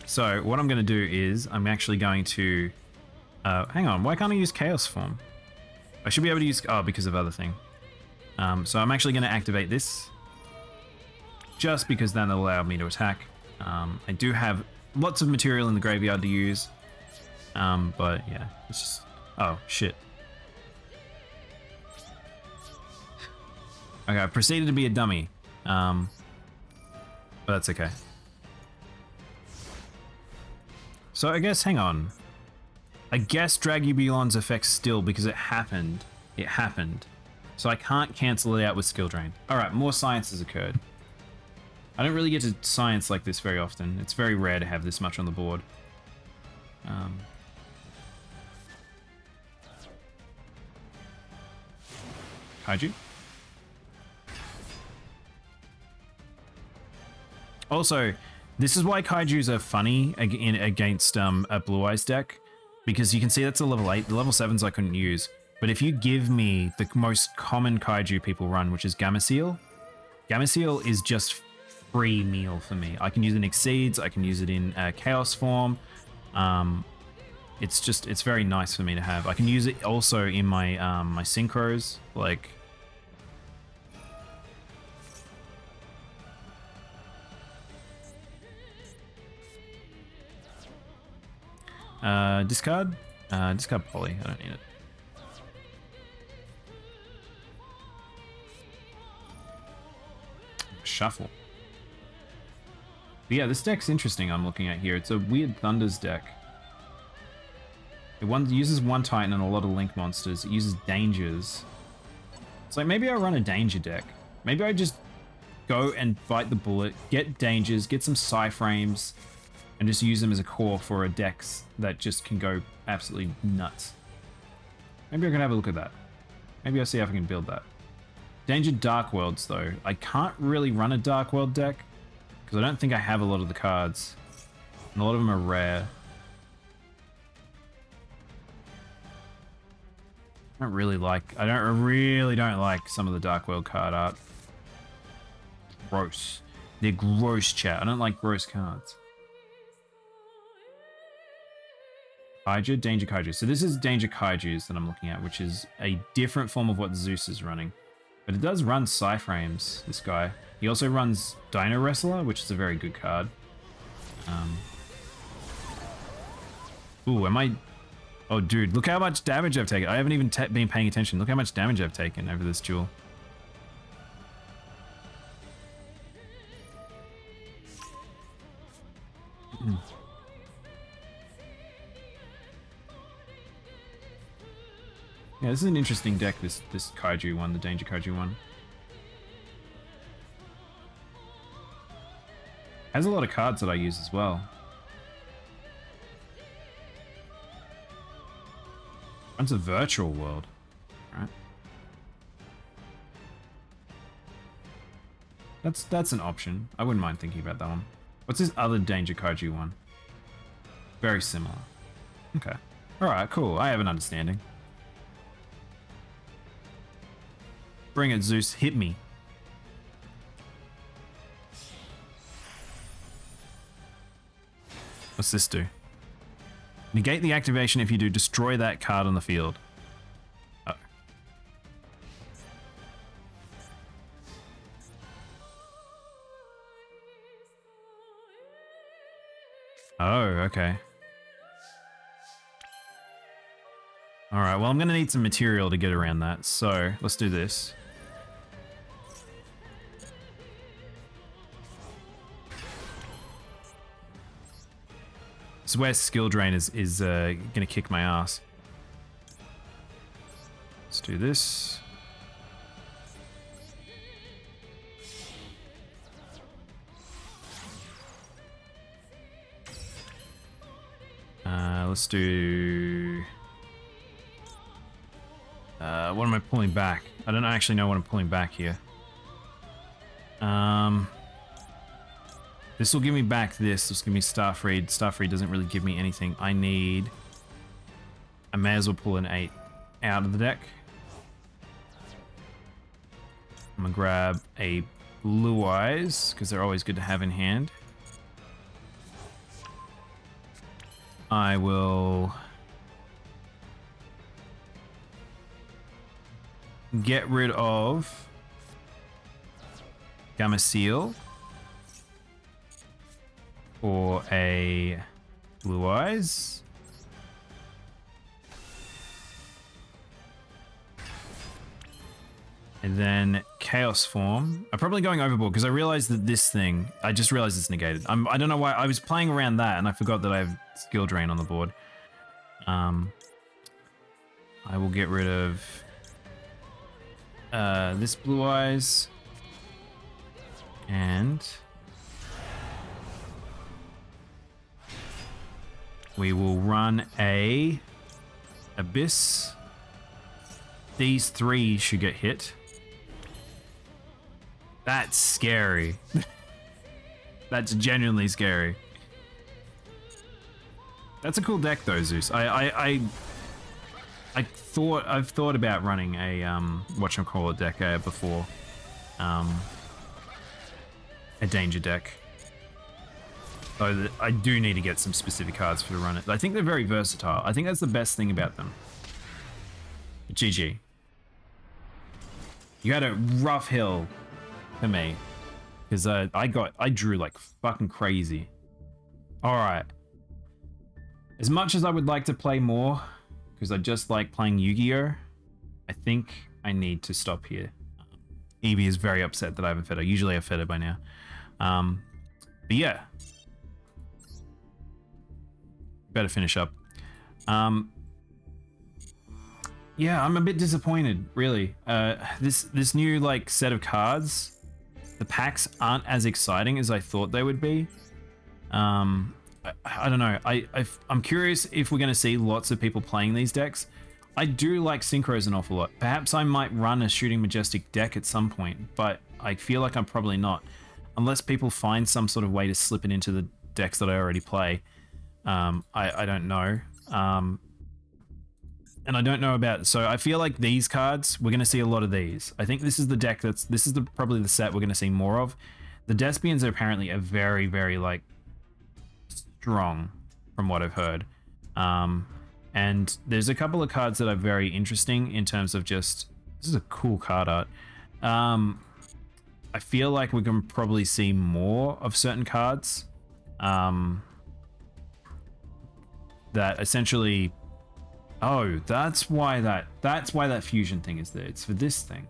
So what I'm going to do is I'm actually going to... hang on, why can't I use Chaos Form? I should be able to use... Oh, because of other thing. So I'm actually going to activate this, just because then it'll allow me to attack. I do have lots of material in the graveyard to use, but yeah, it's just... Oh, shit. Okay, I proceeded to be a dummy, but that's okay. So I guess, hang on. I guess Dragubulon's effects still, because it happened. It happened. So I can't cancel it out with Skill Drain. Alright, more science has occurred. I don't really get to science like this very often. It's very rare to have this much on the board. Kaiju? Also, this is why Kaijus are funny against a Blue Eyes deck, because you can see that's a level 8. The level 7s I couldn't use. But if you give me the most common Kaiju people run, which is Gameciel is just free meal for me. I can use it in Exceeds, I can use it in Chaos form. It's very nice for me to have. I can use it also in my my synchros, like... discard? Discard Poly, I don't need it. Shuffle. But yeah, this deck's interesting I'm looking at here. It's a weird Thunders deck. It uses one Titan and a lot of Link monsters. It uses Dangers. It's like, maybe I run a Danger deck. Maybe I just go and bite the bullet, get Dangers, get some Psy-frames, and just use them as a core for a deck that just can go absolutely nuts. Maybe I can have a look at that. Maybe I'll see if I can build that. Danger Dark Worlds, though. I can't really run a Dark World deck, because I don't think I have a lot of the cards. And a lot of them are rare. I really don't like some of the Dark World card art. Gross. They're gross, chat. I don't like gross cards. Kaiju, Danger Kaiju. So this is Danger Kaijus that I'm looking at, which is a different form of what Zeus is running. But it does run Psy-frames, this guy. He also runs Dino Wrestler, which is a very good card. Ooh, am I... Oh, dude, look how much damage I've taken. I haven't even been paying attention. Look how much damage I've taken over this duel. Yeah, this is an interesting deck, this Kaiju one, the Danger Kaiju one. Has a lot of cards that I use as well. Runs a virtual world, right? That's an option. I wouldn't mind thinking about that one. What's this other Danger Kaiju one? Very similar. Okay. Alright, cool. I have an understanding. Bring it, Zeus. Hit me. What's this do? Negate the activation if you do. Destroy that card on the field. Oh. Oh, okay. All right, well, I'm going to need some material to get around that. So let's do this. This is where skill drain is going to kick my ass. Let's do this. Let's do... what am I pulling back? I don't actually know what I'm pulling back here. This will give me back this. This will give me Starfreed. Starfreed doesn't really give me anything. I may as well pull an 8 out of the deck. I'm gonna grab a Blue Eyes, because they're always good to have in hand. I will get rid of Gamma Seal for a Blue Eyes. And then Chaos Form. I'm probably going overboard because I realized that this thing, I just realized it's negated. I don't know why, I was playing around that and I forgot that I have Skill Drain on the board. I will get rid of this Blue Eyes. And we will run a Abyss. These 3 should get hit. That's scary. That's genuinely scary. That's a cool deck though, Zeus. I've thought about running a whatchamacallit deck before. A danger deck. So I do need to get some specific cards for to run it. I think they're very versatile. I think that's the best thing about them. GG. You had a rough hill for me. Because I drew like fucking crazy. Alright. As much as I would like to play more, because I just like playing YuGiOh, I think I need to stop here. Evie is very upset that I haven't fed her. Usually I've fed her by now. But yeah. Better finish up. Yeah, I'm a bit disappointed, really. This new like set of cards, the packs aren't as exciting as I thought they would be. I don't know. I'm curious if we're going to see lots of people playing these decks. I do like Synchros an awful lot. Perhaps I might run a Shooting Majestic deck at some point, but I feel like I'm probably not. Unless people find some sort of way to slip it into the decks that I already play. I don't know. And I don't know about... So I feel like these cards, we're going to see a lot of these. I think this is the deck that's... This is probably the set we're going to see more of. The Despians apparently are very, very, like, strong, from what I've heard. And there's a couple of cards that are very interesting in terms of just... This is a cool card art. I feel like we can probably see more of certain cards. That essentially... Oh, that's why that fusion thing is there. It's for this thing.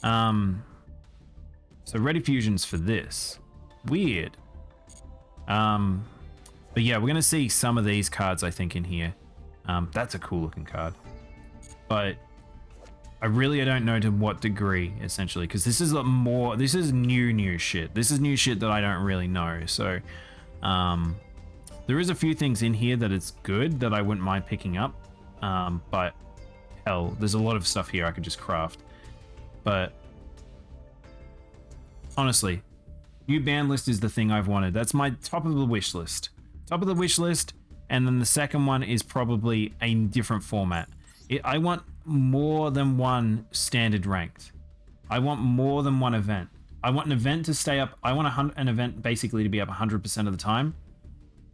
So Ready Fusion's for this. Weird. But yeah, we're gonna see some of these cards, I think, in here. That's a cool looking card. But I don't know to what degree, essentially, because this is this is new shit. This is new shit that I don't really know. So there is a few things in here that it's good that I wouldn't mind picking up. But hell, there's a lot of stuff here I could just craft. But honestly, new ban list is the thing I've wanted. That's my top of the wish list. Top of the wish list, and then the second one is probably a different format. I want more than one standard ranked. I want more than one event. I want an event to stay up. I want an event basically to be up 100% of the time.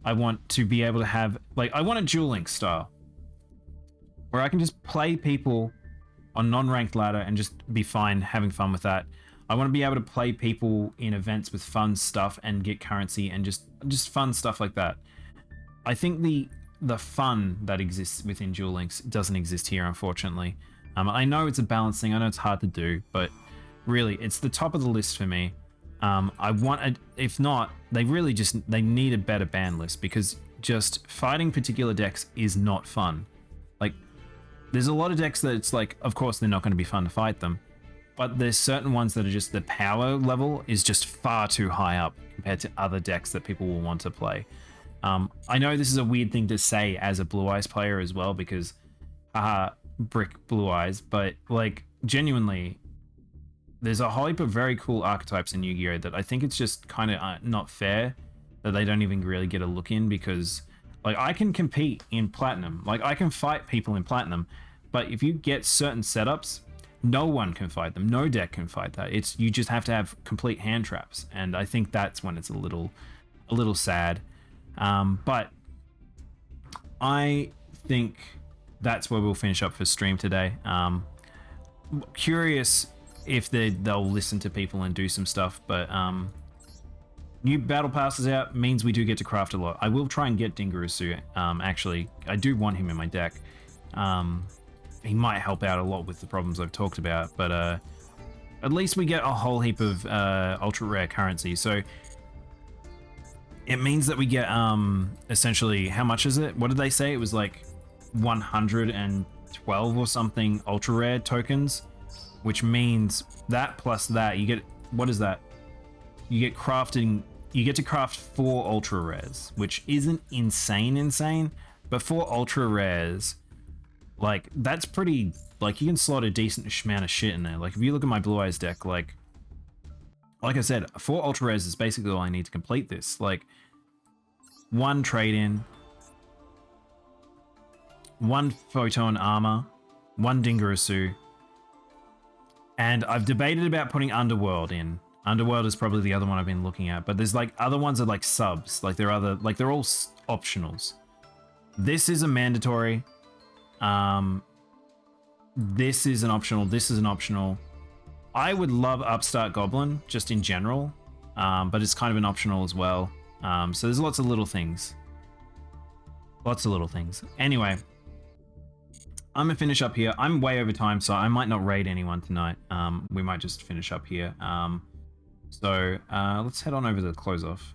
I want to be able to have, like, I want a Duel Link style, where I can just play people on non-ranked ladder and just be fine, having fun with that. I want to be able to play people in events with fun stuff and get currency and just fun stuff like that. I think the the fun that exists within Duel Links doesn't exist here, unfortunately. I know it's a balance thing. I know it's hard to do, but really, it's the top of the list for me. I want, if not, they really just, they need a better ban list, because just fighting particular decks is not fun. Like, there's a lot of decks that it's like, of course, they're not going to be fun to fight them, but there's certain ones that are just, the power level is just far too high up compared to other decks that people will want to play. I know this is a weird thing to say as a Blue Eyes player as well, because brick Blue Eyes, but like genuinely, there's a whole heap of very cool archetypes in Yu-Gi-Oh that I think it's just kind of not fair that they don't even really get a look in, because like I can compete in Platinum, like I can fight people in Platinum, but if you get certain setups, no one can fight them. No deck can fight that. It's, you just have to have complete hand traps, and I think that's when it's a little sad. But I think that's where we'll finish up for stream today. Curious if they'll listen to people and do some stuff, but new battle passes out means we do get to craft a lot. I will try and get Dingurusu. Actually, I do want him in my deck. He might help out a lot with the problems I've talked about, but at least we get a whole heap of ultra rare currency. So it means that we get essentially, how much is it? What did they say? It was like 112 or something ultra rare tokens, which means that plus that you get, what is that? You get to craft 4 ultra rares, which isn't insane, but 4 ultra rares, like that's pretty, like you can slot a decent amount of shit in there. Like if you look at my Blue Eyes deck, like I said, 4 ultra rares is basically all I need to complete this. Like 1 trade-in, 1 photon armor, 1 Dingurusu, and I've debated about putting Underworld in. Underworld is probably the other one I've been looking at, but there's like other ones that are like subs, like they're all optionals. This is a mandatory. This is an optional. This is an optional. I would love Upstart Goblin just in general, but it's kind of an optional as well. So there's lots of little things. Anyway, I'm gonna finish up here. I'm way over time, so I might not raid anyone tonight. We might just finish up here. So let's head on over to the close off.